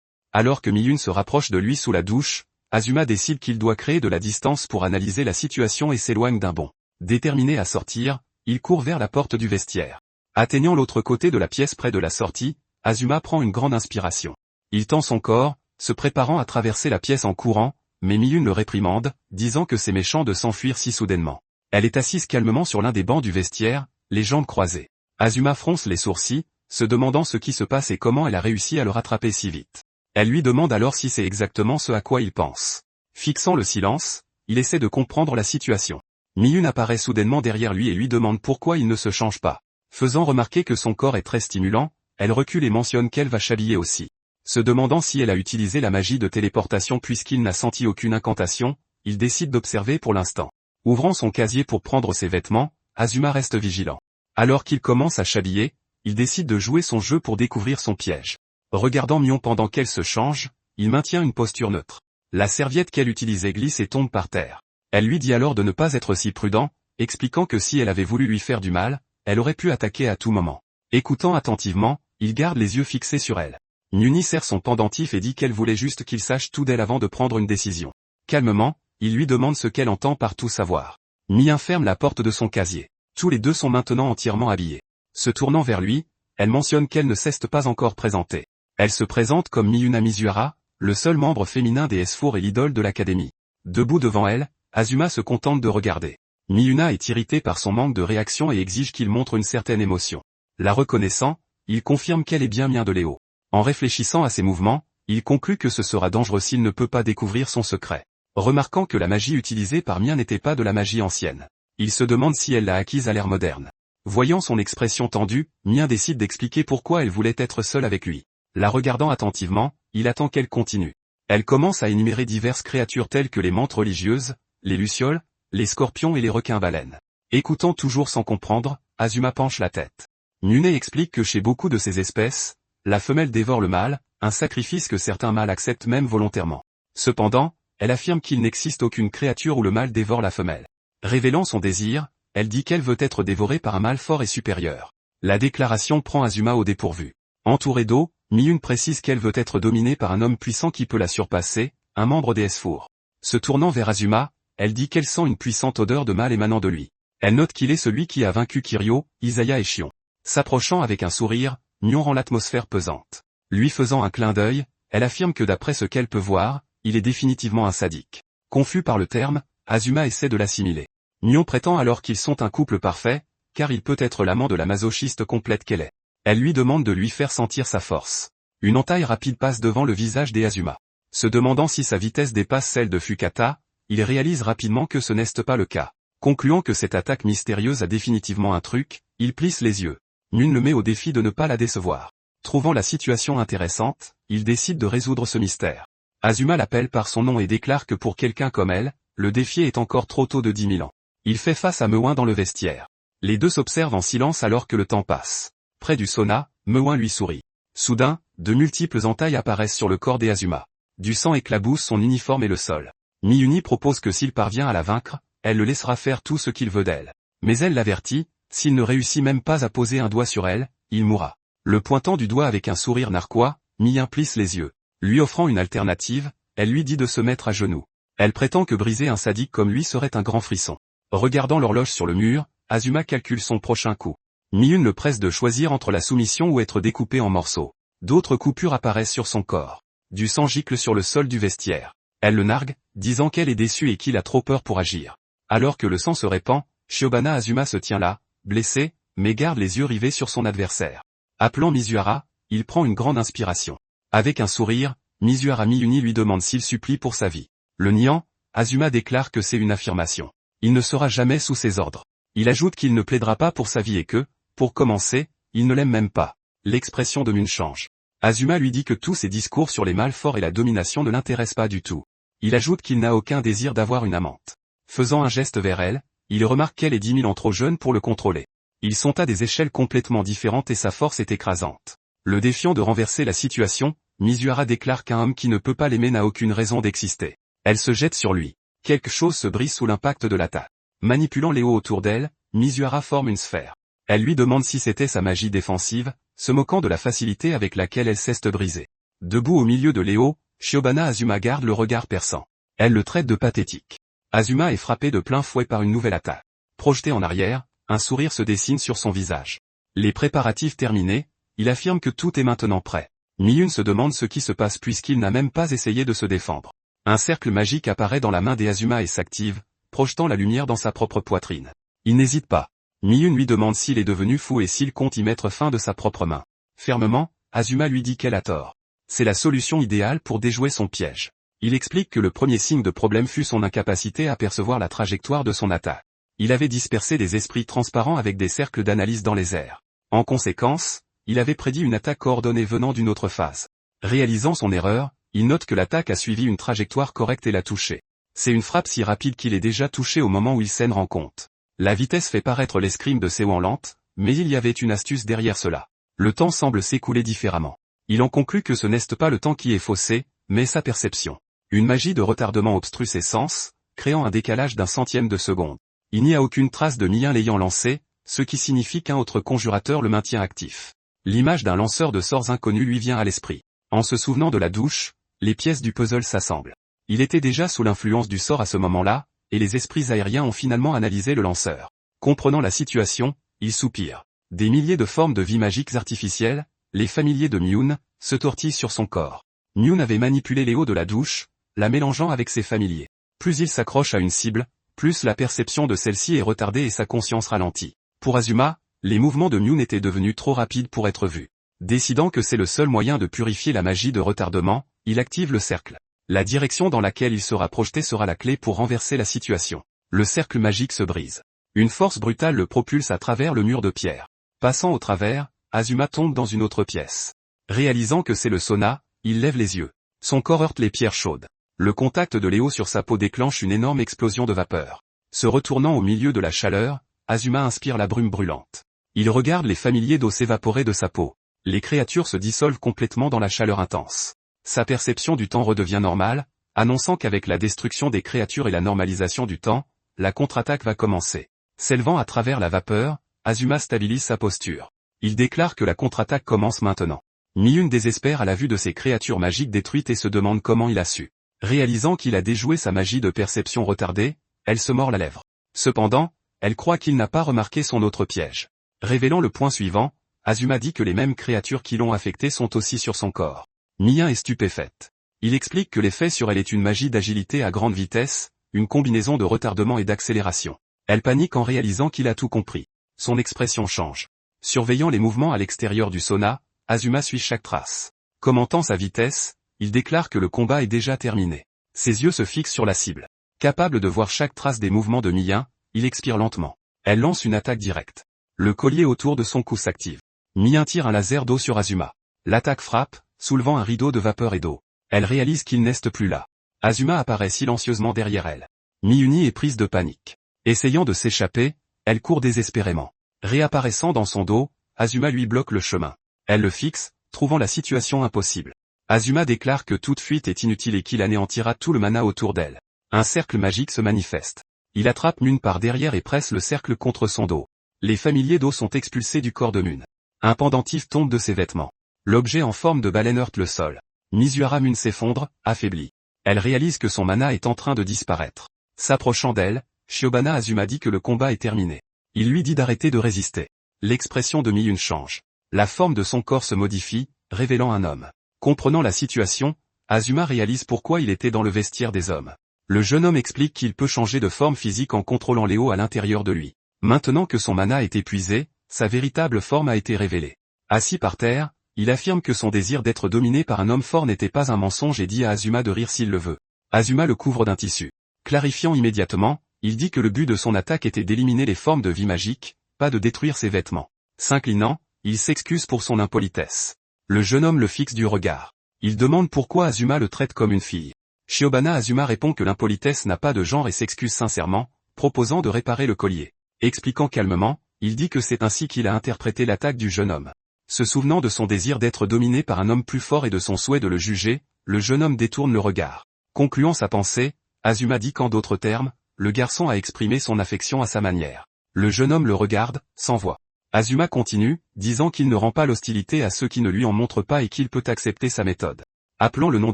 Alors que Miyune se rapproche de lui sous la douche, Azuma décide qu'il doit créer de la distance pour analyser la situation et s'éloigne d'un bond. Déterminé à sortir, il court vers la porte du vestiaire. Atteignant l'autre côté de la pièce près de la sortie, Azuma prend une grande inspiration. Il tend son corps, se préparant à traverser la pièce en courant, mais Miyune le réprimande, disant que c'est méchant de s'enfuir si soudainement. Elle est assise calmement sur l'un des bancs du vestiaire, les jambes croisées. Azuma fronce les sourcils, se demandant ce qui se passe et comment elle a réussi à le rattraper si vite. Elle lui demande alors si c'est exactement ce à quoi il pense. Fixant le silence, il essaie de comprendre la situation. Miyune apparaît soudainement derrière lui et lui demande pourquoi il ne se change pas. Faisant remarquer que son corps est très stimulant, elle recule et mentionne qu'elle va s'habiller aussi. Se demandant si elle a utilisé la magie de téléportation puisqu'il n'a senti aucune incantation, il décide d'observer pour l'instant. Ouvrant son casier pour prendre ses vêtements, Azuma reste vigilant. Alors qu'il commence à s'habiller, il décide de jouer son jeu pour découvrir son piège. Regardant Mion pendant qu'elle se change, il maintient une posture neutre. La serviette qu'elle utilisait glisse et tombe par terre. Elle lui dit alors de ne pas être si prudent, expliquant que si elle avait voulu lui faire du mal, elle aurait pu attaquer à tout moment. Écoutant attentivement, il garde les yeux fixés sur elle. Nuni serre son pendentif et dit qu'elle voulait juste qu'il sache tout d'elle avant de prendre une décision. Calmement, il lui demande ce qu'elle entend par tout savoir. Mien ferme la porte de son casier. Tous les deux sont maintenant entièrement habillés. Se tournant vers lui, elle mentionne qu'elle ne s'est pas encore présentée. Elle se présente comme Miyuna Mizuhara, le seul membre féminin des S4 et l'idole de l'académie. Debout devant elle, Azuma se contente de regarder. Miyuna est irritée par son manque de réaction et exige qu'il montre une certaine émotion. La reconnaissant, il confirme qu'elle est bien Mien de Léo. En réfléchissant à ses mouvements, il conclut que ce sera dangereux s'il ne peut pas découvrir son secret. Remarquant que la magie utilisée par Mien n'était pas de la magie ancienne, il se demande si elle l'a acquise à l'ère moderne. Voyant son expression tendue, Mien décide d'expliquer pourquoi elle voulait être seule avec lui. La regardant attentivement, il attend qu'elle continue. Elle commence à énumérer diverses créatures telles que les mantes religieuses, les lucioles, les scorpions et les requins-baleines. Écoutant toujours sans comprendre, Azuma penche la tête. Nune explique que chez beaucoup de ces espèces, la femelle dévore le mâle, un sacrifice que certains mâles acceptent même volontairement. Cependant, elle affirme qu'il n'existe aucune créature où le mâle dévore la femelle. Révélant son désir, elle dit qu'elle veut être dévorée par un mâle fort et supérieur. La déclaration prend Azuma au dépourvu. Entourée d'eau, Miyune précise qu'elle veut être dominée par un homme puissant qui peut la surpasser, un membre des S4. Se tournant vers Azuma, elle dit qu'elle sent une puissante odeur de mâle émanant de lui. Elle note qu'il est celui qui a vaincu Kiryu, Isaya et Shion. S'approchant avec un sourire, Mion rend l'atmosphère pesante. Lui faisant un clin d'œil, elle affirme que d'après ce qu'elle peut voir, il est définitivement un sadique. Confus par le terme, Azuma essaie de l'assimiler. Mion prétend alors qu'ils sont un couple parfait, car il peut être l'amant de la masochiste complète qu'elle est. Elle lui demande de lui faire sentir sa force. Une entaille rapide passe devant le visage d'Azuma. Se demandant si sa vitesse dépasse celle de Fukata, il réalise rapidement que ce n'est pas le cas. Concluant que cette attaque mystérieuse a définitivement un truc, il plisse les yeux. Mion le met au défi de ne pas la décevoir. Trouvant la situation intéressante, il décide de résoudre ce mystère. Azuma l'appelle par son nom et déclare que pour quelqu'un comme elle, le défi est encore trop tôt de 10 000 ans. Il fait face à Mewin dans le vestiaire. Les deux s'observent en silence alors que le temps passe. Près du sauna, Mewin lui sourit. Soudain, de multiples entailles apparaissent sur le corps d'Azuma. Du sang éclabousse son uniforme et le sol. Miyuni propose que s'il parvient à la vaincre, elle le laissera faire tout ce qu'il veut d'elle. Mais elle l'avertit, S'il ne réussit même pas à poser un doigt sur elle, il mourra. Le pointant du doigt avec un sourire narquois, Miyun plisse les yeux. Lui offrant une alternative, elle lui dit de se mettre à genoux. Elle prétend que briser un sadique comme lui serait un grand frisson. Regardant l'horloge sur le mur, Azuma calcule son prochain coup. Miyun le presse de choisir entre la soumission ou être découpé en morceaux. D'autres coupures apparaissent sur son corps. Du sang gicle sur le sol du vestiaire. Elle le nargue, disant qu'elle est déçue et qu'il a trop peur pour agir. Alors que le sang se répand, Shiobana Azuma se tient là, blessé, mais garde les yeux rivés sur son adversaire. Appelant Mizuhara, il prend une grande inspiration. Avec un sourire, Mizuhara Miyuni lui demande s'il supplie pour sa vie. Le niant, Azuma déclare que c'est une affirmation. Il ne sera jamais sous ses ordres. Il ajoute qu'il ne plaidera pas pour sa vie et que, pour commencer, il ne l'aime même pas. L'expression de Miyun change. Azuma lui dit que tous ses discours sur les mâles forts et la domination ne l'intéressent pas du tout. Il ajoute qu'il n'a aucun désir d'avoir une amante. Faisant un geste vers elle, il remarque qu'elle est 10 000 ans trop jeune pour le contrôler. Ils sont à des échelles complètement différentes et sa force est écrasante. Le défiant de renverser la situation, Mizuhara déclare qu'un homme qui ne peut pas l'aimer n'a aucune raison d'exister. Elle se jette sur lui. Quelque chose se brise sous l'impact de l'attaque. Manipulant Léo autour d'elle, Mizuhara forme une sphère. Elle lui demande si c'était sa magie défensive, se moquant de la facilité avec laquelle elle cesse de briser. Debout au milieu de Léo, Shiobana Azuma garde le regard perçant. Elle le traite de pathétique. Azuma est frappé de plein fouet par une nouvelle attaque. Projeté en arrière, un sourire se dessine sur son visage. Les préparatifs terminés, il affirme que tout est maintenant prêt. Miyun se demande ce qui se passe puisqu'il n'a même pas essayé de se défendre. Un cercle magique apparaît dans la main d'Azuma et s'active, projetant la lumière dans sa propre poitrine. Il n'hésite pas. Miyun lui demande s'il est devenu fou et s'il compte y mettre fin de sa propre main. Fermement, Azuma lui dit qu'elle a tort. C'est la solution idéale pour déjouer son piège. Il explique que le premier signe de problème fut son incapacité à percevoir la trajectoire de son attaque. Il avait dispersé des esprits transparents avec des cercles d'analyse dans les airs. En conséquence, il avait prédit une attaque coordonnée venant d'une autre phase. Réalisant son erreur, il note que l'attaque a suivi une trajectoire correcte et l'a touché. C'est une frappe si rapide qu'il est déjà touché au moment où il s'en rend compte. La vitesse fait paraître l'escrime de Seo en lente, mais il y avait une astuce derrière cela. Le temps semble s'écouler différemment. Il en conclut que ce n'est pas le temps qui est faussé, mais sa perception. Une magie de retardement obstrue ses sens, créant un décalage d'un centième de seconde. Il n'y a aucune trace de Miyun l'ayant lancé, ce qui signifie qu'un autre conjurateur le maintient actif. L'image d'un lanceur de sorts inconnu lui vient à l'esprit. En se souvenant de la douche, les pièces du puzzle s'assemblent. Il était déjà sous l'influence du sort à ce moment-là, et les esprits aériens ont finalement analysé le lanceur. Comprenant la situation, il soupire. Des milliers de formes de vie magiques artificielles, les familiers de Miyun, se tortillent sur son corps. Miyun avait manipulé les hauts de la douche, la mélangeant avec ses familiers. Plus il s'accroche à une cible, plus la perception de celle-ci est retardée et sa conscience ralentit. Pour Azuma, les mouvements de Miyun étaient devenus trop rapides pour être vus. Décidant que c'est le seul moyen de purifier la magie de retardement, il active le cercle. La direction dans laquelle il sera projeté sera la clé pour renverser la situation. Le cercle magique se brise. Une force brutale le propulse à travers le mur de pierre. Passant au travers, Azuma tombe dans une autre pièce. Réalisant que c'est le sauna, il lève les yeux. Son corps heurte les pierres chaudes. Le contact de Léo sur sa peau déclenche une énorme explosion de vapeur. Se retournant au milieu de la chaleur, Azuma inspire la brume brûlante. Il regarde les familiers d'eau s'évaporer de sa peau. Les créatures se dissolvent complètement dans la chaleur intense. Sa perception du temps redevient normale, annonçant qu'avec la destruction des créatures et la normalisation du temps, la contre-attaque va commencer. S'élevant à travers la vapeur, Azuma stabilise sa posture. Il déclare que la contre-attaque commence maintenant. Miyun désespère à la vue de ces créatures magiques détruites et se demande comment il a su. Réalisant qu'il a déjoué sa magie de perception retardée, elle se mord la lèvre. Cependant, elle croit qu'il n'a pas remarqué son autre piège. Révélant le point suivant, Azuma dit que les mêmes créatures qui l'ont affecté sont aussi sur son corps. Miyun est stupéfaite. Il explique que l'effet sur elle est une magie d'agilité à grande vitesse, une combinaison de retardement et d'accélération. Elle panique en réalisant qu'il a tout compris. Son expression change. Surveillant les mouvements à l'extérieur du sauna, Azuma suit chaque trace. Commentant sa vitesse, il déclare que le combat est déjà terminé. Ses yeux se fixent sur la cible. Capable de voir chaque trace des mouvements de Miyun, il expire lentement. Elle lance une attaque directe. Le collier autour de son cou s'active. Miyun tire un laser d'eau sur Azuma. L'attaque frappe, soulevant un rideau de vapeur et d'eau. Elle réalise qu'il n'est plus là. Azuma apparaît silencieusement derrière elle. Miyuni est prise de panique. Essayant de s'échapper, elle court désespérément. Réapparaissant dans son dos, Azuma lui bloque le chemin. Elle le fixe, trouvant la situation impossible. Azuma déclare que toute fuite est inutile et qu'il anéantira tout le mana autour d'elle. Un cercle magique se manifeste. Il attrape Miyun par derrière et presse le cercle contre son dos. Les familiers d'eau sont expulsés du corps de Mun. Un pendentif tombe de ses vêtements. L'objet en forme de baleine heurte le sol. Misuara Mun s'effondre, affaiblie. Elle réalise que son mana est en train de disparaître. S'approchant d'elle, Shiobana Azuma dit que le combat est terminé. Il lui dit d'arrêter de résister. L'expression de Miyun change. La forme de son corps se modifie, révélant un homme. Comprenant la situation, Azuma réalise pourquoi il était dans le vestiaire des hommes. Le jeune homme explique qu'il peut changer de forme physique en contrôlant Léo à l'intérieur de lui. Maintenant que son mana est épuisé, sa véritable forme a été révélée. Assis par terre, il affirme que son désir d'être dominé par un homme fort n'était pas un mensonge et dit à Azuma de rire s'il le veut. Azuma le couvre d'un tissu. Clarifiant immédiatement, il dit que le but de son attaque était d'éliminer les formes de vie magique, pas de détruire ses vêtements. S'inclinant, il s'excuse pour son impolitesse. Le jeune homme le fixe du regard. Il demande pourquoi Azuma le traite comme une fille. Shiobana Azuma répond que l'impolitesse n'a pas de genre et s'excuse sincèrement, proposant de réparer le collier. Expliquant calmement, il dit que c'est ainsi qu'il a interprété l'attaque du jeune homme. Se souvenant de son désir d'être dominé par un homme plus fort et de son souhait de le juger, le jeune homme détourne le regard. Concluant sa pensée, Azuma dit qu'en d'autres termes, le garçon a exprimé son affection à sa manière. Le jeune homme le regarde, sans voix. Azuma continue, disant qu'il ne rend pas l'hostilité à ceux qui ne lui en montrent pas et qu'il peut accepter sa méthode. Appelant le nom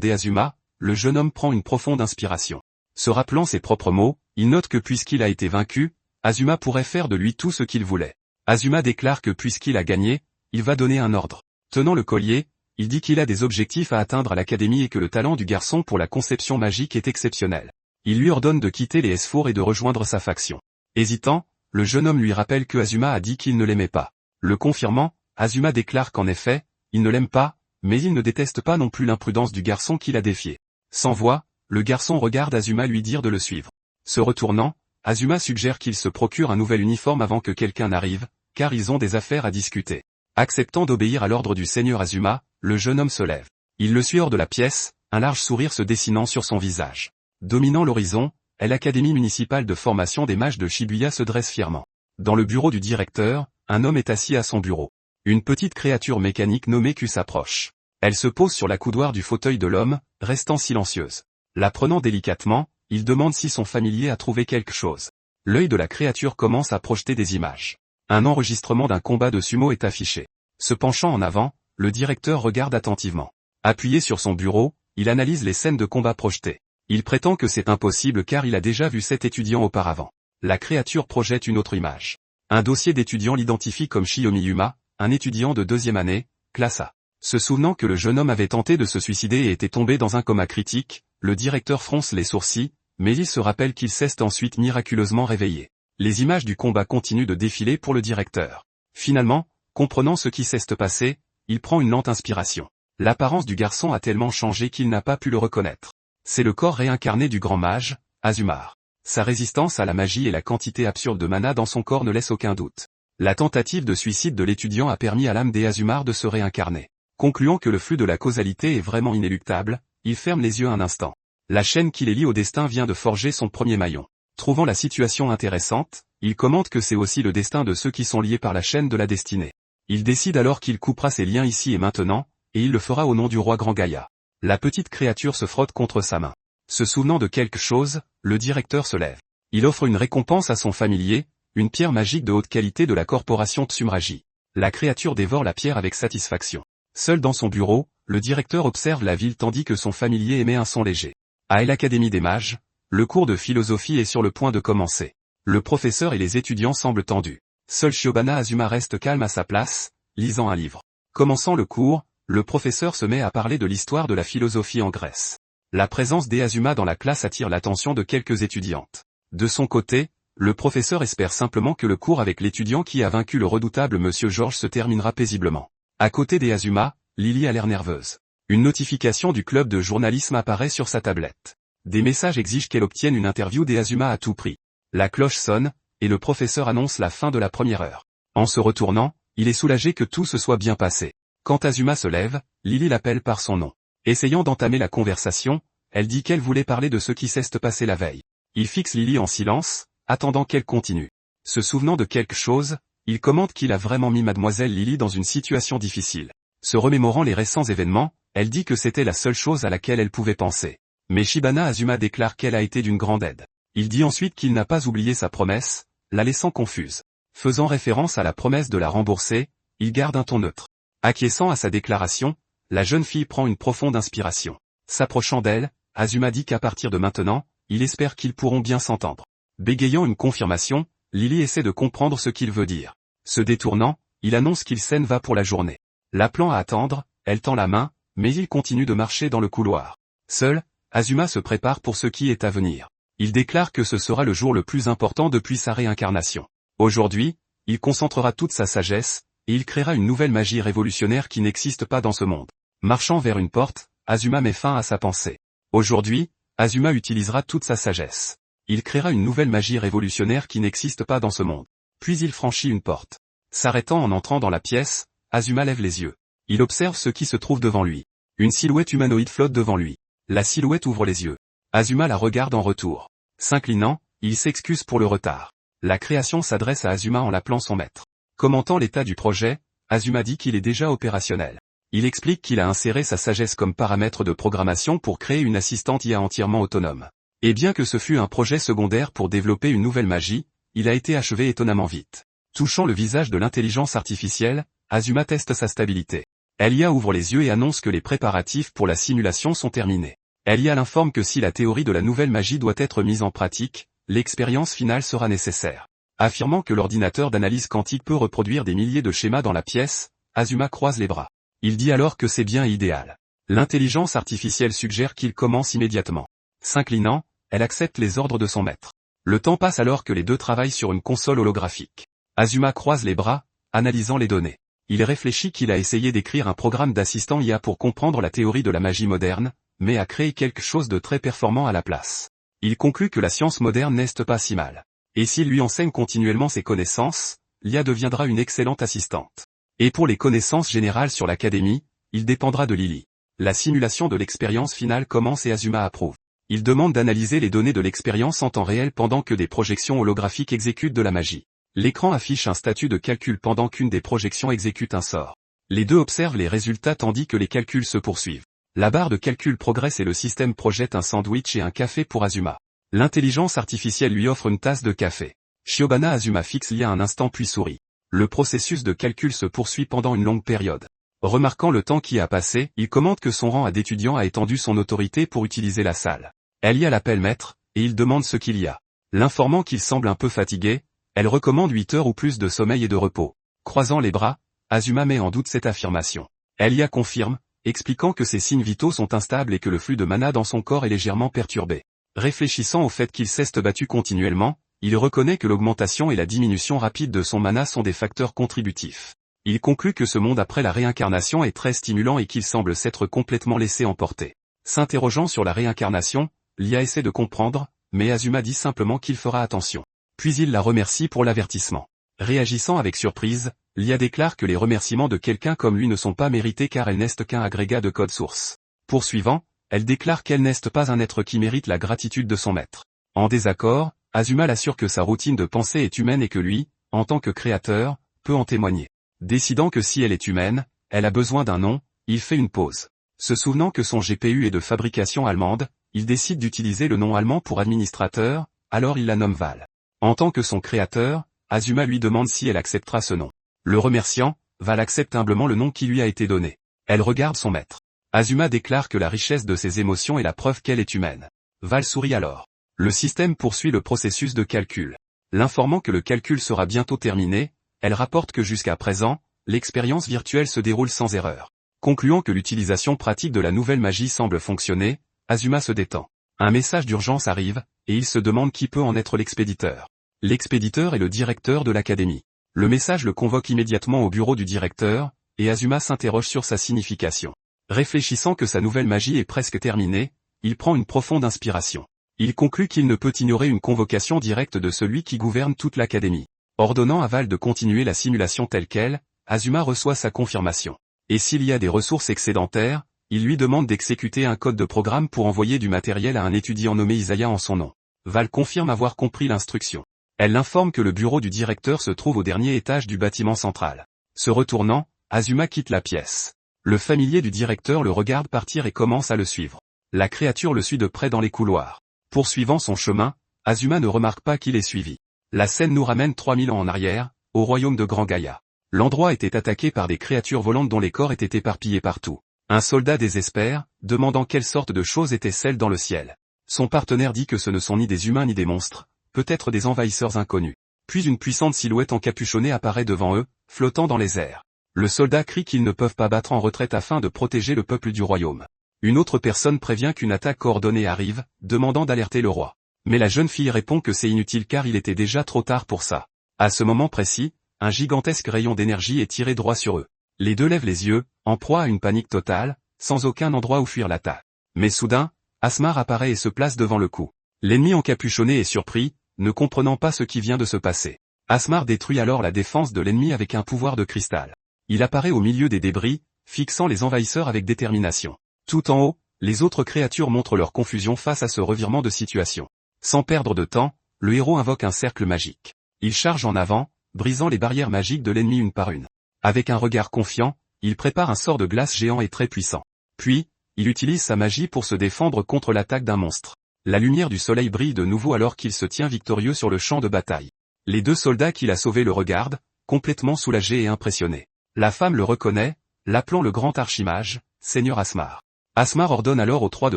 d'Azuma, le jeune homme prend une profonde inspiration. Se rappelant ses propres mots, il note que puisqu'il a été vaincu, Azuma pourrait faire de lui tout ce qu'il voulait. Azuma déclare que puisqu'il a gagné, il va donner un ordre. Tenant le collier, il dit qu'il a des objectifs à atteindre à l'académie et que le talent du garçon pour la conception magique est exceptionnel. Il lui ordonne de quitter les Esfours et de rejoindre sa faction. Hésitant, le jeune homme lui rappelle que Azuma a dit qu'il ne l'aimait pas. Le confirmant, Azuma déclare qu'en effet, il ne l'aime pas, mais il ne déteste pas non plus l'imprudence du garçon qui l'a défié. Sans voix, le garçon regarde Azuma lui dire de le suivre. Se retournant, Azuma suggère qu'il se procure un nouvel uniforme avant que quelqu'un n'arrive, car ils ont des affaires à discuter. Acceptant d'obéir à l'ordre du seigneur Azuma, le jeune homme se lève. Il le suit hors de la pièce, un large sourire se dessinant sur son visage. Dominant l'horizon, l'Académie municipale de formation des mages de Shibuya se dresse fièrement. Dans le bureau du directeur, un homme est assis à son bureau. Une petite créature mécanique nommée Q s'approche. Elle se pose sur la coudoir du fauteuil de l'homme, restant silencieuse. La prenant délicatement, il demande si son familier a trouvé quelque chose. L'œil de la créature commence à projeter des images. Un enregistrement d'un combat de sumo est affiché. Se penchant en avant, le directeur regarde attentivement. Appuyé sur son bureau, il analyse les scènes de combat projetées. Il prétend que c'est impossible car il a déjà vu 7 étudiants auparavant. La créature projette une autre image. Un dossier d'étudiant l'identifie comme Shiyomi Yuma, un étudiant de 2e année, classe A. Se souvenant que le jeune homme avait tenté de se suicider et était tombé dans un coma critique, le directeur fronce les sourcils, mais il se rappelle qu'il s'est ensuite miraculeusement réveillé. Les images du combat continuent de défiler pour le directeur. Finalement, comprenant ce qui s'est passé, il prend une lente inspiration. L'apparence du garçon a tellement changé qu'il n'a pas pu le reconnaître. C'est le corps réincarné du grand mage, Azumar. Sa résistance à la magie et la quantité absurde de mana dans son corps ne laissent aucun doute. La tentative de suicide de l'étudiant a permis à l'âme d'Azumar de se réincarner. Concluant que le flux de la causalité est vraiment inéluctable, il ferme les yeux un instant. La chaîne qui les lie au destin vient de forger son premier maillon. Trouvant la situation intéressante, il commente que c'est aussi le destin de ceux qui sont liés par la chaîne de la destinée. Il décide alors qu'il coupera ses liens ici et maintenant, et il le fera au nom du roi Grand Gaïa. La petite créature se frotte contre sa main. Se souvenant de quelque chose, le directeur se lève. Il offre une récompense à son familier, une pierre magique de haute qualité de la corporation Tsumraji. La créature dévore la pierre avec satisfaction. Seul dans son bureau, le directeur observe la ville tandis que son familier émet un son léger. À l'Académie des mages, le cours de philosophie est sur le point de commencer. Le professeur et les étudiants semblent tendus. Seul Shiobana Azuma reste calme à sa place, lisant un livre. Commençant le cours, le professeur se met à parler de l'histoire de la philosophie en Grèce. La présence d'Azuma dans la classe attire l'attention de quelques étudiantes. De son côté, le professeur espère simplement que le cours avec l'étudiant qui a vaincu le redoutable Monsieur Georges se terminera paisiblement. À côté d'Azuma, Lily a l'air nerveuse. Une notification du club de journalisme apparaît sur sa tablette. Des messages exigent qu'elle obtienne une interview d'Azuma à tout prix. La cloche sonne, et le professeur annonce la fin de la première heure. En se retournant, il est soulagé que tout se soit bien passé. Quand Azuma se lève, Lily l'appelle par son nom. Essayant d'entamer la conversation, elle dit qu'elle voulait parler de ce qui s'est passé la veille. Il fixe Lily en silence, attendant qu'elle continue. Se souvenant de quelque chose, il commente qu'il a vraiment mis mademoiselle Lily dans une situation difficile. Se remémorant les récents événements, elle dit que c'était la seule chose à laquelle elle pouvait penser. Mais Shibana Azuma déclare qu'elle a été d'une grande aide. Il dit ensuite qu'il n'a pas oublié sa promesse, la laissant confuse. Faisant référence à la promesse de la rembourser, il garde un ton neutre. Acquiesçant à sa déclaration, la jeune fille prend une profonde inspiration. S'approchant d'elle, Azuma dit qu'à partir de maintenant, il espère qu'ils pourront bien s'entendre. Bégayant une confirmation, Lily essaie de comprendre ce qu'il veut dire. Se détournant, il annonce qu'il s'en va pour la journée. L'appelant à attendre, elle tend la main, mais il continue de marcher dans le couloir. Seul, Azuma se prépare pour ce qui est à venir. Il déclare que ce sera le jour le plus important depuis sa réincarnation. Aujourd'hui, il concentrera toute sa sagesse, et il créera une nouvelle magie révolutionnaire qui n'existe pas dans ce monde. Marchant vers une porte, Azuma met fin à sa pensée. Aujourd'hui, Azuma utilisera toute sa sagesse. Il créera une nouvelle magie révolutionnaire qui n'existe pas dans ce monde. Puis il franchit une porte. S'arrêtant en entrant dans la pièce, Azuma lève les yeux. Il observe ce qui se trouve devant lui. Une silhouette humanoïde flotte devant lui. La silhouette ouvre les yeux. Azuma la regarde en retour. S'inclinant, il s'excuse pour le retard. La création s'adresse à Azuma en l'appelant son maître. Commentant l'état du projet, Azuma dit qu'il est déjà opérationnel. Il explique qu'il a inséré sa sagesse comme paramètre de programmation pour créer une assistante IA entièrement autonome. Et bien que ce fût un projet secondaire pour développer une nouvelle magie, il a été achevé étonnamment vite. Touchant le visage de l'intelligence artificielle, Azuma teste sa stabilité. Elia ouvre les yeux et annonce que les préparatifs pour la simulation sont terminés. Elia l'informe que si la théorie de la nouvelle magie doit être mise en pratique, l'expérience finale sera nécessaire. Affirmant que l'ordinateur d'analyse quantique peut reproduire des milliers de schémas dans la pièce, Azuma croise les bras. Il dit alors que c'est bien idéal. L'intelligence artificielle suggère qu'il commence immédiatement. S'inclinant, elle accepte les ordres de son maître. Le temps passe alors que les deux travaillent sur une console holographique. Azuma croise les bras, analysant les données. Il réfléchit qu'il a essayé d'écrire un programme d'assistant IA pour comprendre la théorie de la magie moderne, mais a créé quelque chose de très performant à la place. Il conclut que la science moderne n'est pas si mal. Et s'il lui enseigne continuellement ses connaissances, l'IA deviendra une excellente assistante. Et pour les connaissances générales sur l'académie, il dépendra de Lily. La simulation de l'expérience finale commence et Azuma approuve. Il demande d'analyser les données de l'expérience en temps réel pendant que des projections holographiques exécutent de la magie. L'écran affiche un statut de calcul pendant qu'une des projections exécute un sort. Les deux observent les résultats tandis que les calculs se poursuivent. La barre de calcul progresse et le système projette un sandwich et un café pour Azuma. L'intelligence artificielle lui offre une tasse de café. Shiobana Azuma fixe l'IA un instant puis sourit. Le processus de calcul se poursuit pendant une longue période. Remarquant le temps qui a passé, il commente que son rang d'étudiant a étendu son autorité pour utiliser la salle. Elia l'appelle maître, et il demande ce qu'il y a. L'informant qu'il semble un peu fatigué, elle recommande 8 heures ou plus de sommeil et de repos. Croisant les bras, Azuma met en doute cette affirmation. Elia confirme, expliquant que ses signes vitaux sont instables et que le flux de mana dans son corps est légèrement perturbé. Réfléchissant au fait qu'il s'est battu continuellement, il reconnaît que l'augmentation et la diminution rapide de son mana sont des facteurs contributifs. Il conclut que ce monde après la réincarnation est très stimulant et qu'il semble s'être complètement laissé emporter. S'interrogeant sur la réincarnation, l'IA essaie de comprendre, mais Azuma dit simplement qu'il fera attention. Puis il la remercie pour l'avertissement. Réagissant avec surprise, l'IA déclare que les remerciements de quelqu'un comme lui ne sont pas mérités car elle n'est qu'un agrégat de code source. Poursuivant, elle déclare qu'elle n'est pas un être qui mérite la gratitude de son maître. En désaccord, Azuma l'assure que sa routine de pensée est humaine et que lui, en tant que créateur, peut en témoigner. Décidant que si elle est humaine, elle a besoin d'un nom, il fait une pause. Se souvenant que son GPU est de fabrication allemande, il décide d'utiliser le nom allemand pour administrateur, alors il la nomme Val. En tant que son créateur, Azuma lui demande si elle acceptera ce nom. Le remerciant, Val accepte humblement le nom qui lui a été donné. Elle regarde son maître. Azuma déclare que la richesse de ses émotions est la preuve qu'elle est humaine. Val sourit alors. Le système poursuit le processus de calcul. L'informant que le calcul sera bientôt terminé, elle rapporte que jusqu'à présent, l'expérience virtuelle se déroule sans erreur. Concluant que l'utilisation pratique de la nouvelle magie semble fonctionner, Azuma se détend. Un message d'urgence arrive, et il se demande qui peut en être l'expéditeur. L'expéditeur est le directeur de l'académie. Le message le convoque immédiatement au bureau du directeur, et Azuma s'interroge sur sa signification. Réfléchissant que sa nouvelle magie est presque terminée, il prend une profonde inspiration. Il conclut qu'il ne peut ignorer une convocation directe de celui qui gouverne toute l'académie. Ordonnant à Val de continuer la simulation telle qu'elle, Azuma reçoit sa confirmation. Et s'il y a des ressources excédentaires, il lui demande d'exécuter un code de programme pour envoyer du matériel à un étudiant nommé Isaiah en son nom. Val confirme avoir compris l'instruction. Elle l'informe que le bureau du directeur se trouve au dernier étage du bâtiment central. Se retournant, Azuma quitte la pièce. Le familier du directeur le regarde partir et commence à le suivre. La créature le suit de près dans les couloirs. Poursuivant son chemin, Azuma ne remarque pas qu'il est suivi. La scène nous ramène 3000 ans en arrière, au royaume de Grand Gaïa. L'endroit était attaqué par des créatures volantes dont les corps étaient éparpillés partout. Un soldat désespère, demandant quelle sorte de choses étaient celles dans le ciel. Son partenaire dit que ce ne sont ni des humains ni des monstres, peut-être des envahisseurs inconnus. Puis une puissante silhouette encapuchonnée apparaît devant eux, flottant dans les airs. Le soldat crie qu'ils ne peuvent pas battre en retraite afin de protéger le peuple du royaume. Une autre personne prévient qu'une attaque coordonnée arrive, demandant d'alerter le roi. Mais la jeune fille répond que c'est inutile car il était déjà trop tard pour ça. À ce moment précis, un gigantesque rayon d'énergie est tiré droit sur eux. Les deux lèvent les yeux, en proie à une panique totale, sans aucun endroit où fuir l'attaque. Mais soudain, Asmar apparaît et se place devant le coup. L'ennemi encapuchonné est surpris, ne comprenant pas ce qui vient de se passer. Asmar détruit alors la défense de l'ennemi avec un pouvoir de cristal. Il apparaît au milieu des débris, fixant les envahisseurs avec détermination. Tout en haut, les autres créatures montrent leur confusion face à ce revirement de situation. Sans perdre de temps, le héros invoque un cercle magique. Il charge en avant, brisant les barrières magiques de l'ennemi une par une. Avec un regard confiant, il prépare un sort de glace géant et très puissant. Puis, il utilise sa magie pour se défendre contre l'attaque d'un monstre. La lumière du soleil brille de nouveau alors qu'il se tient victorieux sur le champ de bataille. Les deux soldats qu'il a sauvés le regardent, complètement soulagés et impressionnés. La femme le reconnaît, l'appelant le grand archimage, Seigneur Asmar. Asmar ordonne alors aux trois de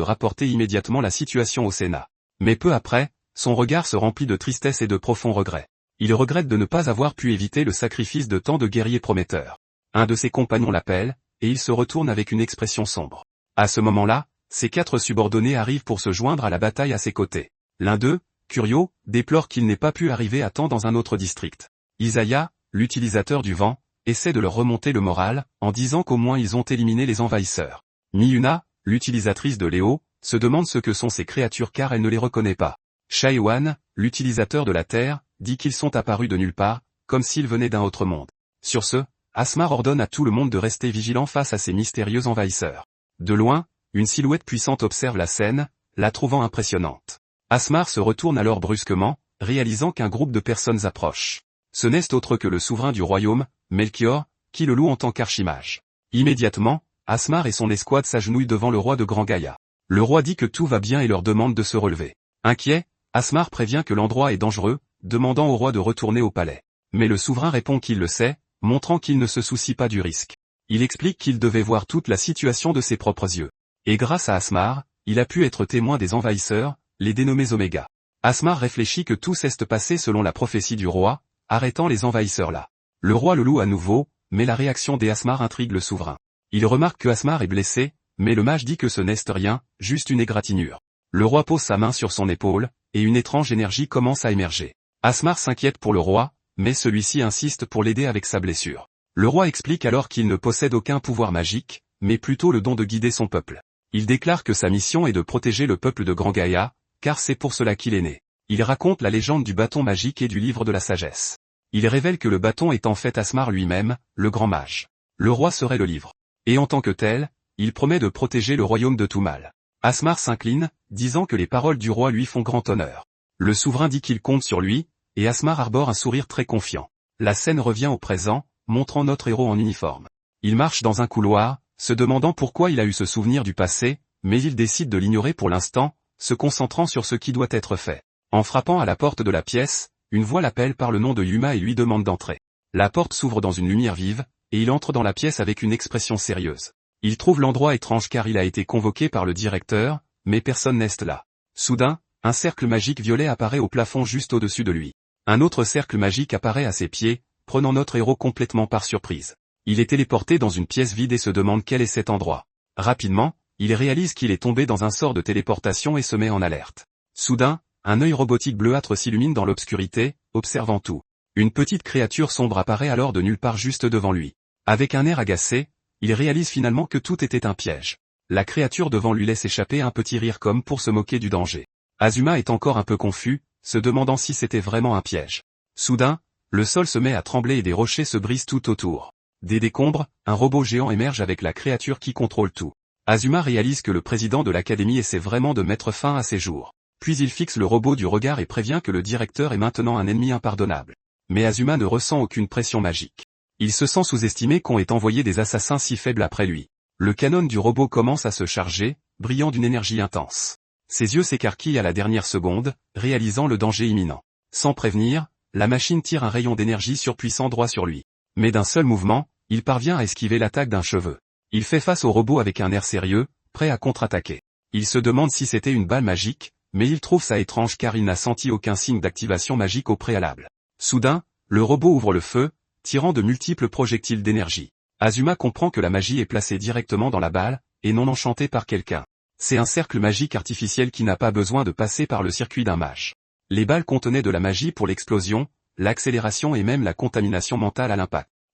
rapporter immédiatement la situation au Sénat. Mais peu après, son regard se remplit de tristesse et de profonds regrets. Il regrette de ne pas avoir pu éviter le sacrifice de tant de guerriers prometteurs. Un de ses compagnons l'appelle, et il se retourne avec une expression sombre. À ce moment-là, ses 4 subordonnés arrivent pour se joindre à la bataille à ses côtés. L'un d'eux, Curio, déplore qu'il n'ait pas pu arriver à temps dans un autre district. Isaiah, l'utilisateur du vent, essaie de leur remonter le moral, en disant qu'au moins ils ont éliminé les envahisseurs. Miuna, l'utilisatrice de Léo, se demande ce que sont ces créatures car elle ne les reconnaît pas. Shaiwan, l'utilisateur de la Terre, dit qu'ils sont apparus de nulle part, comme s'ils venaient d'un autre monde. Sur ce, Asmar ordonne à tout le monde de rester vigilant face à ces mystérieux envahisseurs. De loin, une silhouette puissante observe la scène, la trouvant impressionnante. Asmar se retourne alors brusquement, réalisant qu'un groupe de personnes approche. Ce n'est autre que le souverain du royaume, Melchior, qui le loue en tant qu'archimage. Immédiatement, Asmar et son escouade s'agenouillent devant le roi de Grand Gaïa. Le roi dit que tout va bien et leur demande de se relever. Inquiet, Asmar prévient que l'endroit est dangereux, demandant au roi de retourner au palais. Mais le souverain répond qu'il le sait, montrant qu'il ne se soucie pas du risque. Il explique qu'il devait voir toute la situation de ses propres yeux. Et grâce à Asmar, il a pu être témoin des envahisseurs, les dénommés Oméga. Asmar réfléchit que tout s'est passé selon la prophétie du roi, arrêtant les envahisseurs là. Le roi le loue à nouveau, mais la réaction d'Asmar intrigue le souverain. Il remarque que Asmar est blessé, mais le mage dit que ce n'est rien, juste une égratignure. Le roi pose sa main sur son épaule, et une étrange énergie commence à émerger. Asmar s'inquiète pour le roi, mais celui-ci insiste pour l'aider avec sa blessure. Le roi explique alors qu'il ne possède aucun pouvoir magique, mais plutôt le don de guider son peuple. Il déclare que sa mission est de protéger le peuple de Grand Gaïa, car c'est pour cela qu'il est né. Il raconte la légende du bâton magique et du livre de la sagesse. Il révèle que le bâton est en fait Asmar lui-même, le grand mage. Le roi serait le livre. Et en tant que tel, il promet de protéger le royaume de tout mal. Asmar s'incline, disant que les paroles du roi lui font grand honneur. Le souverain dit qu'il compte sur lui, et Asmar arbore un sourire très confiant. La scène revient au présent, montrant notre héros en uniforme. Il marche dans un couloir, se demandant pourquoi il a eu ce souvenir du passé, mais il décide de l'ignorer pour l'instant, se concentrant sur ce qui doit être fait. En frappant à la porte de la pièce, une voix l'appelle par le nom de Yuma et lui demande d'entrer. La porte s'ouvre dans une lumière vive, et il entre dans la pièce avec une expression sérieuse. Il trouve l'endroit étrange car il a été convoqué par le directeur, mais personne n'est là. Soudain, un cercle magique violet apparaît au plafond juste au-dessus de lui. Un autre cercle magique apparaît à ses pieds, prenant notre héros complètement par surprise. Il est téléporté dans une pièce vide et se demande quel est cet endroit. Rapidement, il réalise qu'il est tombé dans un sort de téléportation et se met en alerte. Soudain, un œil robotique bleuâtre s'illumine dans l'obscurité, observant tout. Une petite créature sombre apparaît alors de nulle part juste devant lui. Avec un air agacé, il réalise finalement que tout était un piège. La créature devant lui laisse échapper un petit rire comme pour se moquer du danger. Azuma est encore un peu confus, se demandant si c'était vraiment un piège. Soudain, le sol se met à trembler et des rochers se brisent tout autour. Des décombres, un robot géant émerge avec la créature qui contrôle tout. Azuma réalise que le président de l'académie essaie vraiment de mettre fin à ses jours. Puis il fixe le robot du regard et prévient que le directeur est maintenant un ennemi impardonnable. Mais Azuma ne ressent aucune pression magique. Il se sent sous-estimé qu'on ait envoyé des assassins si faibles après lui. Le canon du robot commence à se charger, brillant d'une énergie intense. Ses yeux s'écarquillent à la dernière seconde, réalisant le danger imminent. Sans prévenir, la machine tire un rayon d'énergie surpuissant droit sur lui. Mais d'un seul mouvement, il parvient à esquiver l'attaque d'un cheveu. Il fait face au robot avec un air sérieux, prêt à contre-attaquer. Il se demande si c'était une balle magique, mais il trouve ça étrange car il n'a senti aucun signe d'activation magique au préalable. Soudain, le robot ouvre le feu, tirant de multiples projectiles d'énergie. Azuma comprend que la magie est placée directement dans la balle, et non enchantée par quelqu'un. C'est un cercle magique artificiel qui n'a pas besoin de passer par le circuit d'un mage. Les balles contenaient de la magie pour l'explosion, l'accélération et même la contamination mentale à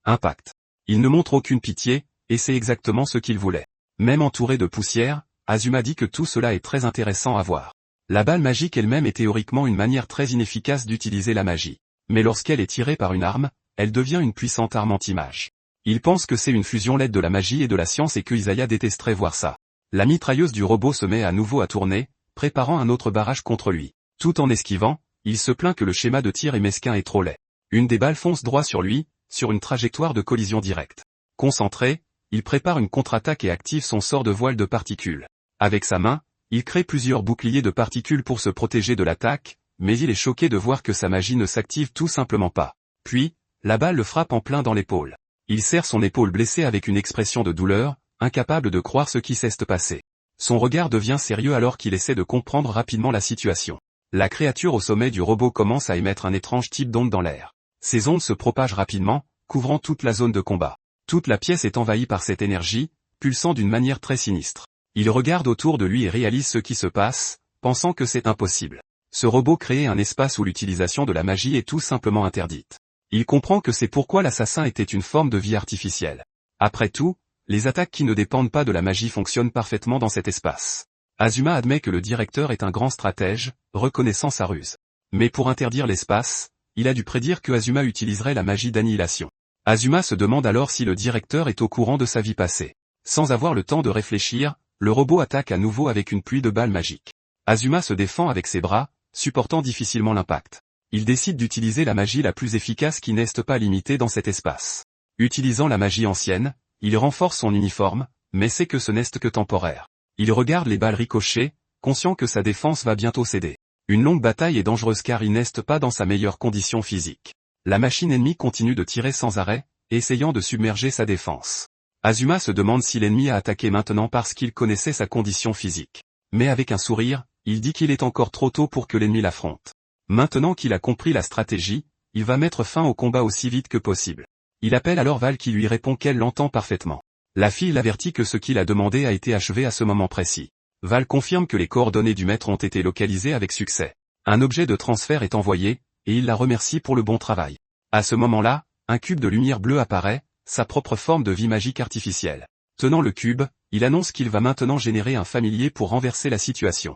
l'impact. Il ne montre aucune pitié, et c'est exactement ce qu'il voulait. Même entouré de poussière, Azuma dit que tout cela est très intéressant à voir. La balle magique elle-même est théoriquement une manière très inefficace d'utiliser la magie. Mais lorsqu'elle est tirée par une arme, elle devient une puissante arme anti-mage. Il pense que c'est une fusion laide de la magie et de la science et que Isaiah détesterait voir ça. La mitrailleuse du robot se met à nouveau à tourner, préparant un autre barrage contre lui. Tout en esquivant, il se plaint que le schéma de tir est mesquin et trop laid. Une des balles fonce droit sur lui, sur une trajectoire de collision directe. Concentré, il prépare une contre-attaque et active son sort de voile de particules. Avec sa main, il crée plusieurs boucliers de particules pour se protéger de l'attaque, mais il est choqué de voir que sa magie ne s'active tout simplement pas. Puis, la balle le frappe en plein dans l'épaule. Il serre son épaule blessée avec une expression de douleur, incapable de croire ce qui s'est passé. Son regard devient sérieux alors qu'il essaie de comprendre rapidement la situation. La créature au sommet du robot commence à émettre un étrange type d'onde dans l'air. Ces ondes se propagent rapidement, couvrant toute la zone de combat. Toute la pièce est envahie par cette énergie, pulsant d'une manière très sinistre. Il regarde autour de lui et réalise ce qui se passe, pensant que c'est impossible. Ce robot crée un espace où l'utilisation de la magie est tout simplement interdite. Il comprend que c'est pourquoi l'assassin était une forme de vie artificielle. Après tout, les attaques qui ne dépendent pas de la magie fonctionnent parfaitement dans cet espace. Azuma admet que le directeur est un grand stratège, reconnaissant sa ruse. Mais pour interdire l'espace, il a dû prédire que Azuma utiliserait la magie d'annihilation. Azuma se demande alors si le directeur est au courant de sa vie passée. Sans avoir le temps de réfléchir, le robot attaque à nouveau avec une pluie de balles magiques. Azuma se défend avec ses bras, supportant difficilement l'impact. Il décide d'utiliser la magie la plus efficace qui n'est pas limitée dans cet espace. Utilisant la magie ancienne, il renforce son uniforme, mais sait que ce n'est que temporaire. Il regarde les balles ricocher, conscient que sa défense va bientôt céder. Une longue bataille est dangereuse car il n'est pas dans sa meilleure condition physique. La machine ennemie continue de tirer sans arrêt, essayant de submerger sa défense. Azuma se demande si l'ennemi a attaqué maintenant parce qu'il connaissait sa condition physique. Mais avec un sourire, il dit qu'il est encore trop tôt pour que l'ennemi l'affronte. Maintenant qu'il a compris la stratégie, il va mettre fin au combat aussi vite que possible. Il appelle alors Val qui lui répond qu'elle l'entend parfaitement. La fille l'avertit que ce qu'il a demandé a été achevé à ce moment précis. Val confirme que les coordonnées du maître ont été localisées avec succès. Un objet de transfert est envoyé, et il la remercie pour le bon travail. À ce moment-là, un cube de lumière bleue apparaît, sa propre forme de vie magique artificielle. Tenant le cube, il annonce qu'il va maintenant générer un familier pour renverser la situation.